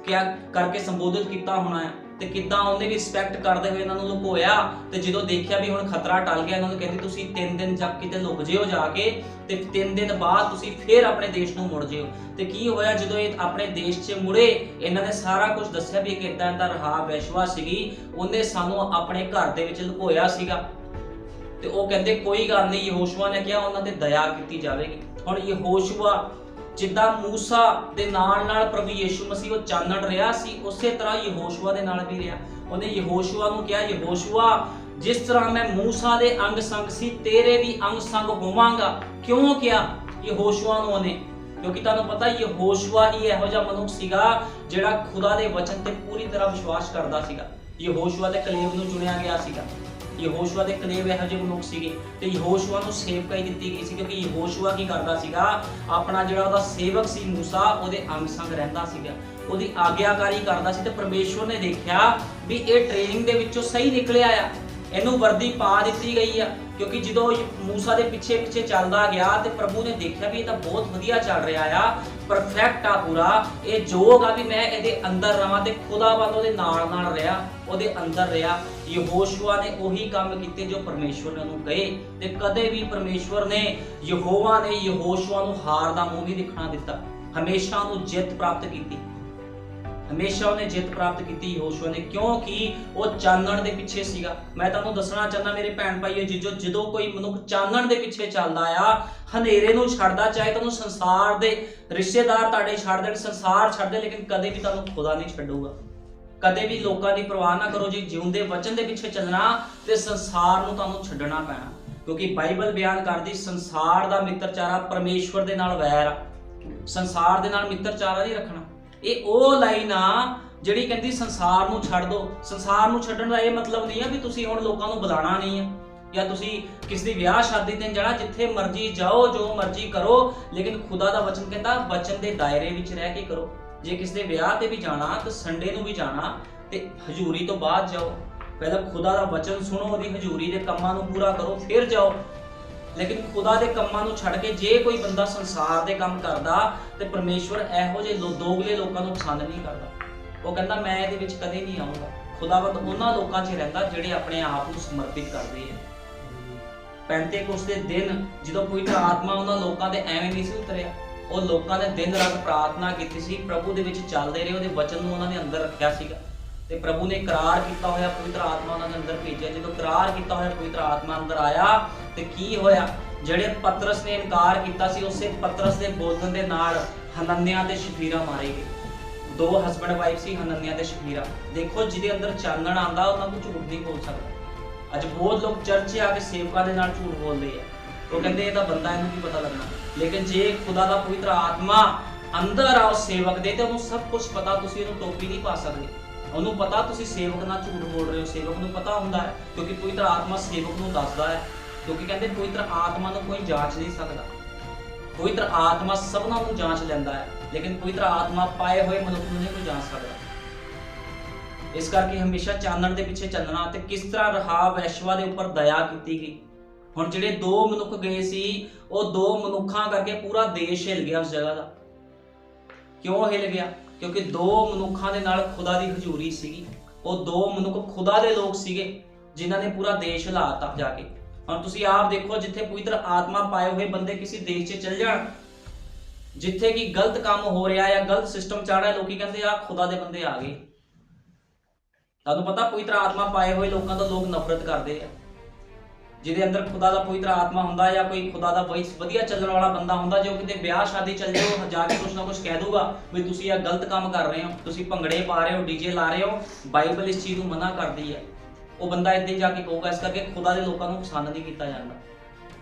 Speaker 1: ਕਿਆ ਕਰਕੇ ਸੰਬੋਧਿਤ ਕੀਤਾ ਹੋਣਾ ਹੈ, ਤੇ ਕਿੱਦਾਂ ਉਹਨੇ ਵੀ ਰਿਸਪੈਕਟ ਕਰਦੇ ਹੋਏ ਇਹਨਾਂ ਨੂੰ ਲੁਕੋਇਆ। ਤੇ ਜਦੋਂ ਦੇਖਿਆ ਵੀ ਹੁਣ ਖਤਰਾ ਟਲ ਗਿਆ, ਇਹਨਾਂ ਨੂੰ ਕਹਿੰਦੀ ਤੁਸੀਂ 3 ਦਿਨ ਜਾ ਕਿਤੇ ਲੁਕ ਜਿਓ ਜਾ ਕੇ, ਤੇ 3 ਦਿਨ ਬਾਅਦ ਤੁਸੀਂ ਫੇਰ ਆਪਣੇ ਦੇਸ਼ ਨੂੰ ਮੁੜ ਜਿਓ। ਤੇ ਕੀ ਹੋਇਆ, ਜਦੋਂ ਇਹ ਆਪਣੇ ਦੇਸ਼ 'ਚ ਮੁੜੇ, ਇਹਨਾਂ ਨੇ ਸਾਰਾ ਕੁਝ ਦੱਸਿਆ ਵੀ ਇੱਕ ਏਦਾਂ ਦਾ ਰਹਾਬ ਵੈਸ਼ਵਾ ਸੀਗੀ, ਉਹਨੇ ਸਾਨੂੰ ਆਪਣੇ ਘਰ ਦੇ ਵਿੱਚ ਲੁਕੋਇਆ ਸੀਗਾ। ਤੇ ਉਹ ਕਹਿੰਦੇ ਕੋਈ ਗੱਲ ਨਹੀਂ, ਯਹੋਸ਼ੂਆ ਨੇ ਕਿਹਾ ਉਹਨਾਂ ਤੇ ਦਇਆ ਕੀਤੀ ਜਾਵੇਗੀ। ਹੁਣ ਯਹੋਸ਼ੂਆ ਜਿੱਦਾਂ ਮੂਸਾ ਦੇ ਨਾਲ ਪ੍ਰਭੂ ਯੀਸ਼ੂ ਮਸੀਹ ਉਹ ਚਾਨਣ ਰਿਹਾ ਸੀ, ਉਸੇ ਤਰ੍ਹਾਂ ਯਹੋਸ਼ੂਆ ਦੇ ਨਾਲ ਵੀ ਰਿਹਾ। ਉਹਨੇ ਯਹੋਸ਼ੂਆ ਨੂੰ ਕਿਹਾ, ਯਹੋਸ਼ੂਆ ਜਿਸ ਤਰ੍ਹਾਂ ਮੈਂ ਮੂਸਾ ਦੇ ਅੰਗ ਸੰਗ ਸੀ, ਤੇਰੇ ਵੀ ਅੰਗ ਸੰਗ ਹੋਵਾਂਗਾ। ਕਿਉਂ ਕਿਹਾ ਯਹੋਸ਼ੂਆ ਨੂੰ ਉਹਨੇ? ਕਿਉਂਕਿ ਤੁਹਾਨੂੰ ਪਤਾ ਯਹੋਸ਼ੂਆ ਹੀ ਇਹੋ ਜਿਹਾ ਮਨੁੱਖ ਸੀਗਾ ਜਿਹੜਾ ਖੁਦਾ ਦੇ ਵਚਨ ਤੇ ਪੂਰੀ ਤਰ੍ਹਾਂ ਵਿਸ਼ਵਾਸ ਕਰਦਾ ਸੀਗਾ। ਯਹੋਸ਼ੂਆ ਦੇ ਕਲੇਬ ਨੂੰ ਚੁਣਿਆ ਗਿਆ ਸੀਗਾ। ਯਹੋਸ਼ੂਆ ਦੇ ਕਲੇਬ ਇਹੋ ਜਿਹੇ ਮਨੁੱਖ ਸੀਗੇ, ਤੇ ਯਹੋਸ਼ੂਆ ਨੂੰ ਸੇਵਕਾਈ ਦਿੱਤੀ ਗਈ ਸੀ, ਕਿਉਂਕਿ ਯਹੋਸ਼ੂਆ ਕੀ ਕਰਦਾ ਸੀਗਾ, ਆਪਣਾ ਜਿਹੜਾ ਉਹਦਾ ਸੇਵਕ ਸੀ ਮੂਸਾ, ਉਹਦੇ ਅੰਗ ਸੰਗ ਰਹਿੰਦਾ ਸੀਗਾ, ਉਹਦੀ ਆਗਿਆਕਾਰੀ ਕਰਦਾ ਸੀ। ਤੇ ਪਰਮੇਸ਼ਵਰ ਨੇ ਦੇਖਿਆ ਵੀ ਇਹ ਟ੍ਰੇਨਿੰਗ ਦੇ ਵਿੱਚੋਂ ਸਹੀ ਨਿਕਲਿਆ ਆ, ਇਹਨੂੰ ਵਰਦੀ ਪਾ ਦਿੱਤੀ ਗਈ ਆ। ਕਿਉਂਕਿ ਜਦੋਂ ਮੂਸਾ ਦੇ ਪਿੱਛੇ ਪਿੱਛੇ ਚੱਲਦਾ ਗਿਆ, ਤੇ ਪ੍ਰਭੂ ਨੇ ਦੇਖਿਆ ਵੀ ਇਹ ਤਾਂ ਬਹੁਤ ਵਧੀਆ ਚੱਲ ਰਿਹਾ ਆ, ਪਰਫੈਕਟ ਆ ਪੂਰਾ, ਇਹ ਯੋਗ ਆ ਵੀ ਮੈਂ ਇਹਦੇ ਅੰਦਰ ਰਵਾਂ। ਤੇ ਖੁਦਾ ਵੱਲ ਉਹਦੇ ਨਾਲ ਰਿਹਾ, ਉਹਦੇ ਅੰਦਰ ਰਿਹਾ। ਯਹੋਸ਼ੂਆ ਨੇ ਉਹੀ ਕੰਮ ਕੀਤੇ ਜੋ ਪਰਮੇਸ਼ਵਰ ਨੇ ਉਹਨੂੰ ਕਹੇ, ਤੇ ਕਦੇ ਵੀ ਪਰਮੇਸ਼ਵਰ ਨੇ ਯਹੋਵਾ ਨੇ ਯਹੋਸ਼ੂਆ ਨੂੰ ਹਾਰ ਦਾ ਮੂੰਹ ਨਹੀਂ ਦਿਖਣਾ ਦਿੱਤਾ, ਹਮੇਸ਼ਾ ਉਹਨੂੰ ਜਿੱਤ ਪ੍ਰਾਪਤ ਕੀਤੀ, ਹਮੇਸ਼ਾ ਉਹਨੇ ਜਿੱਤ ਪ੍ਰਾਪਤ ਕੀਤੀ ਯਹੋਸ਼ੂਆ ਨੇ, ਕਿਉਂਕਿ ਉਹ ਚਾਨਣ ਦੇ ਪਿੱਛੇ ਸੀਗਾ। ਮੈਂ ਤੁਹਾਨੂੰ ਦੱਸਣਾ ਚਾਹੁੰਦਾ ਮੇਰੇ ਭੈਣ ਭਾਈਓ ਜੀਜੋ, ਜਦੋਂ ਕੋਈ ਮਨੁੱਖ ਚਾਨਣ ਦੇ ਪਿੱਛੇ ਚੱਲਦਾ ਆ, ਹਨੇਰੇ ਨੂੰ ਛੱਡਦਾ, ਚਾਹੇ ਤੁਹਾਨੂੰ ਸੰਸਾਰ ਦੇ ਰਿਸ਼ਤੇਦਾਰ ਤੁਹਾਡੇ ਛੱਡ ਦੇਣ, ਸੰਸਾਰ ਛੱਡ ਦੇ, ਲੇਕਿਨ ਕਦੇ ਵੀ ਤੁਹਾਨੂੰ ਖੁਦਾ ਨਹੀਂ ਛੱਡੂਗਾ। ਕਦੇ ਵੀ ਲੋਕਾਂ ਦੀ ਪਰਵਾਹ ਨਾ ਕਰੋ, ਜੇ ਜਿਉਂਦੇ ਵਚਨ ਦੇ ਪਿੱਛੇ ਚੱਲਣਾ ਤੇ ਸੰਸਾਰ ਨੂੰ ਤੁਹਾਨੂੰ ਛੱਡਣਾ ਪੈਣਾ। ਕਿਉਂਕਿ ਬਾਈਬਲ ਬਿਆਨ ਕਰਦੀ ਸੰਸਾਰ ਦਾ ਮਿੱਤਰਚਾਰਾ ਪਰਮੇਸ਼ਵਰ ਦੇ ਨਾਲ ਵੈਰ ਆ, ਸੰਸਾਰ ਦੇ ਨਾਲ ਮਿੱਤਰਚਾਰਾ ਨਹੀਂ ਰੱਖਣਾ। ਇਹ ਉਹ ਲਾਈਨ ਆ ਜਿਹੜੀ ਕਹਿੰਦੀ ਸੰਸਾਰ ਨੂੰ ਛੱਡ ਦਿਓ। ਸੰਸਾਰ ਨੂੰ ਛੱਡਣ ਦਾ ਇਹ ਮਤਲਬ ਨਹੀਂ ਆ ਵੀ ਤੁਸੀਂ ਹੁਣ ਲੋਕਾਂ ਨੂੰ ਬੁਲਾਣਾ ਨਹੀਂ ਆ, ਜਾਂ ਤੁਸੀਂ ਕਿਸੇ ਦੀ ਵਿਆਹ ਸ਼ਾਦੀ ਤੇ ਜਾਣਾ, ਜਿੱਥੇ ਮਰਜ਼ੀ ਜਾਓ, ਜੋ ਮਰਜ਼ੀ ਕਰੋ, ਲੇਕਿਨ ਖੁਦਾ ਦਾ ਵਚਨ ਕਹਿੰਦਾ ਵਚਨ ਦੇ ਦਾਇਰੇ ਵਿੱਚ ਰਹਿ ਕੇ ਕਰੋ। ਜੇ ਕਿਸੇ ਦੇ ਵਿਆਹ ਤੇ ਵੀ ਜਾਣਾ ਤਾਂ ਸੰਡੇ ਨੂੰ ਵੀ ਜਾਣਾ, ਤੇ ਹਜ਼ੂਰੀ ਤੋਂ ਬਾਅਦ ਜਾਓ, ਪਹਿਲਾਂ ਖੁਦਾ ਦਾ ਵਚਨ ਸੁਣੋ, ਉਹਦੀ ਹਜ਼ੂਰੀ ਦੇ ਕੰਮਾਂ ਨੂੰ ਪੂਰਾ ਕਰੋ, ਫਿਰ ਜਾਓ। ਲੇਕਿਨ ਖੁਦਾ ਦੇ ਕੰਮਾਂ ਨੂੰ ਛੱਡ ਕੇ ਜੇ ਕੋਈ ਬੰਦਾ ਸੰਸਾਰ ਦੇ ਕੰਮ ਕਰਦਾ, ਤੇ ਪਰਮੇਸ਼ਵਰ ਇਹੋ ਜਿਹੇ ਦੋਗਲੇ ਲੋਕਾਂ ਨੂੰ ਪਸੰਦ ਨਹੀਂ ਕਰਦਾ। ਉਹ ਕਹਿੰਦਾ ਮੈਂ ਇਹਦੇ ਵਿੱਚ ਕਦੇ ਨਹੀਂ ਆਊਂਗਾ। ਖੁਦਾਵੰਦ ਉਹਨਾਂ ਲੋਕਾਂ 'ਚ ਰਹਿੰਦਾ ਜਿਹੜੇ ਆਪਣੇ ਆਪ ਨੂੰ ਸਮਰਪਿਤ ਕਰਦੇ ਆ। ਪੈਂਤੇਕੋਸਤ ਦੇ ਦਿਨ ਜਦੋਂ ਪਵਿੱਤਰ ਆਤਮਾ ਉਹਨਾਂ ਲੋਕਾਂ ਦੇ ਐਵੇਂ ਨਹੀਂ ਸੀ ਉਤਰਿਆ, ਉਹ ਲੋਕਾਂ ਨੇ ਦਿਨ ਰਾਤ ਪ੍ਰਾਰਥਨਾ ਕੀਤੀ ਸੀ, ਪ੍ਰਭੂ ਦੇ ਵਿੱਚ ਚੱਲਦੇ ਰਹੇ, ਉਹਦੇ ਵਚਨ ਨੂੰ ਉਹਨਾਂ ਨੇ ਅੰਦਰ ਰੱਖਿਆ ਸੀਗਾ, ਤੇ ਪ੍ਰਭੂ ਨੇ ਇਕਰਾਰ ਕੀਤਾ ਹੋਇਆ ਪਵਿੱਤਰ ਆਤਮਾ ਉਹਨਾਂ ਦੇ ਅੰਦਰ ਭੇਜਿਆ। ਜਦੋਂ ਇਕਰਾਰ ਕੀਤਾ ਹੋਇਆ ਪਵਿੱਤਰ ਆਤਮਾ ਅੰਦਰ ਆਇਆ, ਤੇ ਕੀ ਹੋਇਆ, ਜਿਹੜੇ ਪਤਰਸ ਨੇ ਇਨਕਾਰ ਕੀਤਾ ਸੀ, ਉਸੇ ਪਤਰਸ ਦੇ ਬੋਲਣ ਦੇ ਨਾਲ ਹਨਨਿਆ ਤੇ ਸ਼ਫੀਰਾ ਮਾਰੇ ਗਏ। ਦੋ ਹਸਬੈਂਡ ਵਾਈਫ ਸੀ, ਹਨਨਿਆ ਤੇ ਸ਼ਫੀਰਾ। ਦੇਖੋ ਜਿਹਦੇ ਅੰਦਰ ਚਾਨਣ ਆਂਦਾ ਉਹਨਾਂ ਨੂੰ ਝੂਠ ਨਹੀਂ ਬੋਲ ਸਕਦਾ। ਅੱਜ ਬਹੁਤ ਲੋਕ ਚਰਚ ਆ ਕੇ ਸੇਵਕਾਂ ਦੇ ਨਾਲ ਝੂਠ ਬੋਲਦੇ ਆ, ਉਹ ਕਹਿੰਦੇ ਇਹ ਤਾਂ ਬੰਦਾ, ਇਹਨੂੰ ਕੀ ਪਤਾ ਲੱਗਣਾ। ਲੇਕਿਨ ਜੇ ਖੁਦਾ ਦਾ ਪਵਿੱਤਰ ਆਤਮਾ ਅੰਦਰ ਆ ਉਸ ਸੇਵਕ ਦੇ, ਤੇ ਉਹਨੂੰ ਸਭ ਕੁਝ ਪਤਾ, ਤੁਸੀਂ ਉਹਨੂੰ ਟੋਪੀ ਨਹੀਂ ਪਾ ਸਕਦੇ। ਉਹਨੂੰ ਪਤਾ ਤੁਸੀਂ ਸੇਵਕ ਨਾਲ ਝੂਠ ਬੋਲ ਰਹੇ ਹੋ, ਸੇਵਕ ਨੂੰ ਪਤਾ ਹੁੰਦਾ ਹੈ, ਕਿਉਂਕਿ ਪਵਿੱਤਰ ਆਤਮਾ ਸੇਵਕ ਨੂੰ ਦੱਸਦਾ ਹੈ। ਕਿਉਂਕਿ ਕਹਿੰਦੇ ਪਵਿੱਤਰ ਆਤਮਾ ਨੂੰ ਕੋਈ ਜਾਂਚ ਨਹੀਂ ਸਕਦਾ, ਪਵਿੱਤਰ ਆਤਮਾ ਸਭਨਾਂ ਨੂੰ ਜਾਂਚ ਲੈਂਦਾ ਹੈ, ਲੇਕਿਨ ਪਵਿੱਤਰ ਆਤਮਾ ਪਾਏ ਹੋਏ ਮਨੁੱਖ ਨੂੰ ਨਹੀਂ ਕੋਈ ਜਾਂਚ ਸਕਦਾ। ਇਸ ਕਰਕੇ ਹਮੇਸ਼ਾ ਚਾਨਣ ਦੇ ਪਿੱਛੇ ਚੱਲਣਾ। ਤੇ ਕਿਸ ਤਰ੍ਹਾਂ ਰਹਾਬ ਵੈਸ਼ਵਾ ਦੇ ਉੱਪਰ ਦਇਆ ਕੀਤੀ ਗਈ। ਹੁਣ ਜਿਹੜੇ ਦੋ ਮਨੁੱਖ ਗਏ ਸੀ, ਉਹ ਦੋ ਮਨੁੱਖਾਂ ਕਰਕੇ ਪੂਰਾ ਦੇਸ਼ ਹਿੱਲ ਗਿਆ ਉਸ ਜਗ੍ਹਾ ਦਾ। ਕਿਉਂ ਹਿੱਲ ਗਿਆ? ਕਿਉਂਕਿ ਦੋ ਮਨੁੱਖਾਂ ਦੇ ਨਾਲ ਖੁਦਾ ਦੀ ਹਜ਼ੂਰੀ ਸੀਗੀ। ਉਹ ਦੋ ਮਨੁੱਖ ਖੁਦਾ ਦੇ ਲੋਕ ਸੀਗੇ, ਜਿਨ੍ਹਾਂ ਨੇ ਪੂਰਾ ਦੇਸ਼ ਹਿਲਾਤਾ ਜਾ ਕੇ। ਹੁਣ ਤੁਸੀਂ ਆਪ ਦੇਖੋ, ਜਿੱਥੇ ਪਵਿੱਤਰ ਆਤਮਾ ਪਾਏ ਹੋਏ ਬੰਦੇ ਕਿਸੇ ਦੇਸ਼ 'ਚ ਚੱਲ ਜਾਣ, ਜਿੱਥੇ ਕਿ ਗਲਤ ਕੰਮ ਹੋ ਰਿਹਾ ਜਾਂ ਗਲਤ ਸਿਸਟਮ ਚੱਲ ਰਿਹਾ, ਲੋਕੀ ਕਹਿੰਦੇ ਆ ਖੁਦਾ ਦੇ ਬੰਦੇ ਆ ਗਏ। ਤੁਹਾਨੂੰ ਪਤਾ ਪਵਿੱਤਰ ਆਤਮਾ ਪਾਏ ਹੋਏ ਲੋਕਾਂ ਤੋਂ ਲੋਕ ਨਫ਼ਰਤ ਕਰਦੇ ਆ। ਜਿਹਦੇ ਅੰਦਰ ਖੁਦਾ ਦਾ ਪਵਿੱਤਰ ਆਤਮਾ ਹੁੰਦਾ, ਜਾਂ ਕੋਈ ਖੁਦਾ ਦਾ ਵਧੀਆ ਚੱਲਣ ਵਾਲਾ ਬੰਦਾ ਹੁੰਦਾ, ਜੋ ਕਿਤੇ ਵਿਆਹ ਸ਼ਾਦੀ ਚੱਲ ਜਾਓ, ਜਾ ਕੇ ਕੁਛ ਨਾ ਕੁਛ ਕਹਿ ਦੂਗਾ ਵੀ ਤੁਸੀਂ ਇਹ ਗਲਤ ਕੰਮ ਕਰ ਰਹੇ ਹੋ, ਤੁਸੀਂ ਭੰਗੜੇ ਪਾ ਰਹੇ ਹੋ, ਡੀਜੇ ਲਾ ਰਹੇ ਹੋ, ਬਾਈਬਲ ਇਸ ਚੀਜ਼ ਨੂੰ ਮਨਾ ਕਰਦੀ ਹੈ। ਉਹ ਬੰਦਾ ਇੱਦਾਂ ਹੀ ਜਾ ਕੇ ਕਹੂਗਾ। ਇਸ ਕਰਕੇ ਖੁਦਾ ਦੇ ਲੋਕਾਂ ਨੂੰ ਪਸੰਦ ਨਹੀਂ ਕੀਤਾ ਜਾਂਦਾ।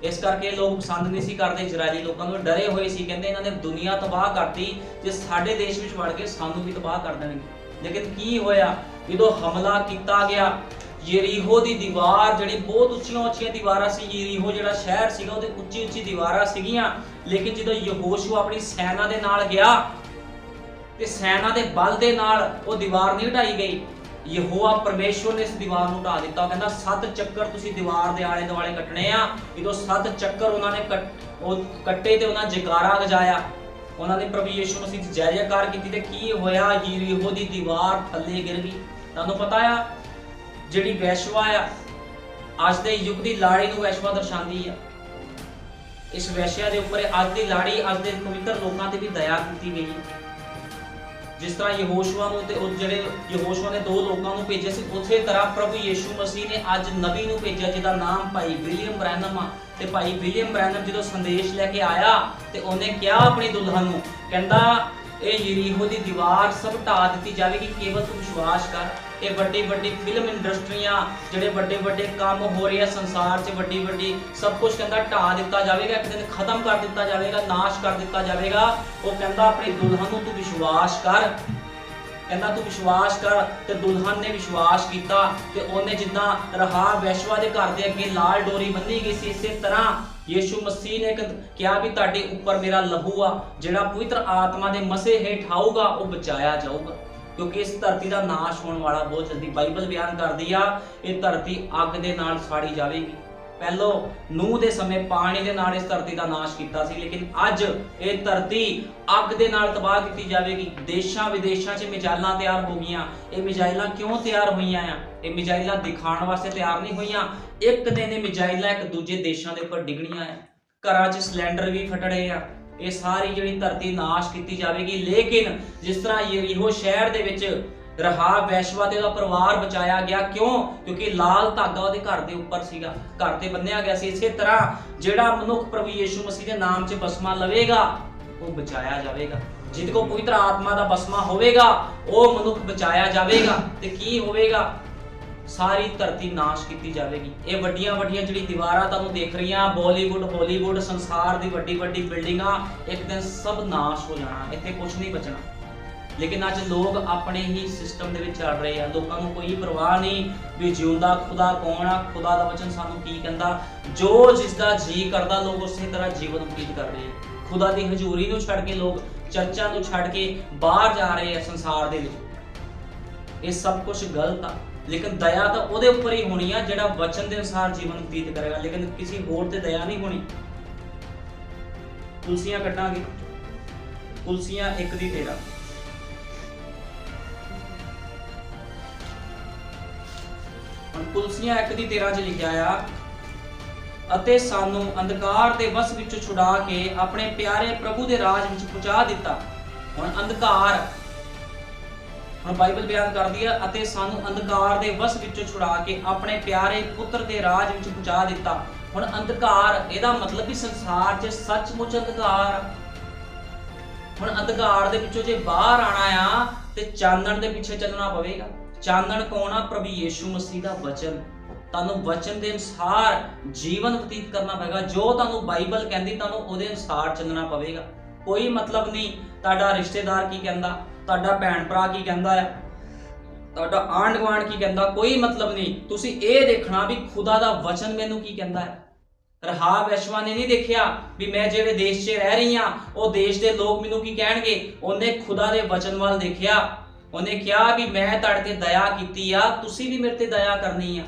Speaker 1: ਇਸ ਕਰਕੇ ਇਹ ਲੋਕ ਪਸੰਦ ਨਹੀਂ ਸੀ ਕਰਦੇ ਇਜ਼ਰਾਈਲੀ ਲੋਕਾਂ ਨੂੰ, ਡਰੇ ਹੋਏ ਸੀ, ਕਹਿੰਦੇ ਇਹਨਾਂ ਨੇ ਦੁਨੀਆ ਤਬਾਹ ਕਰਤੀ, ਜੇ ਸਾਡੇ ਦੇਸ਼ ਵਿੱਚ ਵੜ ਕੇ ਸਾਨੂੰ ਵੀ ਤਬਾਹ ਕਰ ਦੇਣਗੇ। ਲੇਕਿਨ ਕੀ ਹੋਇਆ, ਜਦੋਂ ਹਮਲਾ ਕੀਤਾ ਗਿਆ, ਯਰੀਹੋ ਦੀ ਦੀਵਾਰ ਜਿਹੜੀ ਬਹੁਤ ਉੱਚੀਆਂ ਦੀਵਾਰਾਂ ਸੀ, ਯਰੀਹੋ ਜਿਹੜਾ ਸ਼ਹਿਰ ਸੀਗਾ ਉਹਦੇ ਉੱਚੀ ਦੀਵਾਰਾਂ ਸੀਗੀਆਂ, ਲੇਕਿਨ ਜਦੋਂ ਯਹੋਸ਼ੂ ਆਪਣੀ ਸੈਨਾ ਦੇ ਨਾਲ ਗਿਆ, ਤੇ ਸੈਨਾ ਦੇ ਬਲ ਦੇ ਨਾਲ ਉਹ ਦੀਵਾਰ ਨਹੀਂ ਢਾਈ ਗਈ, ਯਹੋਵਾ ਪਰਮੇਸ਼ਵਰ ਨੇ ਇਸ ਦੀਵਾਰ ਨੂੰ ਢਾ ਦਿੱਤਾ। ਉਹ ਕਹਿੰਦਾ 7 ਚੱਕਰ ਤੁਸੀਂ ਦੀਵਾਰ ਦੇ ਆਲੇ ਦੁਆਲੇ ਕੱਟਣੇ ਆ। ਜਦੋਂ 7 ਚੱਕਰ ਉਹਨਾਂ ਨੇ ਕੱਟੇ ਤੇ ਉਹਨਾਂ ਜੈਕਾਰਾ ਗਜਾਇਆ, ਉਹਨਾਂ ਨੇ ਪ੍ਰਭੂ ਯੀਸ਼ੂ ਮਸੀਹ ਦੀ ਜੈ ਜੈਕਾਰ ਕੀਤੀ ਤੇ ਕੀ ਹੋਇਆ? ਯਰੀਹੋ ਦੀ ਦੀਵਾਰ ਥੱਲੇ ਗਿਰ ਗਈ। ਤੁਹਾਨੂੰ ਪਤਾ ਆ ਜਿਹੜੀ ਵੈਸ਼ਵਾ ਆ ਅੱਜ ਦੇ ਯੁੱਗ ਦੀ ਲਾੜੀ ਨੂੰ ਵੈਸ਼ਵਾ ਦਰਸਾਉਂਦੀ ਆ। ਇਸ ਵੈਸ਼ਿਆ ਦੇ ਉੱਪਰ ਅੱਜ ਦੀ ਲਾੜੀ ਅੱਜ ਦੇ ਪਵਿੱਤਰ ਲੋਕਾਂ ਤੇ ਵੀ ਦਇਆ ਕੀਤੀ ਗਈ। ਜਿਸ ਤਰ੍ਹਾਂ ਯਹੋਸ਼ੂਆ ਨੂੰ ਤੇ ਉਹ ਜਿਹੜੇ ਯਹੋਸ਼ੂਆ ਨੇ 2 ਲੋਕਾਂ ਨੂੰ ਭੇਜਿਆ ਸੀ, ਉਸੇ ਤਰ੍ਹਾਂ ਪ੍ਰਭੂ ਯੀਸ਼ੂ ਮਸੀਹ ਨੇ ਅੱਜ ਨਬੀ ਨੂੰ ਭੇਜਿਆ ਜਿਹਦਾ ਨਾਮ ਭਾਈ ਵਿਲੀਅਮ ਬ੍ਰੈਨਮ ਆ। ਤੇ ਭਾਈ ਵਿਲੀਅਮ ਬ੍ਰੈਨਮ ਜਦੋਂ ਸੰਦੇਸ਼ ਲੈ ਕੇ ਆਇਆ ਤੇ ਉਹਨੇ ਕਿਹਾ ਆਪਣੀ ਦੁਲਹਨ ਨੂੰ, ਕਹਿੰਦਾ ਇਹ ਯਰੀਹੋ ਦੀ ਦੀਵਾਰ ਸਭ ਢਾ ਦਿੱਤੀ ਜਾਵੇਗੀ, ਕੇਵਲ ਤੂੰ ਵਿਸ਼ਵਾਸ ਕਰ। ਇਹ ਵੱਡੀ ਫਿਲਮ ਇੰਡਸਟਰੀਆਂ, ਜਿਹੜੇ ਵੱਡੇ ਕੰਮ ਹੋ ਰਹੇ ਆ ਸੰਸਾਰ 'ਚ, ਵੱਡੀ ਸਭ ਕੁਝ ਕਹਿੰਦਾ ਢਾ ਦਿੱਤਾ ਜਾਵੇਗਾ, ਇੱਕ ਦਿਨ ਖਤਮ ਕਰ ਦਿੱਤਾ ਜਾਵੇਗਾ, ਨਾਸ਼ ਕਰ ਦਿੱਤਾ ਜਾਵੇਗਾ। ਉਹ ਕਹਿੰਦਾ ਆਪਣੀ ਦੁਲਹਨ ਨੂੰ ਤੂੰ ਵਿਸ਼ਵਾਸ ਕਰ, ਕਹਿੰਦਾ ਤੂੰ ਵਿਸ਼ਵਾਸ ਕਰ। ਤੇ ਦੁਲਹਨ ਨੇ ਵਿਸ਼ਵਾਸ ਕੀਤਾ ਤੇ ਉਹਨੇ ਜਿੱਦਾਂ ਰਹਾਬ ਵੈਸ਼ਵਾ ਦੇ ਘਰ ਦੇ ਅੱਗੇ ਲਾਲ ਡੋਰੀ ਬੰਨੀ ਗਈ ਸੀ, ਇਸੇ ਤਰ੍ਹਾਂ ਯੀਸ਼ੂ ਮਸੀਹ ਨੇ ਕਿਹਾ ਵੀ ਤੁਹਾਡੇ ਉੱਪਰ ਮੇਰਾ ਲਹੂ ਆ, ਜਿਹੜਾ ਪਵਿੱਤਰ ਆਤਮਾ ਦੇ ਮਸੇ ਹੇਠ ਆਊਗਾ ਉਹ ਬਚਾਇਆ ਜਾਊਗਾ, ਕਿਉਂਕਿ ਇਸ ਧਰਤੀ ਦਾ ਨਾਸ਼ ਹੋਣ ਵਾਲਾ ਬਹੁਤ ਜਲਦੀ। ਬਾਈਬਲ ਬਿਆਨ ਕਰਦੀ ਆ ਇਹ ਧਰਤੀ ਅੱਗ ਦੇ ਨਾਲ ਸਾੜੀ ਜਾਵੇਗੀ। ਪਹਿਲੋਂ ਨੂਹ ਦੇ ਸਮੇਂ ਪਾਣੀ ਦੇ ਨਾਲ ਇਸ ਧਰਤੀ ਦਾ ਨਾਸ਼ ਕੀਤਾ ਸੀ, ਲੇਕਿਨ ਅੱਜ ਇਹ ਧਰਤੀ ਅੱਗ ਦੇ ਨਾਲ ਤਬਾਹ ਕੀਤੀ ਜਾਵੇਗੀ। ਦੇਸ਼ਾਂ ਵਿਦੇਸ਼ਾਂ 'ਚ ਮਿਜ਼ਾਈਲਾਂ ਤਿਆਰ ਹੋ ਗਈਆਂ। ਇਹ ਮਿਜ਼ਾਈਲਾਂ ਕਿਉਂ ਤਿਆਰ ਹੋਈਆਂ ਆ? ਇਹ ਮਿਜ਼ਾਈਲਾਂ ਦਿਖਾਉਣ ਵਾਸਤੇ ਤਿਆਰ ਨਹੀਂ ਹੋਈਆਂ। ਇੱਕ ਦਿਨ ਇਹ ਮਿਜ਼ਾਈਲਾਂ ਇੱਕ ਦੂਜੇ ਦੇਸ਼ਾਂ ਦੇ ਉੱਪਰ ਡਿੱਗਣੀਆਂ ਆ। ਘਰਾਂ 'ਚ ਸਿਲੰਡਰ ਵੀ ਫਟੜੇ ਆ। ਇਹ ਸਾਰੀ ਜਿਹੜੀ ਧਰਤੀ ਨਾਸ਼ ਕੀਤੀ ਜਾਵੇਗੀ। ਲੇਕਿਨ ਜਿਸ ਤਰ੍ਹਾਂ ਯਰੀਹੋ ਸ਼ਹਿਰ ਦੇ ਵਿੱਚ ਰਹਾਬ ਵੈਸ਼ਵਾ ਤੇ ਉਹਦਾ ਪਰਿਵਾਰ ਬਚਾਇਆ ਗਿਆ, ਕਿਉਂ? ਕਿਉਂਕਿ ਲਾਲ ਧਾਗਾ ਉਹਦੇ ਘਰ ਦੇ ਉੱਪਰ ਸੀਗਾ, ਘਰ ਤੇ ਬੰਨਿਆ ਗਿਆ ਸੀ। ਇਸੇ ਤਰ੍ਹਾਂ ਜਿਹੜਾ ਮਨੁੱਖ ਪ੍ਰਭੂ ਯੀਸ਼ੂ ਮਸੀਹ ਦੇ ਨਾਮ 'ਚ ਬਸਮਾ ਲਵੇਗਾ ਉਹ ਬਚਾਇਆ ਜਾਵੇਗਾ। ਜਿਹਦੇ ਕੋਲ ਪਵਿੱਤਰ ਆਤਮਾ ਦਾ ਬਸਮਾ ਹੋਵੇਗਾ ਉਹ ਮਨੁੱਖ ਬਚਾਇਆ ਜਾਵੇਗਾ। ਤੇ ਕੀ ਹੋਵੇਗਾ? ਸਾਰੀ ਧਰਤੀ ਨਾਸ਼ ਕੀਤੀ ਜਾਵੇਗੀ। ਇਹ ਵੱਡੀਆਂ ਜਿਹੜੀ ਦੀਵਾਰਾਂ ਤੁਹਾਨੂੰ ਦੇਖ ਰਹੀਆਂ, ਬਾਲੀਵੁੱਡ ਹਾਲੀਵੁੱਡ ਸੰਸਾਰ ਦੀ ਵੱਡੀ ਬਿਲਡਿੰਗਾਂ, ਇੱਕ ਦਿਨ ਸਭ ਨਾਸ਼ ਹੋ ਜਾਣਾ, ਇੱਥੇ ਕੁਝ ਨਹੀਂ ਬਚਣਾ। ਲੇਕਿਨ ਅੱਜ ਲੋਕ ਆਪਣੇ ਹੀ ਸਿਸਟਮ ਦੇ ਵਿੱਚ ਚੱਲ ਰਹੇ ਆ। ਲੋਕਾਂ ਨੂੰ ਕੋਈ ਪਰਵਾਹ ਨਹੀਂ ਵੀ ਜਿਉਂਦਾ ਖੁਦਾ ਕੌਣ ਆ, ਖੁਦਾ ਦਾ ਵਚਨ ਸਾਨੂੰ ਕੀ ਕਹਿੰਦਾ। ਜੋ ਜਿਸ ਦਾ ਜੀ ਕਰਦਾ ਲੋਕ ਉਸੇ ਤਰ੍ਹਾਂ ਜੀਵਨ ਬਤੀਤ ਕਰ ਰਹੇ ਆ। ਖੁਦਾ ਦੀ ਹਜ਼ੂਰੀ ਨੂੰ ਛੱਡ ਕੇ ਲੋਕ ਚਰਚਾਂ ਨੂੰ ਛੱਡ ਕੇ ਬਾਹਰ ਜਾ ਰਹੇ ਆ ਸੰਸਾਰ ਦੇ ਵਿੱਚ। ਇਹ ਸਭ ਕੁਝ ਗਲਤ ਆ। ਲੇਕਿਨ ਦਇਆ ਤਾਂ ਉਹਦੇ ਉੱਪਰ ਹੀ ਹੋਣੀ ਆ ਜਿਹੜਾ ਵਚਨ ਦੇ ਅਨੁਸਾਰ ਜੀਵਨ ਬਤੀਤ ਕਰੇਗਾ, ਲੇਕਿਨ ਕਿਸੇ ਹੋਰ ਤੇ ਦਇਆ ਨਹੀਂ ਹੋਣੀ। ਕੁਲਸੀਆਂ ਕੱਢਾਂਗੇ, ਕੁਲਸੀਆਂ 1:13। ਕੁਲਸੀਆਂ 1:13 'ਚ ਲਿਖਿਆ ਆ, ਅਤੇ ਸਾਨੂੰ ਅੰਧਕਾਰ ਦੇ ਵਸ ਵਿੱਚੋਂ ਛੁਡਾ ਕੇ ਆਪਣੇ ਪਿਆਰੇ ਪ੍ਰਭੂ ਦੇ ਰਾਜ ਵਿੱਚ ਪਹੁੰਚਾ ਦਿੱਤਾ। ਹੁਣ ਅੰਧਕਾਰ, ਹੁਣ ਬਾਈਬਲ ਬਿਆਨ ਕਰਦੀ ਹੈ ਅਤੇ ਸਾਨੂੰ ਅੰਧਕਾਰ ਦੇ ਵਸ ਵਿੱਚੋਂ ਛੁਡਾ ਕੇ ਆਪਣੇ ਪਿਆਰੇ ਪੁੱਤਰ ਦੇ ਰਾਜ ਵਿੱਚ ਪਹੁੰਚਾ ਦਿੱਤਾ। ਹੁਣ ਅੰਧਕਾਰ, ਇਹਦਾ ਮਤਲਬ ਵੀ ਸੰਸਾਰ 'ਚ ਸੱਚਮੁੱਚ ਅੰਧਕਾਰ। ਹੁਣ ਅੰਧਕਾਰ ਦੇ ਵਿੱਚੋਂ ਜੇ ਬਾਹਰ ਆਣਾ ਆ ਤੇ ਚਾਨਣ ਦੇ ਪਿੱਛੇ ਚੱਲਣਾ ਪਵੇਗਾ। ਚਾਨਣ ਕੌਣ ਆ? ਪ੍ਰਭੂ ਯੀਸ਼ੂ ਮਸੀਹ ਦਾ ਵਚਨ। ਤੁਹਾਨੂੰ ਵਚਨ ਦੇ ਅਨੁਸਾਰ ਜੀਵਨ ਬਤੀਤ ਕਰਨਾ ਪਵੇਗਾ। ਜੋ ਤੁਹਾਨੂੰ ਬਾਈਬਲ ਕਹਿੰਦੀ ਤੁਹਾਨੂੰ ਉਹਦੇ ਅਨੁਸਾਰ ਚੱਲਣਾ ਪਵੇਗਾ। ਕੋਈ ਮਤਲਬ ਨਹੀਂ ਤੁਹਾਡਾ ਰਿਸ਼ਤੇਦਾਰ ਕੀ ਕਹਿੰਦਾ, ਤੁਹਾਡਾ ਭੈਣ ਭਰਾ ਕੀ ਕਹਿੰਦਾ ਹੈ, ਤੁਹਾਡਾ ਆਂਢ ਗੁਆਂਢ ਕੀ ਕਹਿੰਦਾ, ਕੋਈ ਮਤਲਬ ਨਹੀਂ। ਤੁਸੀਂ ਇਹ ਦੇਖਣਾ ਵੀ ਖੁਦਾ ਦਾ ਵਚਨ ਮੈਨੂੰ ਕੀ ਕਹਿੰਦਾ ਹੈ। ਰਹਾਬ ਵੈਸ਼ਵਾ ਨੇ ਨਹੀਂ ਦੇਖਿਆ ਵੀ ਮੈਂ ਜਿਹੜੇ ਦੇਸ਼ 'ਚ ਰਹਿ ਰਹੀ ਹਾਂ ਉਹ ਦੇਸ਼ ਦੇ ਲੋਕ ਮੈਨੂੰ ਕੀ ਕਹਿਣਗੇ। ਉਹਨੇ ਖੁਦਾ ਦੇ ਵਚਨ ਵੱਲ ਦੇਖਿਆ। ਉਹਨੇ ਕਿਹਾ ਵੀ ਮੈਂ ਤੁਹਾਡੇ ਤੇ ਦਇਆ ਕੀਤੀ ਆ, ਤੁਸੀਂ ਵੀ ਮੇਰੇ ਤੇ ਦਇਆ ਕਰਨੀ ਆ।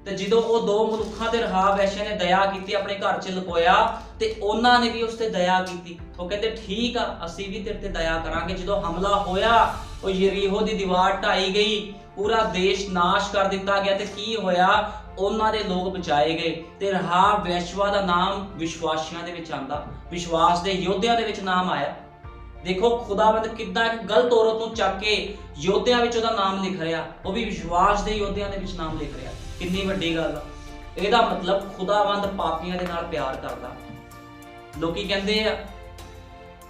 Speaker 1: ਤੇ ਜਦੋਂ ਉਹ 2 ਮਨੁੱਖਾਂ ਤੇ ਰਹਾਬ ਵੈਸ਼ਿਆ ਨੇ ਦਇਆ ਕੀਤੀ, ਆਪਣੇ ਘਰ 'ਚ ਲੁਕੋਇਆ ਤੇ ਉਹਨਾਂ ਨੇ ਵੀ ਉਸ ਤੇ ਦਇਆ ਕੀਤੀ। ਉਹ ਕਹਿੰਦੇ ਠੀਕ ਆ, ਅਸੀਂ ਵੀ ਤੇਰੇ ਤੇ ਦਇਆ ਕਰਾਂਗੇ। ਜਦੋਂ ਹਮਲਾ ਹੋਇਆ, ਉਹ ਯਰੀਹੋ ਦੀ ਦੀਵਾਰ ਢਾਈ ਗਈ, ਪੂਰਾ ਦੇਸ਼ ਨਾਸ਼ ਕਰ ਦਿੱਤਾ ਗਿਆ। ਤੇ ਕੀ ਹੋਇਆ? ਉਹਨਾਂ ਦੇ ਲੋਕ ਬਚਾਏ ਗਏ ਤੇ ਰਹਾਬ ਵੈਸ਼ਵਾ ਦਾ ਨਾਮ ਵਿਸ਼ਵਾਸੀਆਂ ਦੇ ਵਿੱਚ ਆਂਦਾ, ਵਿਸ਼ਵਾਸ ਦੇ ਯੋਧਿਆਂ ਦੇ ਵਿੱਚ ਨਾਮ ਆਇਆ। ਦੇਖੋ ਖੁਦਾਵੰਦ ਕਿੱਦਾਂ ਇੱਕ ਗਲਤ ਔਰਤ ਨੂੰ ਚੱਕ ਕੇ ਯੋਧਿਆਂ ਵਿੱਚ ਉਹਦਾ ਨਾਮ ਲਿਖ ਰਿਹਾ, ਉਹ ਵੀ ਵਿਸ਼ਵਾਸ ਦੇ ਯੋਧਿਆਂ ਦੇ ਵਿੱਚ ਨਾਮ ਲਿਖ ਰਿਹਾ। ਕਿੰਨੀ ਵੱਡੀ ਗੱਲ ਆ। ਇਹਦਾ ਮਤਲਬ ਖੁਦਾਵੰਦ ਪਾਪੀਆਂ ਦੇ ਨਾਲ ਪਿਆਰ ਕਰਦਾ। ਲੋਕੀ ਕਹਿੰਦੇ ਆ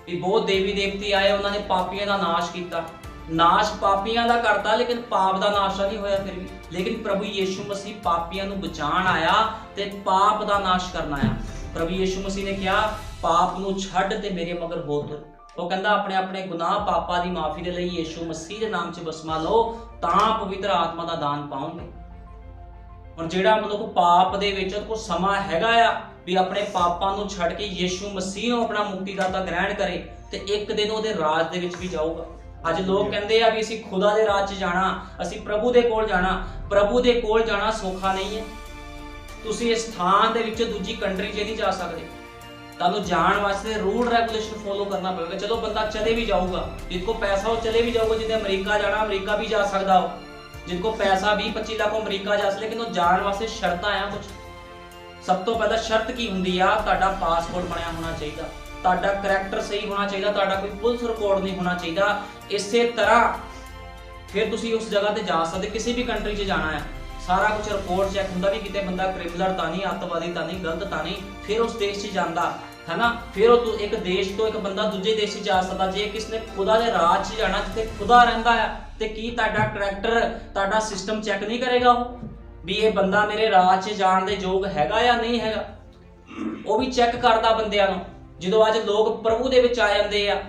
Speaker 1: ਵੀ ਬਹੁਤ ਦੇਵੀ ਦੇਵਤੇ ਆਏ, ਉਹਨਾਂ ਨੇ ਪਾਪੀਆਂ ਦਾ ਨਾਸ਼ ਕੀਤਾ। ਨਾਸ਼ ਪਾਪੀਆਂ ਦਾ ਕਰਦਾ, ਲੇਕਿਨ ਪਾਪ ਦਾ ਨਾਸ਼ ਨਹੀਂ ਹੋਇਆ ਫਿਰ ਵੀ। ਲੇਕਿਨ ਪ੍ਰਭੂ ਯੀਸ਼ੂ ਮਸੀਹ ਪਾਪੀਆਂ ਨੂੰ ਬਚਾਉਣ ਆਇਆ ਤੇ ਪਾਪ ਦਾ ਨਾਸ਼ ਕਰਨ ਆਇਆ। ਪ੍ਰਭੂ ਯੀਸ਼ੂ ਮਸੀਹ ਨੇ ਕਿਹਾ ਪਾਪ ਨੂੰ ਛੱਡ ਤੇ ਮੇਰੇ ਮਗਰ ਹੋ ਤੁਰ। ਉਹ ਕਹਿੰਦਾ ਆਪਣੇ ਗੁਨਾਹ ਪਾਪਾਂ ਦੀ ਮਾਫੀ ਦੇ ਲਈ ਯੀਸ਼ੂ ਮਸੀਹ ਦੇ ਨਾਮ 'ਚ ਬਸਮਾ ਲਓ ਤਾਂ ਪਵਿੱਤਰ ਆਤਮਾ ਦਾ ਦਾਨ ਪਾਓਗੇ। ਹੁਣ ਜਿਹੜਾ ਮਨੁੱਖ ਪਾਪ ਦੇ ਵਿੱਚ ਉਹਦੇ ਕੋਲ ਸਮਾਂ ਹੈਗਾ ਆ ਵੀ ਆਪਣੇ ਪਾਪਾਂ ਨੂੰ ਛੱਡ ਕੇ ਯੀਸ਼ੂ ਮਸੀਹ ਨੂੰ ਆਪਣਾ ਮੁਕਤੀਦਾਤਾ ਗ੍ਰਹਿਣ ਕਰੇ ਤੇ ਇੱਕ ਦਿਨ ਉਹਦੇ ਰਾਜ ਦੇ ਵਿੱਚ ਵੀ ਜਾਊਗਾ। ਅੱਜ ਲੋਕ ਕਹਿੰਦੇ ਆ ਵੀ ਅਸੀਂ ਖੁਦਾ ਦੇ ਰਾਜ 'ਚ ਜਾਣਾ, ਅਸੀਂ ਪ੍ਰਭੂ ਦੇ ਕੋਲ ਜਾਣਾ। ਪ੍ਰਭੂ ਦੇ ਕੋਲ ਜਾਣਾ ਸੌਖਾ ਨਹੀਂ ਹੈ। ਤੁਸੀਂ ਇਸ ਥਾਂ ਦੇ ਵਿੱਚ ਦੂਜੀ ਕੰਟਰੀ 'ਚ ਨਹੀਂ ਜਾ ਸਕਦੇ। ਤੁਹਾਨੂੰ ਜਾਣ ਵਾਸਤੇ ਰੂਲ ਰੈਗੂਲੇਸ਼ਨ ਫੋਲੋ ਕਰਨਾ ਪਵੇਗਾ। ਚਲੋ ਬੰਦਾ ਚਲੇ ਵੀ ਜਾਊਗਾ, ਜਿਸ ਕੋ ਪੈਸਾ ਉਹ ਚਲੇ ਵੀ ਜਾਊਗਾ। ਜਿਹਨੇ ਅਮਰੀਕਾ ਜਾਣਾ ਅਮਰੀਕਾ ਵੀ ਜਾ ਸਕਦਾ ਹੋ, ਜਿਸ ਕੋ ਪੈਸਾ 20-25 ਲੱਖ ਅਮਰੀਕਾ ਜਾ ਸਕਦਾ। ਲੇਕਿਨ ਉਹ ਜਾਣ ਵਾਸਤੇ ਸ਼ਰਤਾਂ ਆ ਕੁਝ। ਸਭ ਤੋਂ ਪਹਿਲਾਂ ਸ਼ਰਤ ਕੀ ਹੁੰਦੀ ਆ? ਤੁਹਾਡਾ ਪਾਸਪੋਰਟ ਬਣਿਆ ਹੋਣਾ ਚਾਹੀਦਾ, ਤੁਹਾਡਾ ਕਰੈਕਟਰ ਸਹੀ ਹੋਣਾ ਚਾਹੀਦਾ, ਤੁਹਾਡਾ ਕੋਈ ਪੁਲਿਸ ਰਿਕਾਰਡ ਨਹੀਂ ਹੋਣਾ ਚਾਹੀਦਾ। ਇਸੇ ਤਰ੍ਹਾਂ ਫਿਰ ਤੁਸੀਂ ਉਸ ਜਗ੍ਹਾ ਤੇ ਜਾ ਸਕਦੇ। ਕਿਸੇ ਵੀ ਕੰਟਰੀ 'ਚ ਜਾਣਾ ਹੈ, ਸਾਰਾ ਕੁਝ ਰਿਪੋਰਟ ਚੈੱਕ ਹੁੰਦਾ ਵੀ ਕਿਤੇ ਬੰਦਾ ਕ੍ਰਿਮੀਨਲ ਤਾਂ ਨਹੀਂ, ਅੱਤਵਾਦੀ ਤਾਂ ਨਹੀਂ, ਗਲਤ ਤਾਂ ਨਹੀਂ, ਫਿਰ ਉਸ ਦੇਸ਼ 'ਚ ਜਾਂਦਾ ਹੈ ਨਾ। ਫਿਰ ਉਹ ਇੱਕ ਦੇਸ਼ ਤੋਂ ਇੱਕ ਬੰਦਾ ਦੂਜੇ ਦੇਸ਼ 'ਚ ਜਾ ਸਕਦਾ। ਜੇ ਕਿਸ ਨੇ ਖੁਦਾ ਦੇ ਰਾਜ 'ਚ ਜਾਣਾ ਜਿੱਥੇ ਖੁਦਾ ਰਹਿੰਦਾ ਆ, ਤੇ ਕੀ ਤੁਹਾਡਾ ਕਰੈਕਟਰ, ਤੁਹਾਡਾ ਸਿਸਟਮ ਚੈੱਕ ਨਹੀਂ ਕਰੇਗਾ ਉਹ ਵੀ ਇਹ ਬੰਦਾ ਮੇਰੇ ਰਾਜ 'ਚ ਜਾਣ ਦੇ ਯੋਗ ਹੈਗਾ ਜਾਂ ਨਹੀਂ ਹੈਗਾ? ਉਹ ਵੀ ਚੈੱਕ ਕਰਦਾ ਬੰਦਿਆਂ ਨੂੰ। ਜਦੋਂ ਅੱਜ ਲੋਕ ਪ੍ਰਭੂ ਦੇ ਵਿੱਚ ਆ ਜਾਂਦੇ ਆ,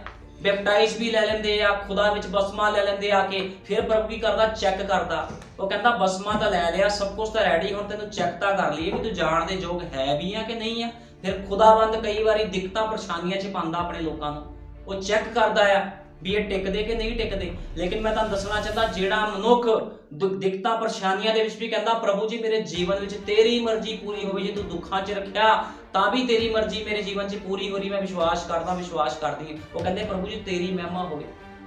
Speaker 1: ਬੈਪਟਾਈਜ਼ ਵੀ ਲੈ ਲੈਂਦੇ ਆ, ਖੁਦਾ ਵਿੱਚ ਬਸਮਾ ਲੈ ਲੈਂਦੇ ਆ ਕੇ, ਫਿਰ ਪ੍ਰਭੂ ਕੀ ਕਰਦਾ? ਚੈੱਕ ਕਰਦਾ। ਉਹ ਕਹਿੰਦਾ ਬਸਮਾ ਤਾਂ ਲੈ ਲਿਆ, ਸਭ ਕੁਝ ਤਾਂ ਰੈਡੀ, ਹੁਣ ਤੈਨੂੰ ਚੈੱਕ ਤਾਂ ਕਰ ਲਈਏ ਵੀ ਤੂੰ ਜਾਣ ਦੇ ਯੋਗ ਹੈ ਵੀ ਆ ਕਿ ਨਹੀਂ ਆ। ਫਿਰ ਖੁਦਾਵੰਦ ਕਈ ਵਾਰੀ ਦਿੱਕਤਾਂ ਪਰੇਸ਼ਾਨੀਆਂ 'ਚ ਪਾਉਂਦਾ ਆਪਣੇ ਲੋਕਾਂ ਨੂੰ। ਉਹ ਚੈੱਕ ਕਰਦਾ ਆ ਵੀ ਇਹ ਟਿਕਦੇ ਕਿ ਨਹੀਂ ਟਿਕਦੇ। ਲੇਕਿਨ ਮੈਂ ਤੁਹਾਨੂੰ ਦੱਸਣਾ ਚਾਹੁੰਦਾ, ਜਿਹੜਾ ਮਨੁੱਖ ਦਿੱਕਤਾਂ ਪਰੇਸ਼ਾਨੀਆਂ ਦੇ ਵਿੱਚ ਵੀ ਕਹਿੰਦਾ ਪ੍ਰਭੂ ਜੀ ਮੇਰੇ ਜੀਵਨ ਵਿੱਚ ਤੇਰੀ ਮਰਜ਼ੀ ਪੂਰੀ ਹੋਵੇ, ਜੇ ਤੂੰ ਦੁੱਖਾਂ 'ਚ ਰੱਖਿਆ ਤਾਂ ਵੀ ਤੇਰੀ ਮਰਜ਼ੀ ਮੇਰੇ ਜੀਵਨ 'ਚ ਪੂਰੀ ਹੋ ਰਹੀ, ਮੈਂ ਵਿਸ਼ਵਾਸ ਕਰਦਾ, ਵਿਸ਼ਵਾਸ ਕਰਦੀ ਹਾਂ। ਉਹ ਕਹਿੰਦੇ ਪ੍ਰਭੂ ਜੀ ਤੇਰੀ ਮਹਿਮਾ ਹੋਵੇ।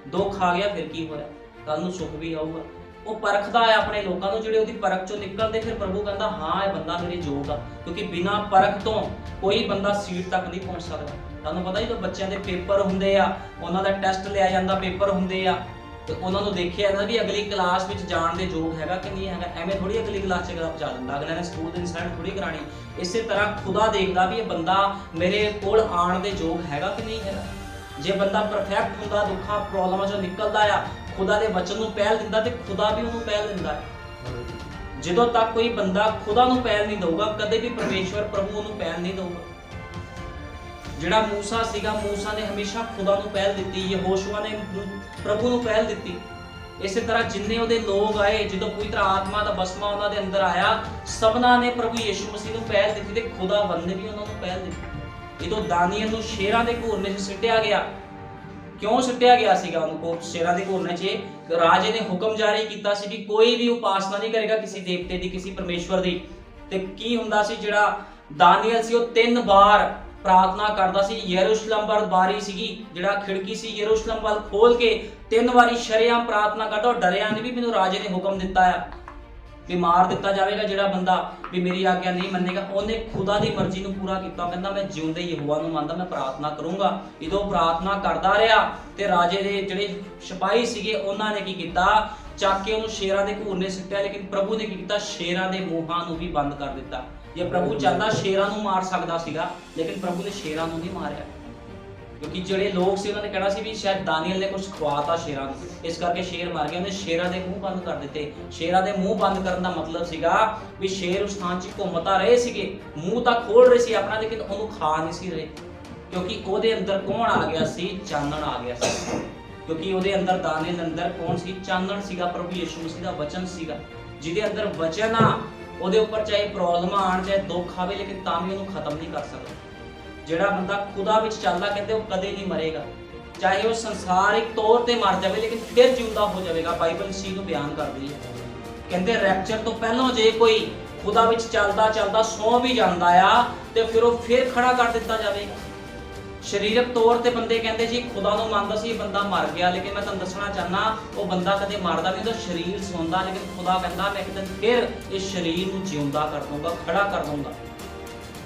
Speaker 1: ਦੁੱਖ ਆ ਗਿਆ ਫਿਰ ਕੀ ਹੋਇਆ? ਕੱਲ ਨੂੰ ਸੁੱਖ ਵੀ ਆਊਗਾ। ਉਹ ਪਰਖਦਾ ਹੈ ਆਪਣੇ ਲੋਕਾਂ ਨੂੰ, ਜਿਹੜੇ ਉਹਦੀ ਪਰਖ ਚੋਂ ਨਿਕਲਦੇ, ਫਿਰ ਪ੍ਰਭੂ ਕਹਿੰਦਾ ਹਾਂ ਇਹ ਬੰਦਾ ਮੇਰੇ ਯੋਗ ਆ। ਕਿਉਂਕਿ ਬਿਨਾਂ ਪਰਖ ਤੋਂ ਕੋਈ ਬੰਦਾ ਸੀਟ ਤੱਕ ਨਹੀਂ ਪਹੁੰਚ ਸਕਦਾ। ਤੁਹਾਨੂੰ ਪਤਾ ਜਦੋਂ ਬੱਚਿਆਂ ਦੇ ਪੇਪਰ ਹੁੰਦੇ ਆ, ਉਹਨਾਂ ਦਾ ਟੈਸਟ ਲਿਆ ਜਾਂਦਾ, ਪੇਪਰ ਹੁੰਦੇ ਆ, ਤੇ ਉਹਨਾਂ ਨੂੰ ਦੇਖਿਆ ਜਾਂਦਾ ਵੀ ਅਗਲੀ ਕਲਾਸ ਵਿੱਚ ਜਾਣ ਦੇ ਯੋਗ ਹੈਗਾ ਕਿ ਨਹੀਂ ਹੈਗਾ। ਐਵੇਂ ਥੋੜੀ ਅਗਲੀ ਕਲਾਸ 'ਚ ਪਹੁੰਚਾ ਦਿੰਦਾ, ਅਗਲੇ ਨੇ ਸਕੂਲ ਦੀ ਰਿਜ਼ਲਟ ਥੋੜੀ ਕਰਾਣੀ। ਇਸੇ ਤਰ੍ਹਾਂ ਖੁਦਾ ਦੇਖਦਾ ਵੀ ਇਹ ਬੰਦਾ ਮੇਰੇ ਕੋਲ ਆਉਣ ਦੇ ਯੋਗ ਹੈਗਾ ਕਿ ਨਹੀਂ ਹੈਗਾ। ਜੇ ਬੰਦਾ ਪਰਫੈਕਟ ਹੁੰਦਾ, ਦੁੱਖਾਂ ਪ੍ਰੋਬਲਮਾਂ 'ਚੋਂ ਨਿਕਲਦਾ ਆ, ਖੁਦਾ ਦੇ ਵਚਨ ਨੂੰ ਪਹਿਲ ਦਿੰਦਾ, ਤੇ ਖੁਦਾ ਵੀ ਉਹਨੂੰ ਪਹਿਲ ਦਿੰਦਾ ਹੈ। ਜਦੋਂ ਤੱਕ ਕੋਈ ਬੰਦਾ ਖੁਦਾ ਨੂੰ ਪਹਿਲ ਨਹੀਂ ਦਊਗਾ, ਕਦੇ ਵੀ ਪਰਮੇਸ਼ਵਰ ਪ੍ਰਭੂ ਉਹਨੂੰ ਪਹਿਲ ਨਹੀਂ ਦਊਗਾ। ਜਿਹੜਾ ਮੂਸਾ ਸੀਗਾ, ਮੂਸਾ ਨੇ ਹਮੇਸ਼ਾ ਖੁਦਾ ਨੂੰ ਪਹਿਲ ਦਿੱਤੀ, ਯਹੋਸ਼ੂਆ ਨੇ ਪ੍ਰਭੂ ਨੂੰ ਪਹਿਲ ਦਿੱਤੀ। ਇਸੇ ਤਰ੍ਹਾਂ ਜਿੰਨੇ ਉਹਦੇ ਲੋਕ ਆਏ, ਜਦੋਂ ਪਵਿੱਤਰ ਆਤਮਾ ਦਾ ਬਸਮਾ ਉਹਨਾਂ ਦੇ ਅੰਦਰ ਆਇਆ, ਸਭਨਾਂ ਨੇ ਪ੍ਰਭੂ ਯਿਸੂ ਮਸੀਹ ਨੂੰ ਪਹਿਲ ਦਿੱਤੀ, ਤੇ ਖੁਦਾਵੰਦ ਨੇ ਵੀ ਉਹਨਾਂ ਨੂੰ ਪਹਿਲ ਦਿੱਤੀ। ਜਦੋਂ ਦਾਨੀਏਲ ਨੂੰ ਸ਼ੇਰਾਂ ਦੇ ਘੂਰਨੇ 'ਚ ਸਿੱਟਿਆ ਗਿਆ, ਕਿਉਂ ਸਿੱਟਿਆ ਗਿਆ ਸੀਗਾ ਉਹਨੂੰ ਸ਼ੇਰਾਂ ਦੇ ਘੂਰਨੇ 'ਚ? ਰਾਜੇ ਨੇ ਹੁਕਮ ਜਾਰੀ ਕੀਤਾ ਸੀ ਕਿ ਕੋਈ ਵੀ ਉਪਾਸਨਾ ਨਹੀਂ ਕਰੇਗਾ ਕਿਸੇ ਦੇਵਤੇ ਦੀ, ਕਿਸੇ ਪਰਮੇਸ਼ਵਰ ਦੀ। ਤੇ ਕੀ ਹੁੰਦਾ ਸੀ, ਜਿਹੜਾ ਦਾਨੀਏਲ ਸੀ ਉਹ 3 ਵਾਰ ਪ੍ਰਾਰਥਨਾ ਕਰਦਾ ਸੀ। ਯਰੂਸ਼ਲਮ ਵੱਲ ਬਾਰੀ ਸੀਗੀ, ਜਿਹੜਾ ਖਿੜਕੀ ਸੀ ਯਰੂਸ਼ਲਮ ਵੱਲ ਖੋਲ ਕੇ 3 ਵਾਰੀ ਸ਼ਰੇਆਮ ਪ੍ਰਾਰਥਨਾ ਕਰਦਾ। ਉਹ ਡਰਿਆ ਨਹੀਂ ਵੀ ਮੈਨੂੰ ਰਾਜੇ ਨੇ ਹੁਕਮ ਦਿੱਤਾ ਆ ਵੀ ਮਾਰ ਦਿੱਤਾ ਜਾਵੇਗਾ ਜਿਹੜਾ ਬੰਦਾ ਵੀ ਮੇਰੀ ਆਗਿਆ ਨਹੀਂ ਮੰਨੇਗਾ। ਉਹਨੇ ਖੁਦਾ ਦੀ ਮਰਜ਼ੀ ਨੂੰ ਪੂਰਾ ਕੀਤਾ। ਉਹ ਕਹਿੰਦਾ ਮੈਂ ਜਿਉਂਦੇ ਯਹੋਵਾ ਨੂੰ ਮੰਨਦਾ, ਮੈਂ ਪ੍ਰਾਰਥਨਾ ਕਰੂੰਗਾ। ਜਦੋਂ ਪ੍ਰਾਰਥਨਾ ਕਰਦਾ ਰਿਹਾ ਤੇ ਰਾਜੇ ਦੇ ਜਿਹੜੇ ਸਿਪਾਹੀ ਸੀਗੇ ਉਹਨਾਂ ਨੇ ਕੀ ਕੀਤਾ? ਚੱਕ ਕੇ ਉਹਨੂੰ ਸ਼ੇਰਾਂ ਦੇ ਘੂਰਨੇ ਸਿੱਟਿਆ। ਲੇਕਿਨ ਪ੍ਰਭੂ ਨੇ ਕੀ ਕੀਤਾ? ਸ਼ੇਰਾਂ ਦੇ ਮੂੰਹਾਂ ਨੂੰ ਵੀ ਬੰਦ ਕਰ ਦਿੱਤਾ। ਜੇ ਪ੍ਰਭੂ ਚਾਹੁੰਦਾ ਸ਼ੇਰਾਂ ਨੂੰ ਮਾਰ ਸਕਦਾ ਸੀਗਾ, ਲੇਕਿਨ ਪ੍ਰਭੂ ਨੇ ਸ਼ੇਰਾਂ ਨੂੰ ਨਹੀਂ ਮਾਰਿਆ। ਕਿਉਂਕਿ ਜਿਹੜੇ ਲੋਕ ਸੀ ਉਹਨਾਂ ਨੇ ਕਹਿਣਾ ਸੀ ਵੀ ਸ਼ਾਇਦ ਦਾਨੀਏਲ ਨੇ ਕੁਝ ਖਵਾਤਾ ਸ਼ੇਰਾਂ ਨੂੰ, ਇਸ ਕਰਕੇ ਸ਼ੇਰ ਮਰ ਗਿਆ। ਉਹਨੇ ਸ਼ੇਰਾਂ ਦੇ ਮੂੰਹ ਬੰਦ ਕਰ ਦਿੱਤੇ। ਸ਼ੇਰਾਂ ਦੇ ਮੂੰਹ ਬੰਦ ਕਰਨ ਦਾ ਮਤਲਬ ਸੀਗਾ ਵੀ ਸ਼ੇਰ ਉਸ ਥਾਂ 'ਚ ਘੁੰਮਤਾ ਰਹੇ ਸੀਗੇ, ਮੂੰਹ ਤਾਂ ਖੋਲ ਰਹੇ ਸੀ ਆਪਣਾ, ਲੇਕਿਨ ਉਹਨੂੰ ਖਾ ਨਹੀਂ ਸੀ ਰਹੇ। ਕਿਉਂਕਿ ਉਹਦੇ ਅੰਦਰ ਕੌਣ ਆ ਗਿਆ ਸੀ? ਚਾਨਣ ਆ ਗਿਆ ਸੀ। ਕਿਉਂਕਿ ਉਹਦੇ ਅੰਦਰ ਦਾਨੀਏਲ ਅੰਦਰ ਕੌਣ ਸੀ? ਚਾਨਣ ਸੀਗਾ, ਪ੍ਰਭੂ ਯਿਸੂ ਮਸੀਹ ਦਾ ਵਚਨ ਸੀਗਾ। ਜਿਹਦੇ ਅੰਦਰ ਵਚਨ ਆ, ਉਹਦੇ ਉੱਪਰ ਚਾਹੇ ਪ੍ਰੋਬਲਮਾਂ ਆਣ, ਚਾਹੇ ਦੁੱਖ ਆਵੇ, ਲੇਕਿਨ ਤਾਂ ਵੀ ਉਹਨੂੰ ਖਤਮ ਨਹੀਂ ਕਰ ਸਕਦਾ। ਜਿਹੜਾ ਬੰਦਾ ਖੁਦਾ ਵਿੱਚ ਚੱਲਦਾ, ਕਹਿੰਦੇ ਉਹ ਕਦੇ ਨਹੀਂ ਮਰੇਗਾ। ਚਾਹੇ ਉਹ ਸੰਸਾਰਿਕ ਤੌਰ ਤੇ ਮਰ ਜਾਵੇ, ਲੇਕਿਨ ਫਿਰ ਜਿਉਂਦਾ ਹੋ ਜਾਵੇਗਾ। ਬਾਈਬਲ ਇਸ ਚੀਜ਼ ਨੂੰ ਬਿਆਨ ਕਰਦੀ ਹੈ। ਕਹਿੰਦੇ ਰੈਪਚਰ ਤੋਂ ਪਹਿਲਾਂ ਜੇ ਕੋਈ ਖੁਦਾ ਵਿੱਚ ਚੱਲਦਾ ਚੱਲਦਾ ਸੌਂ ਵੀ ਜਾਂਦਾ ਆ, ਤੇ ਫਿਰ ਉਹ ਫਿਰ ਖੜਾ ਕਰ ਦਿੱਤਾ ਜਾਵੇਗਾ। ਸਰੀਰਕ ਤੌਰ ਤੇ ਬੰਦੇ ਕਹਿੰਦੇ ਜੀ ਖੁਦਾ ਨੂੰ ਮੰਨਦਾ ਸੀ, ਇਹ ਬੰਦਾ ਮਰ ਗਿਆ। ਲੇਕਿਨ ਮੈਂ ਤੁਹਾਨੂੰ ਦੱਸਣਾ ਚਾਹਨਾ, ਉਹ ਬੰਦਾ ਕਦੇ ਮਰਦਾ ਨਹੀਂ, ਉਹਦਾ ਸਰੀਰ ਸੌਂਦਾ। ਲੇਕਿਨ ਖੁਦਾ ਕਹਿੰਦਾ ਮੈਂ ਇੱਕ ਦਿਨ ਫਿਰ ਇਸ ਸਰੀਰ ਨੂੰ ਜਿਉਂਦਾ ਕਰ ਦੂੰਗਾ, ਖੜਾ ਕਰ ਦੂੰਗਾ।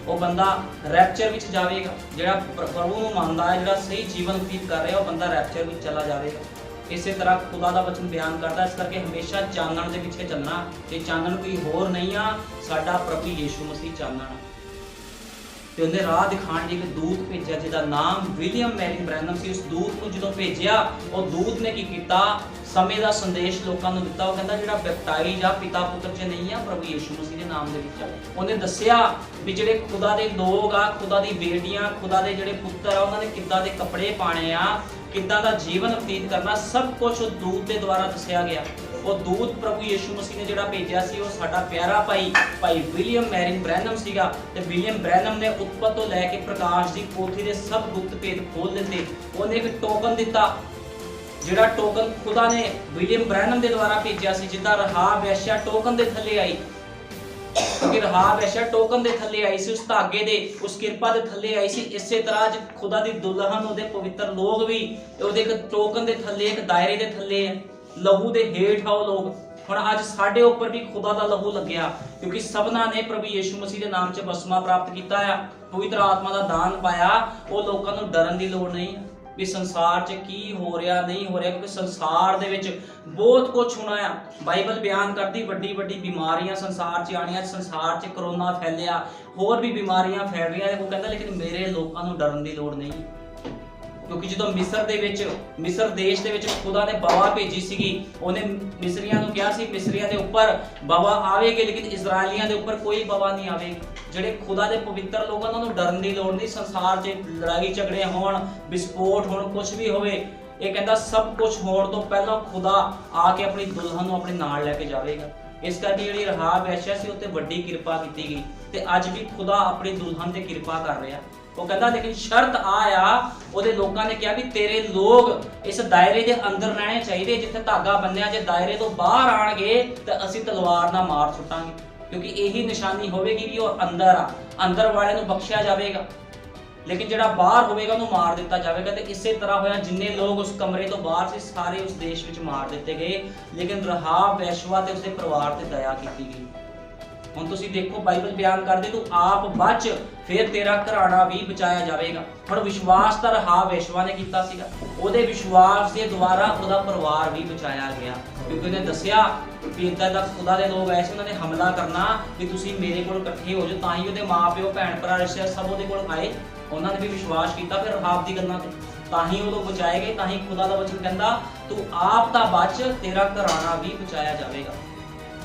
Speaker 1: ਉਹ ਬੰਦਾ ਰੈਪਚਰ ਵਿੱਚ ਜਾਵੇਗਾ। ਜਿਹੜਾ ਪ੍ਰਭੂ ਨੂੰ ਮੰਨਦਾ ਹੈ, ਜਿਹੜਾ ਸਹੀ ਜੀਵਨ ਬਤੀਤ ਕਰ ਰਿਹਾ, ਉਹ ਬੰਦਾ ਰੈਪਚਰ ਵਿੱਚ ਚਲਾ ਜਾਵੇਗਾ। ਇਸੇ ਤਰ੍ਹਾਂ ਖੁਦਾ ਦਾ ਵਚਨ ਬਿਆਨ ਕਰਦਾ। ਇਸ ਕਰਕੇ ਹਮੇਸ਼ਾ ਚਾਨਣ ਦੇ ਪਿੱਛੇ ਚੱਲਣਾ। ਇਹ ਚਾਨਣ ਕੋਈ ਹੋਰ ਨਹੀਂ ਆ, ਸਾਡਾ ਪ੍ਰਭੂ ਯਿਸੂ ਮਸੀਹ ਚਾਨਣ। ਤੇ ਉਹਨੇ ਰਾਹ ਦਿਖਾਉਣ ਲਈ ਇੱਕ ਦੂਤ ਭੇਜਿਆ ਜਿਹਦਾ ਨਾਮ ਵਿਲੀਅਮ ਮੈਰਿਨ ਬ੍ਰੈਨਮ ਸੀ। ਉਸ ਦੂਤ ਨੂੰ ਜਦੋਂ ਭੇਜਿਆ, ਉਹ ਦੂਤ ਨੇ ਕੀ ਕੀਤਾ? ਸਮੇਂ ਦਾ ਸੰਦੇਸ਼ ਲੋਕਾਂ ਨੂੰ ਦਿੱਤਾ। ਉਹ ਕਹਿੰਦਾ ਜਿਹੜਾ ਬੈਪਟਾਈਜ਼ ਆ ਪਿਤਾ ਪੁੱਤਰ 'ਚ ਨਹੀਂ ਆ, ਪ੍ਰਭੂ ਯਿਸੂ ਮਸੀਹ ਦੇ ਨਾਮ ਦੇ ਵਿੱਚ। ਉਹਨੇ ਦੱਸਿਆ ਵੀ ਜਿਹੜੇ ਖੁਦਾ ਦੇ ਲੋਕ ਆ, ਖੁਦਾ ਦੀ ਬੇਟੀਆਂ, ਖੁਦਾ ਦੇ ਜਿਹੜੇ ਪੁੱਤਰ ਆ, ਉਹਨਾਂ ਨੇ ਕਿੱਦਾਂ ਦੇ ਕੱਪੜੇ ਪਾਣੇ ਆ, ਕਿੱਦਾਂ ਦਾ ਜੀਵਨ ਬਤੀਤ ਕਰਨਾ, ਸਭ ਕੁਝ ਉਹ ਦੂਤ ਦੇ ਦੁਆਰਾ ਦੱਸਿਆ ਗਿਆ। ਉਹ ਦੂਤ ਪ੍ਰਭੂ ਯਿਸੂ ਮਸੀਹ ਨੇ ਜਿਹੜਾ ਭੇਜਿਆ ਸੀ, ਉਹ ਸਾਡਾ ਪਿਆਰਾ ਭਾਈ ਵਿਲੀਅਮ ਮੈਰਿਨ ਬ੍ਰੈਨਮ ਸੀਗਾ। ਤੇ ਵਿਲੀਅਮ ਬ੍ਰੈਨਮ ਨੇ ਉਤਪਤ ਤੋਂ ਲੈ ਕੇ ਪ੍ਰਕਾਸ਼ ਦੀ ਪੋਥੀ ਦੇ ਸਭ ਗੁਪਤ ਭੇਦ ਖੋਲ ਦਿੱਤੇ। ਉਹਨੇ ਇੱਕ ਟੋਕਨ ਦਿੱਤਾ ਜਿਹੜਾ ਟੋਕਨ ਖੁਦਾ ਨੇ ਵਿਲੀਅਮ ਬ੍ਰੈਨਮ ਦੇ ਦੁਆਰਾ ਭੇਜਿਆ ਸੀ, ਜਿੱਦਾਂ ਰਹਾਬ ਵੈਸ਼ਿਆ ਟੋਕਨ ਦੇ ਥੱਲੇ ਆਈ, ਕਿਉਂਕਿ ਰਹਾਬ ਵੈਸ਼ਿਆ ਟੋਕਨ ਦੇ ਥੱਲੇ ਆਈ ਸੀ, ਉਸ ਧਾਗੇ ਦੇ, ਉਸ ਕਿਰਪਾ ਦੇ ਥੱਲੇ ਆਈ ਸੀ, ਇਸੇ ਤਰ੍ਹਾਂ ਅੱਜ ਖੁਦਾ ਦੀ ਦੁਲਹਨ, ਉਹਦੇ ਪਵਿੱਤਰ ਲੋਕ ਵੀ ਉਹਦੇ ਇੱਕ ਟੋਕਨ ਦੇ ਥੱਲੇ, ਇੱਕ ਦਾਇਰੇ ਦੇ ਥੱਲੇ ਹੈ, ਲਹੂ ਦੇ ਹੇਠ ਆ ਉਹ ਲੋਕ। ਹੁਣ ਅੱਜ ਸਾਡੇ ਉੱਪਰ ਵੀ ਖੁਦਾ ਦਾ ਲਹੂ ਲੱਗਿਆ, ਕਿਉਂਕਿ ਸਭਨਾਂ ਨੇ ਪ੍ਰਭੂ ਯਿਸੂ ਮਸੀਹ ਦੇ ਨਾਮ 'ਚ ਬਸਮਾ ਪ੍ਰਾਪਤ ਕੀਤਾ ਆ, ਪਵਿੱਤਰ ਆਤਮਾ ਦਾ ਦਾਨ ਪਾਇਆ। ਉਹ ਲੋਕਾਂ ਨੂੰ ਡਰਨ ਦੀ ਲੋੜ ਨਹੀਂ ਵੀ ਸੰਸਾਰ 'ਚ ਕੀ ਹੋ ਰਿਹਾ ਨਹੀਂ ਹੋ ਰਿਹਾ, ਕਿਉਂਕਿ ਸੰਸਾਰ ਦੇ ਵਿੱਚ ਬਹੁਤ ਕੁਝ ਹੋਣਾ ਆ। ਬਾਈਬਲ ਬਿਆਨ ਕਰਦੀ ਵੱਡੀ ਵੱਡੀ ਬਿਮਾਰੀਆਂ ਸੰਸਾਰ 'ਚ ਆਣੀਆਂ, ਸੰਸਾਰ 'ਚ ਕਰੋਨਾ ਫੈਲਿਆ, ਹੋਰ ਵੀ ਬਿਮਾਰੀਆਂ ਫੈਲ ਰਹੀਆਂ। ਉਹ ਕਹਿੰਦਾ ਲੇਕਿਨ ਮੇਰੇ ਲੋਕਾਂ ਨੂੰ ਡਰਨ ਦੀ ਲੋੜ ਨਹੀਂ, ਕਿਉਂਕਿ ਜਦੋਂ ਮਿਸਰ ਦੇਸ਼ ਦੇ ਵਿੱਚ ਖੁਦਾ ਨੇ ਬਵਾ ਭੇਜੀ ਸੀਗੀ, ਉਹਨੇ ਮਿਸਰੀਆਂ ਨੂੰ ਕਿਹਾ ਸੀ ਮਿਸਰੀਆਂ ਦੇ ਉੱਪਰ ਬਵਾ ਆਵੇਗੀ, ਲੇਕਿਨ ਇਜ਼ਰਾਈਲੀਆਂ ਦੇ ਉੱਪਰ ਕੋਈ ਬਵਾ ਨਹੀਂ ਆਵੇਗੀ। ਜਿਹੜੇ ਖੁਦਾ ਦੇ ਪਵਿੱਤਰ ਲੋਕ, ਉਹਨਾਂ ਨੂੰ ਡਰਨ ਦੀ ਲੋੜ ਨਹੀਂ। ਸੰਸਾਰ 'ਚ ਲੜਾਈ ਝਗੜੇ ਹੋਣ, ਵਿਸਫੋਟ ਹੋਣ, ਕੁਝ ਵੀ ਹੋਵੇ, ਇਹ ਕਹਿੰਦਾ ਸਭ ਕੁਝ ਹੋਣ ਤੋਂ ਪਹਿਲਾਂ ਖੁਦਾ ਆ ਕੇ ਆਪਣੀ ਦੁਲਹਨ ਨੂੰ ਆਪਣੇ ਨਾਲ ਲੈ ਕੇ ਜਾਵੇਗਾ। ਇਸ ਕਰਕੇ ਜਿਹੜੀ ਰਹਾਬ ਵੈਸ਼ਿਆ ਸੀ, ਉੱਤੇ ਵੱਡੀ ਕਿਰਪਾ ਕੀਤੀ ਗਈ, ਤੇ ਅੱਜ ਵੀ ਖੁਦਾ ਆਪਣੀ ਦੁਲਹਨ ਤੇ ਕਿਰਪਾ ਕਰ ਰਿਹਾ। ਉਹ ਕਹਿੰਦਾ ਲੇਕਿਨ ਸ਼ਰਤ ਆ, ਉਹਦੇ ਲੋਕਾਂ ਨੇ ਕਿਹਾ ਵੀ ਤੇਰੇ ਲੋਕ ਇਸ ਦਾਇਰੇ ਦੇ ਅੰਦਰ ਰਹਿਣੇ ਚਾਹੀਦੇ ਜਿੱਥੇ ਧਾਗਾ ਬੰਨਿਆ। ਜੇ ਦਾਇਰੇ ਤੋਂ ਬਾਹਰ ਆਣਗੇ ਤਾਂ ਅਸੀਂ ਤਲਵਾਰ ਨਾਲ ਮਾਰ ਸੁੱਟਾਂਗੇ, ਕਿਉਂਕਿ ਇਹੀ ਨਿਸ਼ਾਨੀ ਹੋਵੇਗੀ ਵੀ ਉਹ ਅੰਦਰ ਆ, ਅੰਦਰ ਵਾਲੇ ਨੂੰ ਬਖਸ਼ਿਆ ਜਾਵੇਗਾ, ਲੇਕਿਨ ਜਿਹੜਾ ਬਾਹਰ ਹੋਵੇਗਾ ਉਹਨੂੰ ਮਾਰ ਦਿੱਤਾ ਜਾਵੇਗਾ। ਤੇ ਇਸੇ ਤਰ੍ਹਾਂ ਹੋਇਆ, ਜਿੰਨੇ ਲੋਕ ਉਸ ਕਮਰੇ ਤੋਂ ਬਾਹਰ ਸੀ ਸਾਰੇ ਉਸ ਦੇਸ਼ ਵਿੱਚ ਮਾਰ ਦਿੱਤੇ ਗਏ, ਲੇਕਿਨ ਰਹਾਬ ਵੈਸ਼ਵਾ ਤੇ ਉਸਦੇ ਪਰਿਵਾਰ ਤੇ ਦਇਆ ਕੀਤੀ ਗਈ। ਹੁਣ ਤੁਸੀਂ ਦੇਖੋ ਬਾਈਬਲ ਬਿਆਨ ਕਰਦੇ, ਤੂੰ ਆਪ ਬਚ ਫਿਰ ਤੇਰਾ ਘਰਾਣਾ ਵੀ ਬਚਾਇਆ ਜਾਵੇਗਾ। ਹੁਣ ਵਿਸ਼ਵਾਸ ਤਾਂ ਰਹਾਬ ਵੈਸ਼ਵਾ ਨੇ ਕੀਤਾ ਸੀਗਾ, ਉਹਦੇ ਵਿਸ਼ਵਾਸ ਦੇ ਦੁਆਰਾ ਉਹਦਾ ਪਰਿਵਾਰ ਵੀ ਬਚਾਇਆ ਗਿਆ, ਕਿਉਂਕਿ ਉਹਨੇ ਦੱਸਿਆ ਵੀ ਇਦਾਂ ਦਾ ਖੁਦਾ ਦੇ ਲੋਕ ਐਸੇ ਉਹਨਾਂ ਨੇ ਹਮਲਾ ਕਰਨਾ ਕਿ ਤੁਸੀਂ ਮੇਰੇ ਕੋਲ ਇਕੱਠੇ ਹੋ ਜਾਓ। ਤਾਂ ਹੀ ਉਹਦੇ ਮਾਪਿਓ, ਭੈਣ ਭਰਾ, ਰਿਸ਼ਤੇ ਸਭ ਉਹਦੇ ਕੋਲ ਆਏ, ਉਹਨਾਂ ਨੇ ਵੀ ਵਿਸ਼ਵਾਸ ਕੀਤਾ ਫਿਰ ਰਹਾਬ ਦੀ ਗੱਲਾਂ ਤੇ, ਤਾਂ ਹੀ ਉਹ ਬਚਾਏ ਗਏ। ਤਾਂ ਹੀ ਖੁਦਾ ਦਾ ਵਚਨ ਕਹਿੰਦਾ ਤੂੰ ਆਪ ਤਾਂ ਬਚ, ਤੇਰਾ ਘਰਾਣਾ ਵੀ ਬਚਾਇਆ ਜਾਵੇਗਾ।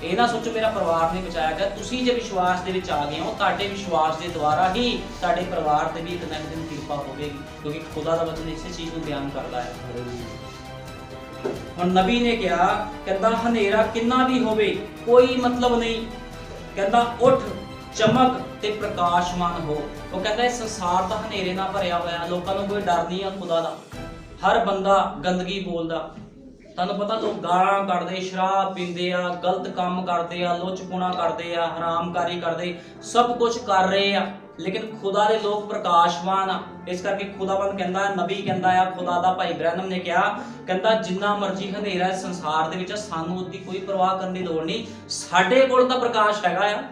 Speaker 1: ਇਹ ਨਾ ਸੋਚੋ ਮੇਰਾ ਪਰਿਵਾਰ ਨਹੀਂ ਬਚਾਇਆ ਗਿਆ, ਤੁਸੀਂ ਜੇ ਵਿਸ਼ਵਾਸ ਦੇ ਵਿੱਚ ਆ ਗਏ ਹੋ, ਤੁਹਾਡੇ ਵਿਸ਼ਵਾਸ ਦੇ ਦੁਆਰਾ ਹੀ ਤੁਹਾਡੇ ਪਰਿਵਾਰ ਤੇ ਵੀ ਇੱਕ ਨਾ ਇੱਕ ਦਿਨ ਕਿਰਪਾ ਹੋਵੇਗੀ, ਕਿਉਂਕਿ ਖੁਦਾ ਦਾ ਵਚਨ ਇਸੇ ਚੀਜ਼ ਨੂੰ ਬਿਆਨ ਕਰਦਾ ਹੈ। ਹੁਣ ਨਬੀ ਨੇ ਕਿਹਾ, ਕਹਿੰਦਾ ਹਨੇਰਾ ਕਿੰਨਾ ਵੀ ਹੋਵੇ ਕੋਈ ਮਤਲਬ ਨਹੀਂ, ਕਹਿੰਦਾ ਉੱਠ ਚਮਕ ਤੇ ਪ੍ਰਕਾਸ਼ਮਾਨ ਹੋ। ਉਹ ਕਹਿੰਦਾ ਇਹ ਸੰਸਾਰ ਤਾਂ ਹਨੇਰੇ ਨਾਲ ਭਰਿਆ ਹੋਇਆ, ਲੋਕਾਂ ਨੂੰ ਕੋਈ ਡਰ ਨਹੀਂ ਆ ਖੁਦਾ ਦਾ, ਹਰ ਬੰਦਾ ਗੰਦਗੀ ਬੋਲਦਾ, ਤੁਹਾਨੂੰ ਪਤਾ ਲੋਕ ਗਾਲਾਂ ਕੱਢਦੇ, ਸ਼ਰਾਬ ਪੀਂਦੇ ਆ, ਗਲਤ ਕੰਮ ਕਰਦੇ ਆ, ਲੁੱਚਪੁਣਾ ਕਰਦੇ ਆ, ਹਰਾਮਕਾਰੀ ਕਰਦੇ, ਸਭ ਕੁਝ ਕਰ ਰਹੇ ਆ, ਲੇਕਿਨ ਖੁਦਾ ਦੇ ਲੋਕ ਪ੍ਰਕਾਸ਼ਵਾਨ ਆ। ਇਸ ਕਰਕੇ ਖੁਦਾਵੰਦ ਕਹਿੰਦਾ, ਨਬੀ ਕਹਿੰਦਾ ਆ, ਖੁਦਾ ਦਾ ਭਾਈ ਬ੍ਰੈਨਮ ਨੇ ਕਿਹਾ, ਕਹਿੰਦਾ ਜਿੰਨਾ ਮਰਜ਼ੀ ਹਨੇਰਾ ਸੰਸਾਰ ਦੇ ਵਿੱਚ, ਸਾਨੂੰ ਉਹਦੀ ਕੋਈ ਪਰਵਾਹ ਕਰਨ ਦੀ ਲੋੜ ਨਹੀਂ, ਸਾਡੇ ਕੋਲ ਤਾਂ ਪ੍ਰਕਾਸ਼ ਹੈਗਾ ਆ,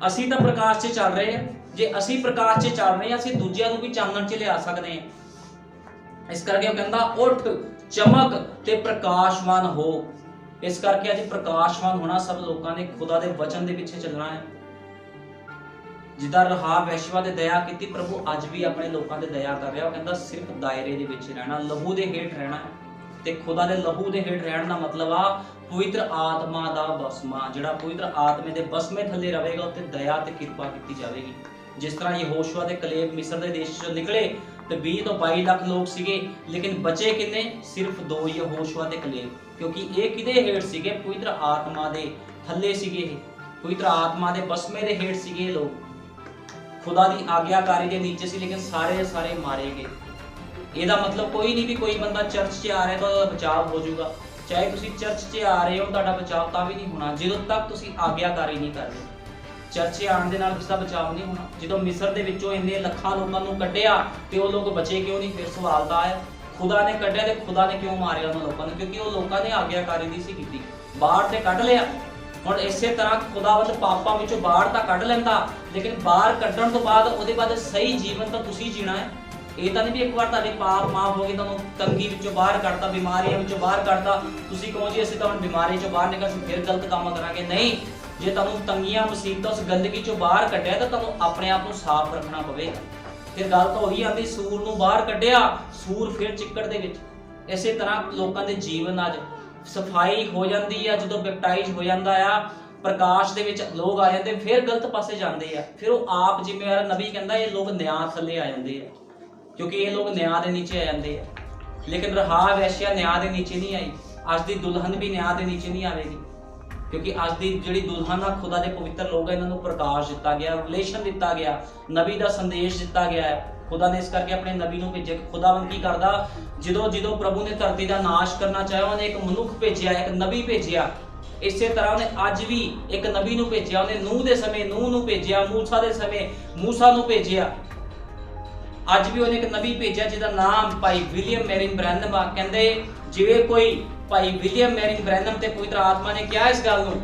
Speaker 1: ਅਸੀਂ ਤਾਂ ਪ੍ਰਕਾਸ਼ 'ਚ ਚੱਲ ਰਹੇ ਆ। ਜੇ ਅਸੀਂ ਪ੍ਰਕਾਸ਼ 'ਚ ਚੱਲ ਰਹੇ ਆ, ਅਸੀਂ ਦੂਜਿਆਂ ਨੂੰ ਵੀ ਚਾਨਣ 'ਚ ਲਿਆ ਸਕਦੇ ਆ। ਇਸ ਕਰਕੇ ਉਹ ਕਹਿੰਦਾ ਉੱਠ ਚਮਕ ਤੇ ਪ੍ਰਕਾਸ਼ਵਾਨ ਹੋ। ਇਸ ਕਰਕੇ ਅੱਜ ਪ੍ਰਕਾਸ਼ਵਾਨ ਹੋਣਾ ਸਭ ਲੋਕਾਂ ਨੇ ਖੁਦਾ ਦੇ ਵਚਨ ਦੇ ਪਿੱਛੇ ਚੱਲਣਾ ਹੈ। ਜਿੱਦਾਂ ਰਹਾਬ ਵੈਸ਼ਵਾ ਤੇ ਦਇਆ ਕੀਤੀ, ਪ੍ਰਭੂ ਅੱਜ ਵੀ ਆਪਣੇ ਲੋਕਾਂ ਤੇ ਦਇਆ ਕਰ ਰਿਹਾ। ਉਹ ਕਹਿੰਦਾ ਸਿਰਫ ਦਾਇਰੇ ਦੇ ਵਿੱਚ ਰਹਿਣਾ, ਲਹੂ ਦੇ ਹੇਠ ਰਹਿਣਾ ਹੈ। ਤੇ ਖੁਦਾ ਦੇ ਲਹੂ ਦੇ ਹੇਠ ਰਹਿਣ ਦਾ ਮਤਲਬ ਆ ਪਵਿੱਤਰ ਆਤਮਾ ਦਾ ਬਸਮਾ। ਜਿਹੜਾ ਪਵਿੱਤਰ ਆਤਮੇ ਦੇ ਬਸਮੇ ਥੱਲੇ ਰਹੇਗਾ, ਉੱਤੇ ਦਇਆ ਤੇ ਕਿਰਪਾ ਕੀਤੀ ਜਾਵੇਗੀ। ਜਿਸ ਤਰ੍ਹਾਂ ਯਹੋਸ਼ੂਆ ਦੇ ਕਲੇਬ ਮਿਸਰ ਦੇ ਦੇਸ਼ ਚੋਂ ਨਿਕਲੇ ਤੇ 20 ਤੋਂ 22 ਲੱਖ ਲੋਕ ਸੀਗੇ, ਲੇਕਿਨ ਬਚੇ ਕਿੰਨੇ? ਸਿਰਫ 2 ਯਹੋਸ਼ੂਆ ਤੇ ਕਲੇਬ। ਕਿਉਂਕਿ ਇਹ ਕਿਹਦੇ ਹੇਠ ਸੀਗੇ? ਪਵਿੱਤਰ ਆਤਮਾ ਦੇ ਥੱਲੇ ਸੀਗੇ। ਇਹ ਪਵਿੱਤਰ ਆਤਮਾ ਦੇ ਬਸਮੇ ਦੇ ਹੇਠ ਸੀਗੇ ਲੋਕ, ਖੁਦਾ ਦੀ ਆਗਿਆਕਾਰੀ ਦੇ ਨੀਚੇ ਸੀ, ਲੇਕਿਨ ਸਾਰੇ ਮਾਰੇ ਗਏ। ਇਹਦਾ ਮਤਲਬ ਕੋਈ ਨਹੀਂ ਵੀ ਕੋਈ ਬੰਦਾ ਚਰਚ 'ਚ ਆ ਰਿਹਾ ਤਾਂ ਉਹਦਾ ਬਚਾਅ ਹੋ ਜਾਊਗਾ। ਚਾਹੇ ਤੁਸੀਂ ਚਰਚ 'ਚ ਆ ਰਹੇ ਹੋ, ਤੁਹਾਡਾ ਬਚਾਅ ਤਾਂ ਵੀ ਨਹੀਂ ਹੋਣਾ ਜਦੋਂ ਤੱਕ ਤੁਸੀਂ ਆਗਿਆਕਾਰੀ ਨਹੀਂ ਕਰ ਰਹੇ। ਚਰਚ 'ਚ ਆਉਣ ਦੇ ਨਾਲ ਕਿਸੇ ਦਾ ਬਚਾਅ ਨਹੀਂ ਹੋਣਾ। ਜਦੋਂ ਮਿਸਰ ਦੇ ਵਿੱਚੋਂ ਇੰਨੇ ਲੱਖਾਂ ਲੋਕਾਂ ਨੂੰ ਕੱਢਿਆ ਤੇ ਉਹ ਲੋਕ ਬਚੇ ਕਿਉਂ ਨਹੀਂ? ਫਿਰ ਸਵਾਲ ਤਾਂ ਆਇਆ, ਖੁਦਾ ਨੇ ਕੱਢਿਆ ਤੇ ਖੁਦਾ ਨੇ ਕਿਉਂ ਮਾਰਿਆ ਉਹਨਾਂ ਲੋਕਾਂ ਨੂੰ? ਕਿਉਂਕਿ ਉਹ ਲੋਕਾਂ ਨੇ ਆਗਿਆਕਾਰੀ ਨਹੀਂ ਸੀ ਕੀਤੀ। ਬਾਹਰ ਤੇ ਕੱਢ ਲਿਆ। ਹੁਣ ਇਸੇ ਤਰ੍ਹਾਂ ਖੁਦਾਵੰਦ ਪਾਪਾਂ ਵਿੱਚੋਂ ਬਾਹਰ ਤਾਂ ਕੱਢ ਲੈਂਦਾ, ਲੇਕਿਨ ਬਾਹਰ ਕੱਢਣ ਤੋਂ ਬਾਅਦ ਉਹਦੇ ਬਾਅਦ ਸਹੀ ਜੀਵਨ ਤਾਂ ਤੁਸੀਂ ਜੀਣਾ ਹੈ। ਇਹ ਤਾਂ ਨਹੀਂ ਵੀ ਇੱਕ ਵਾਰ ਤੁਹਾਡੇ ਪਾਪ ਮਾਫ ਹੋ ਗਏ, ਤੁਹਾਨੂੰ ਤੰਗੀ ਵਿੱਚੋਂ ਬਾਹਰ ਕੱਢਤਾ, ਬਿਮਾਰੀਆਂ ਵਿੱਚੋਂ ਬਾਹਰ ਕੱਢਤਾ, ਤੁਸੀਂ ਕਹੋ ਜੀ ਅਸੀਂ ਤਾਂ ਹੁਣ ਬਿਮਾਰੀ 'ਚੋਂ ਬਾਹਰ ਨਿਕਲ ਫਿਰ ਗਲਤ ਕੰਮ ਕਰਾਂਗੇ। ਨਹੀਂ, ਜੇ ਤੁਹਾਨੂੰ ਤੰਗੀਆਂ ਮੁਸੀਬਤਾਂ ਉਸ ਗੰਦਗੀ 'ਚੋਂ ਬਾਹਰ ਕੱਢਿਆ ਤਾਂ ਤੁਹਾਨੂੰ ਆਪਣੇ ਆਪ ਨੂੰ ਸਾਫ਼ ਰੱਖਣਾ ਪਵੇਗਾ। ਫਿਰ ਗੱਲ ਤਾਂ ਉਹੀ ਆਉਂਦੀ, ਸੂਰ ਨੂੰ ਬਾਹਰ ਕੱਢਿਆ, ਸੂਰ ਫਿਰ ਚਿੱਕੜ ਦੇ ਵਿੱਚ। ਇਸੇ ਤਰ੍ਹਾਂ ਲੋਕਾਂ ਦੇ ਜੀਵਨ ਅੱਜ ਸਫਾਈ ਹੋ ਜਾਂਦੀ ਆ, ਜਦੋਂ ਬੈਪਟਾਈਜ਼ ਹੋ ਜਾਂਦਾ ਆ, ਪ੍ਰਕਾਸ਼ ਦੇ ਵਿੱਚ ਲੋਕ ਆ ਜਾਂਦੇ, ਫਿਰ ਗਲਤ ਪਾਸੇ ਜਾਂਦੇ ਆ। ਫਿਰ ਉਹ ਆਪ ਜ਼ਿੰਮੇਵਾਰ। ਨਬੀ ਕਹਿੰਦਾ ਇਹ ਲੋਕ ਨਿਆਂ ਥੱਲੇ ਆ ਜਾਂਦੇ ਆ, ਕਿਉਂਕਿ ਇਹ ਲੋਕ ਨਿਆਂ ਦੇ ਨੀਚੇ ਆ ਜਾਂਦੇ ਆ। ਲੇਕਿਨ ਰਹਾਬ ਵੈਸ਼ਿਆ ਨਿਆਂ ਦੇ ਨੀਚੇ ਨਹੀਂ ਆਈ। ਅੱਜ ਦੀ ਦੁਲਹਨ ਵੀ ਨਿਆਂ ਦੇ ਨੀਚੇ ਨਹੀਂ ਆਵੇਗੀ, ਕਿਉਂਕਿ ਅੱਜ ਦੀ ਜਿਹੜੀ ਦੁਲਹਨ ਆ, ਖੁਦਾ ਦੇ ਪਵਿੱਤਰ ਲੋਕ ਆ, ਇਹਨਾਂ ਨੂੰ ਪ੍ਰਕਾਸ਼ ਦਿੱਤਾ ਗਿਆ, ਰਿਵਲੇਸ਼ਨ ਦਿੱਤਾ ਗਿਆ, ਨਬੀ ਦਾ ਸੰਦੇਸ਼ ਦਿੱਤਾ ਗਿਆ ਹੈ। खुदा ने इस करके अपने नबी ਨੂੰ ਭੇਜਿਆ। ਖੁਦਾਵੰਦ ਕੀ ਕਰਦਾ, ਜਦੋਂ ਪ੍ਰਭੂ ਨੇ ਧਰਤੀ ਦਾ ਨਾਸ਼ ਕਰਨਾ ਚਾਹਿਆ, ਉਹਨੇ ਇੱਕ ਮਨੁੱਖ ਭੇਜਿਆ, ਇੱਕ ਨਬੀ ਭੇਜਿਆ। ਇਸੇ ਤਰ੍ਹਾਂ ਉਹਨੇ ਅੱਜ ਵੀ ਇੱਕ ਨਬੀ ਨੂੰ ਭੇਜਿਆ। ਉਹਨੇ ਨੂਹ ਦੇ ਸਮੇਂ ਨੂਹ ਨੂੰ ਭੇਜਿਆ, ਮੂਸਾ ਦੇ ਸਮੇਂ ਮੂਸਾ ਨੂੰ ਭੇਜਿਆ। ਅੱਜ ਵੀ ਉਹਨੇ ਇੱਕ ਨਬੀ ਭੇਜਿਆ ਜਿਹਦਾ ਨਾਮ ਭਾਈ ਵਿਲੀਅਮ ਮੈਰਿਨ ਬ੍ਰੈਨਮ ਆ। ਕਹਿੰਦੇ ਜਿਵੇਂ ਕੋਈ ਭਾਈ ਵਿਲੀਅਮ ਮੈਰਿਨ ਬ੍ਰੈਨਮ ਤੇ ਪਵਿੱਤਰ ਆਤਮਾ ਨੇ ਕਿਹਾ ਇਸ ਗੱਲ ਨੂੰ,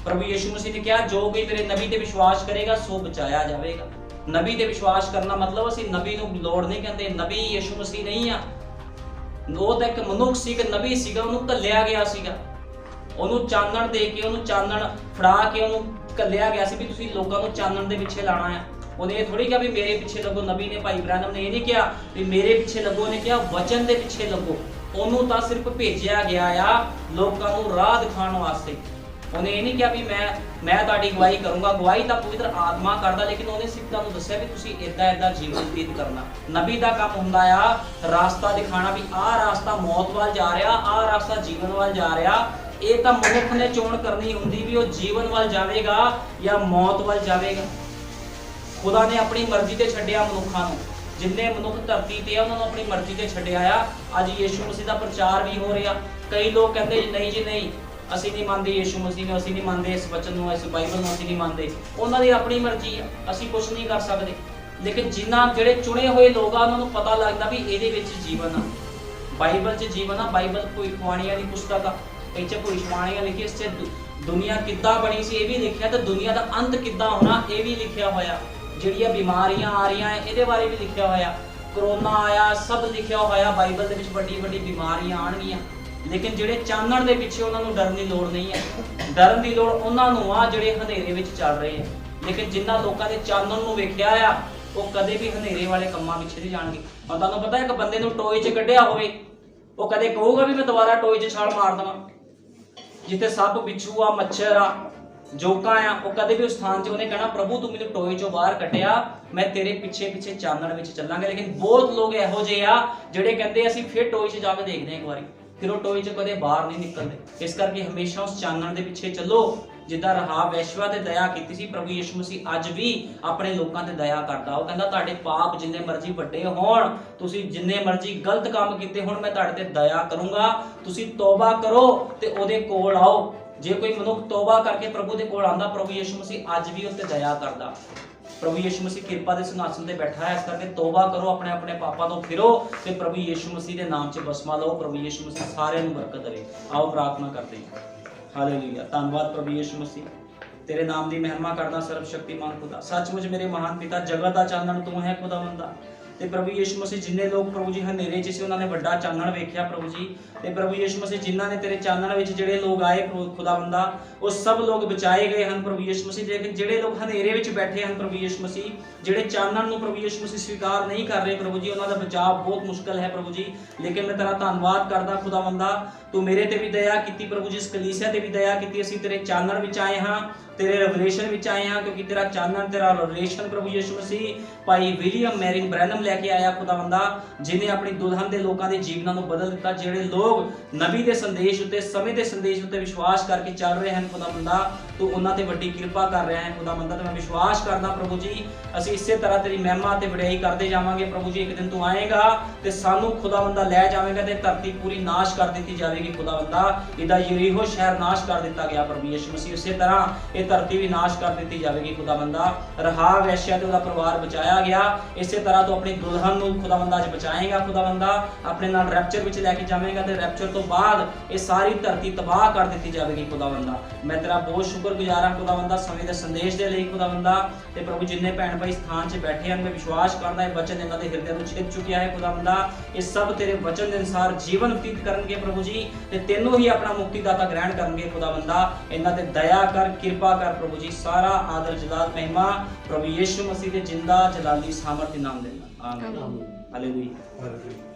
Speaker 1: ਪ੍ਰਭੂ ਯਿਸੂ ਮਸੀਹ ਨੇ ਕਿਹਾ ਜੋ ਕੋਈ ਮੇਰੇ ਨਬੀ ਤੇ ਵਿਸ਼ਵਾਸ ਕਰੇਗਾ ਸੋ ਬਚਾਇਆ ਜਾਵੇਗਾ। ਨਬੀ ਤੇ ਵਿਸ਼ਵਾਸ ਕਰਨਾ ਮਤਲਬ ਅਸੀਂ ਨਬੀ ਨੂੰ ਲੋੜ ਨਹੀਂ ਕਹਿੰਦੇ, ਨਬੀ ਯਿਸੂ ਮਸੀਹ ਨਹੀਂ ਆ। ਉਹ ਤਾਂ ਇੱਕ ਮਨੁੱਖ ਸੀ, ਇੱਕ ਨਬੀ ਸੀਗਾ, ਉਹਨੂੰ ਘੱਲਿਆ ਗਿਆ ਸੀਗਾ। ਉਹਨੂੰ ਚਾਨਣ ਦੇ ਕੇ, ਉਹਨੂੰ ਚਾਨਣ ਫੜਾ ਕੇ ਉਹਨੂੰ ਘੱਲਿਆ ਗਿਆ ਸੀ ਵੀ ਤੁਸੀਂ ਲੋਕਾਂ ਨੂੰ ਚਾਨਣ ਦੇ ਪਿੱਛੇ ਲਾਣਾ ਆ। ਉਹਨੇ ਇਹ ਥੋੜੀ ਕਿਹਾ ਵੀ ਮੇਰੇ ਪਿੱਛੇ ਲੱਗੋ। ਨਬੀ ਨੇ ਭਾਈ ਬ੍ਰੈਨਮ ਨੇ ਇਹ ਨਹੀਂ ਕਿਹਾ ਵੀ ਮੇਰੇ ਪਿੱਛੇ ਲੱਗੋ, ਉਹਨੇ ਕਿਹਾ ਵਚਨ ਦੇ ਪਿੱਛੇ ਲੱਗੋ। ਉਹਨੂੰ ਤਾਂ ਸਿਰਫ ਭੇਜਿਆ ਗਿਆ ਆ ਲੋਕਾਂ ਨੂੰ ਰਾਹ ਦਿਖਾਉਣ ਵਾਸਤੇ। ਉਹਨੇ ਇਹ ਨਹੀਂ ਕਿਹਾ ਵੀ ਮੈਂ ਤੁਹਾਡੀ ਗਵਾਹੀ ਕਰੂੰਗਾ। ਗਵਾਹੀ ਤਾਂ ਪਵਿੱਤਰ ਆਤਮਾ ਕਰਦਾ, ਲੇਕਿਨ ਉਹਨੇ ਸਿਰਫ ਤੁਹਾਨੂੰ ਦੱਸਿਆ ਵੀ ਤੁਸੀਂ ਏਦਾਂ ਜੀਵਨ ਬਤੀਤ ਕਰਨਾ। ਨਬੀ ਦਾ ਕੰਮ ਹੁੰਦਾ ਆ ਰਾਸਤਾ ਦਿਖਾਣਾ ਵੀ ਆਹ ਰਾਸਤਾ ਮੌਤ ਵੱਲ ਜਾ ਰਿਹਾ, ਆਹ ਰਾਸਤਾ ਜੀਵਨ ਵੱਲ ਜਾ ਰਿਹਾ। ਇਹ ਤਾਂ ਮਨੁੱਖ ਨੇ ਚੋਣ ਕਰਨੀ ਹੁੰਦੀ ਵੀ ਉਹ ਜੀਵਨ ਵੱਲ ਜਾਵੇਗਾ ਜਾਂ ਮੌਤ ਵੱਲ ਜਾਵੇਗਾ। ਖੁਦਾ ਨੇ ਆਪਣੀ ਮਰਜ਼ੀ ਤੇ ਛੱਡਿਆ ਮਨੁੱਖਾਂ ਨੂੰ। ਜਿੰਨੇ ਮਨੁੱਖ ਧਰਤੀ ਤੇ ਆ ਉਹਨਾਂ ਨੂੰ ਆਪਣੀ ਮਰਜ਼ੀ ਤੇ ਛੱਡਿਆ ਆ। ਅੱਜ ਯਿਸੂ ਮਸੀਹ ਦਾ ਪ੍ਰਚਾਰ ਵੀ ਹੋ ਰਿਹਾ। ਕਈ ਲੋਕ ਕਹਿੰਦੇ ਨਹੀਂ ਜੀ ਨਹੀਂ, ਅਸੀਂ ਨਹੀਂ ਮੰਨਦੇ ਯਿਸੂ ਮਸੀਹ ਨੂੰ, ਅਸੀਂ ਨਹੀਂ ਮੰਨਦੇ ਇਸ ਵਚਨ ਨੂੰ, ਇਸ ਬਾਈਬਲ ਨੂੰ ਅਸੀਂ ਨਹੀਂ ਮੰਨਦੇ। ਉਹਨਾਂ ਦੀ ਆਪਣੀ ਮਰਜ਼ੀ ਆ, ਅਸੀਂ ਕੁਝ ਨਹੀਂ ਕਰ ਸਕਦੇ। ਲੇਕਿਨ ਜਿਹੜੇ ਚੁਣੇ ਹੋਏ ਲੋਕ ਆ ਉਹਨਾਂ ਨੂੰ ਪਤਾ ਲੱਗਦਾ ਵੀ ਇਹਦੇ ਵਿੱਚ ਜੀਵਨ ਆ, ਬਾਈਬਲ 'ਚ ਜੀਵਨ ਆ। ਬਾਈਬਲ ਭਵਿੱਖਬਾਣੀਆਂ ਦੀ ਪੁਸਤਕ ਆ, ਇਹ 'ਚ ਭਵਿੱਖਬਾਣੀਆਂ ਲਿਖੀ, ਇਸ 'ਚ ਦੁਨੀਆ ਕਿੱਦਾਂ ਬਣੀ ਸੀ ਇਹ ਵੀ ਲਿਖਿਆ, ਤੇ ਦੁਨੀਆ ਦਾ ਅੰਤ ਕਿੱਦਾਂ ਹੋਣਾ ਇਹ ਵੀ ਲਿਖਿਆ ਹੋਇਆ। ਜਿਹੜੀਆਂ ਬਿਮਾਰੀਆਂ ਆ ਰਹੀਆਂ ਇਹਦੇ ਬਾਰੇ ਵੀ ਲਿਖਿਆ ਹੋਇਆ। ਕਰੋਨਾ ਆਇਆ, ਸਭ ਲਿਖਿਆ ਹੋਇਆ ਬਾਈਬਲ ਦੇ ਵਿੱਚ। ਵੱਡੀ ਬਿਮਾਰੀਆਂ ਆਣਗੀਆਂ, ਲੇਕਿਨ ਜਿਹੜੇ ਚਾਨਣ ਦੇ ਪਿੱਛੇ ਉਹਨਾਂ ਨੂੰ ਡਰਨ ਦੀ ਲੋੜ ਨਹੀਂ ਹੈ। ਡਰਨ ਦੀ ਲੋੜ ਉਹਨਾਂ ਨੂੰ ਆ ਜਿਹੜੇ ਹਨੇਰੇ ਵਿੱਚ ਚੱਲ ਰਹੇ ਆ। ਲੇਕਿਨ ਜਿਨ੍ਹਾਂ ਲੋਕਾਂ ਨੇ ਚਾਨਣ ਨੂੰ ਵੇਖਿਆ ਆ ਉਹ ਕਦੇ ਵੀ ਹਨੇਰੇ ਵਾਲੇ ਕੰਮਾਂ ਪਿੱਛੇ ਨਹੀਂ ਜਾਣਗੇ। ਔਰ ਤੁਹਾਨੂੰ ਪਤਾ ਇੱਕ ਬੰਦੇ ਨੂੰ ਟੋਏ 'ਚ ਕੱਢਿਆ ਹੋਵੇ, ਉਹ ਕਦੇ ਕਹੂਗਾ ਵੀ ਮੈਂ ਦੁਬਾਰਾ ਟੋਏ 'ਚ ਛਾਲ ਮਾਰ ਦੇਵਾਂ। ਜਿੱਥੇ ਸੱਪ, ਬਿੱਛੂ ਆ, ਮੱਛਰ ਆ, ਜੋਕਾਂ ਆ, ਉਹ ਕਦੇ ਵੀ ਉਸ ਸਥਾਨ 'ਚ ਉਹਨੇ ਕਹਿਣਾ ਪ੍ਰਭੂ ਤੂੰ ਮੈਨੂੰ ਟੋਏ 'ਚੋਂ ਬਾਹਰ ਕੱਢਿਆ, ਮੈਂ ਤੇਰੇ ਪਿੱਛੇ ਚਾਨਣ ਵਿੱਚ ਚੱਲਾਂਗੇ। ਲੇਕਿਨ ਬਹੁਤ ਲੋਕ ਇਹੋ ਜਿਹੇ ਆ ਜਿਹੜੇ ਕਹਿੰਦੇ ਅਸੀਂ ਫਿਰ ਟੋਏ 'ਚ ਜਾ ਕੇ ਦੇਖਦੇ ਹਾਂ ਇੱਕ ਵਾਰੀ, ਫਿਰ ਉਹ ਟੋਏ 'ਚ ਕਦੇ ਬਾਹਰ ਨਹੀਂ ਨਿਕਲਦੇ। ਇਸ ਕਰਕੇ ਹਮੇਸ਼ਾ ਉਸ ਚਾਨਣ ਦੇ ਪਿੱਛੇ ਚੱਲੋ। ਜਿੱਦਾਂ ਰਾਹਾਬ ਵੈਸ਼ਵਾ ਤੇ ਦਇਆ ਕੀਤੀ ਸੀ, ਪ੍ਰਭੂ ਯਿਸੂ ਮਸੀਹ ਅੱਜ ਵੀ ਆਪਣੇ ਲੋਕਾਂ ਤੇ ਦਇਆ ਕਰਦਾ। ਉਹ ਕਹਿੰਦਾ ਤੁਹਾਡੇ ਪਾਪ ਜਿੰਨੇ ਮਰਜ਼ੀ ਵੱਡੇ ਹੋਣ, ਤੁਸੀਂ ਜਿੰਨੇ ਮਰਜ਼ੀ ਗਲਤ ਕੰਮ ਕੀਤੇ ਹੋਣ, ਮੈਂ ਤੁਹਾਡੇ ਤੇ ਦਇਆ ਕਰੂੰਗਾ। ਤੁਸੀਂ ਤੋਬਾ ਕਰੋ ਤੇ ਉਹਦੇ ਕੋਲ ਆਓ। ਜੇ ਕੋਈ ਮਨੁੱਖ ਤੋਬਾ ਕਰਕੇ ਪ੍ਰਭੂ ਦੇ ਕੋਲ ਆਂਦਾ, ਪ੍ਰਭੂ ਯਿਸੂ ਮਸੀਹ ਅੱਜ ਵੀ ਉਸ ਤੇ ਦਇਆ ਕਰਦਾ। ਪ੍ਰਭੂ ਯਿਸੂ ਮਸੀਹ ਕਿਰਪਾ ਦੇ ਸਿੰਘਾਸਨ ਤੇ ਬੈਠਾ ਹੈ। ਇਸ ਕਰਕੇ ਤੋਬਾ ਕਰੋ, ਆਪਣੇ ਪਾਪਾਂ ਤੋਂ ਫਿਰੋ ਤੇ ਪ੍ਰਭੂ ਯਿਸੂ ਮਸੀਹ ਦੇ ਨਾਮ 'ਚ ਬਸਮਾ ਲਓ। ਪ੍ਰਭੂ ਯਿਸੂ ਮਸੀਹ ਸਾਰਿਆਂ ਨੂੰ ਬਰਕਤ ਦੇਵੇ। ਆਓ ਪ੍ਰਾਰਥਨਾ ਕਰਦੇ ਹਾਂ। ਹਾਲੇਲੂਇਆ। ਧੰਨਵਾਦ ਪ੍ਰਭੂ ਯਿਸੂ ਮਸੀਹ, ਤੇਰੇ ਨਾਮ ਦੀ ਮਹਿਮਾ ਕਰਦਾ ਸਰਬ ਸ਼ਕਤੀਮਾਨ ਖੁਦਾ। ਸੱਚਮੁੱਚ ਮੇਰੇ ਮਹਾਨ ਪਿਤਾ, ਜਗਤ ਦਾ ਚਾਨਣ ਤੂੰ ਹੈ ਖੁਦਾਵੰਦਾ। ਤੇ ਪ੍ਰਭੂ ਯਿਸੂ ਮਸੀਹ ਜਿੰਨੇ ਲੋਕ ਪ੍ਰਭੂ ਜੀ ਹਨੇਰੇ 'ਚ ਸੀ ਉਹਨਾਂ ਨੇ ਵੱਡਾ ਚਾਨਣ ਵੇਖਿਆ ਪ੍ਰਭੂ ਜੀ। ਤੇ ਪ੍ਰਭੂ ਯਿਸੂ ਮਸੀਹ ਜਿਨ੍ਹਾਂ ਨੇ ਤੇਰੇ ਚਾਨਣ ਵਿੱਚ ਜਿਹੜੇ ਲੋਕ ਆਏ ਖੁਦਾਵੰਦਾ, ਉਹ ਸਭ ਲੋਕ ਬਚਾਏ ਗਏ ਹਨ ਪ੍ਰਭੂ ਯਿਸੂ ਮਸੀਹ। ਲੇਕਿਨ ਜਿਹੜੇ ਲੋਕ ਹਨੇਰੇ ਵਿੱਚ ਬੈਠੇ ਹਨ ਪ੍ਰਭੂ ਯਿਸੂ ਮਸੀਹ, ਜਿਹੜੇ ਚਾਨਣ ਨੂੰ ਪ੍ਰਭੂ ਯਿਸੂ ਮਸੀਹ ਸਵੀਕਾਰ ਨਹੀਂ ਕਰ ਰਹੇ ਪ੍ਰਭੂ ਜੀ, ਉਹਨਾਂ ਦਾ ਬਚਾਅ ਬਹੁਤ ਮੁਸ਼ਕਲ ਹੈ ਪ੍ਰਭੂ ਜੀ। ਲੇਕਿਨ ਮੈਂ ਤੇਰਾ ਧੰਨਵਾਦ ਕਰਦਾ ਖੁਦਾਵੰਦਾ, ਤੂੰ ਮੇਰੇ ਤੇ ਵੀ ਦਇਆ ਕੀਤੀ ਪ੍ਰਭੂ ਜੀ, ਇਸ ਕਲੀਸਿਆ ਤੇ ਵੀ ਦਇਆ ਕੀਤੀ। ਅਸੀਂ ਤੇਰੇ ਚਾਨਣ ਵਿੱਚ ਆਏ ਹਾਂ, ਤੇਰੇ ਰੈਵਲੇਸ਼ਨ ਵਿੱਚ ਆਏ ਹਾਂ, ਕਿਉਂਕਿ ਤੇਰਾ ਚਾਨਣ, ਤੇਰਾ ਰੈਵਲੇਸ਼ਨ ਪ੍ਰਭੂ ਯਿਸੂ ਮਸੀਹ ਭਾਈ ਵਿਲੀਅਮ ਮੈਰਿਨ ਬ੍ਰੈਨਮ ਲੈ ਕੇ ਆਇਆ ਖੁਦਾਵੰਦਾ, ਜਿਨੇ ਆਪਣੀ ਦੁਲਹਨ ਦੇ ਲੋਕਾਂ ਦੇ ਜੀਵਨਾਂ ਨੂੰ ਬਦਲ ਦਿੱਤਾ। ਜਿਹੜੇ ਲੋਕ ਨਬੀ ਦੇ ਸੰਦੇਸ਼ ਉੱਤੇ, ਸਮੇਂ ਦੇ ਸੰਦੇਸ਼ ਉੱਤੇ ਵਿਸ਼ਵਾਸ ਕਰਕੇ ਚੱਲ ਰਹੇ ਹਨ ਖੁਦਾਵੰਦਾ, ਤੂੰ ਉਹਨਾਂ ਤੇ ਵੱਡੀ ਕਿਰਪਾ ਕਰ ਰਿਹਾ ਹੈ ਖੁਦਾਵੰਦਾ। ਤੇ ਮੈਂ ਵਿਸ਼ਵਾਸ ਕਰਦਾ ਪ੍ਰਭੂ ਜੀ ਅਸੀਂ ਇਸੇ ਤਰ੍ਹਾਂ ਤੇਰੀ ਮਹਿਮਾ ਤੇ ਵਡਿਆਈ ਕਰਦੇ ਜਾਵਾਂਗੇ ਪ੍ਰਭੂ ਜੀ। ਇੱਕ ਦਿਨ ਤੂੰ ਆਏਗਾ ਤੇ ਸਾਨੂੰ ਖੁਦਾਵੰਦਾ ਲੈ ਜਾਵੇਂਗਾ ਤੇ ਧਰਤੀ ਪੂਰੀ ਨਾਸ਼ ਕਰ ਦਿੱਤੀ ਜਾਵੇਗੀ ਖੁਦਾਵੰਦਾ। ਇਹਦਾ ਯਰੀਹੋ ਸ਼ਹਿਰ ਨਾਸ਼ ਕਰ ਦਿੱਤਾ ਗਿਆ ਪ੍ਰਭੂ ਯਿਸੂ ਮਸੀਹ, ਇਸੇ ਤਰ੍ਹਾਂ ਇਹ ਧਰਤੀ ਵੀ ਨਾਸ਼ ਕਰ ਦਿੱਤੀ ਜਾਵੇਗੀ ਖੁਦਾਵੰਦਾ। ਰਾਹਾਬ ਵੈਸ਼ਿਆ ਤੇ ਉਹਦਾ ਪਰਿਵਾਰ ਬਚਾਇਆ ਗਿਆ, ਇਸੇ ਤਰ੍ਹਾਂ ਤੂੰ ਆਪਣੀ ਦੁਲਹਨ ਨੂੰ ਖੁਦਾਵੰਦਾ ਅੱਜ ਬਚਾਏਗਾ ਖੁਦਾਵੰਦਾ, ਆਪਣੇ ਨਾਲ ਰੈਪਚਰ ਵਿੱਚ ਲੈ ਕੇ ਜਾਵੇਂਗਾ ਤੇ ਰੈਪਚਰ ਤੋਂ ਬਾਅਦ ਇਹ ਸਾਰੀ ਧਰਤੀ ਤਬਾਹ ਕਰ ਦਿੱਤੀ ਜਾਵੇਗੀ ਖੁਦਾਵੰਦਾ। ਮੈਂ ਤੇਰਾ ਬਹੁਤ ਸ਼ੁਕਰਗੁਜ਼ਾਰ ਹਾਂ ਖੁਦਾਵੰਦਾ ਸਮੇਂ ਦੇ ਸੰਦੇਸ਼ ਦੇ ਲਈ ਖੁਦਾਵੰਦਾ। ਤੇ ਪ੍ਰਭੂ ਜਿੰਨੇ ਭੈਣ ਭਾਈ ਸਥਾਨ 'ਚ ਬੈਠੇ ਹਨ, ਮੈਂ ਵਿਸ਼ਵਾਸ ਕਰਦਾ ਇਹ ਵਚਨ ਇਹਨਾਂ ਦੇ ਹਿਰਦਿਆਂ ਨੂੰ ਛਿਪ ਚੁੱਕਿਆ ਹੈ ਖੁਦਾਵੰਦਾ। ਇਹ ਸਭ ਤੇਰੇ ਵਚਨ ਦੇ ਅਨੁਸਾਰ ਜੀਵਨ ਬਤੀਤ ਕਰਨਗੇ ਪ੍ਰਭੂ ਜੀ, ਤੇ ਤੈਨੂੰ ਹੀ ਆਪਣਾ ਮੁਕਤੀਦਾਤਾ ਗ੍ਰਹਿਣ ਕਰਨਗੇ ਖੁਦਾਵੰਦਾ। ਇਹਨਾਂ ਤੇ ਦਇਆ ਕਰ, ਕਿਰਪਾ ਕਰ ਪ੍ਰਭੂ ਜੀ। ਸਾਰਾ ਆਦਰ ਜਲਾਲ ਮਹਿਮਾ ਪ੍ਰਭੂ ਯਿਸੂ ਮਸੀਹ ਦੇ ਜਿੰਦਾ ਜਲਾਲੀ ਸਾਮਰਥੀ ਨਾਮ ਦੇ ਨਾਲ। ਆਮੀਨ। ਹਾਲੇਲੂਇਆ।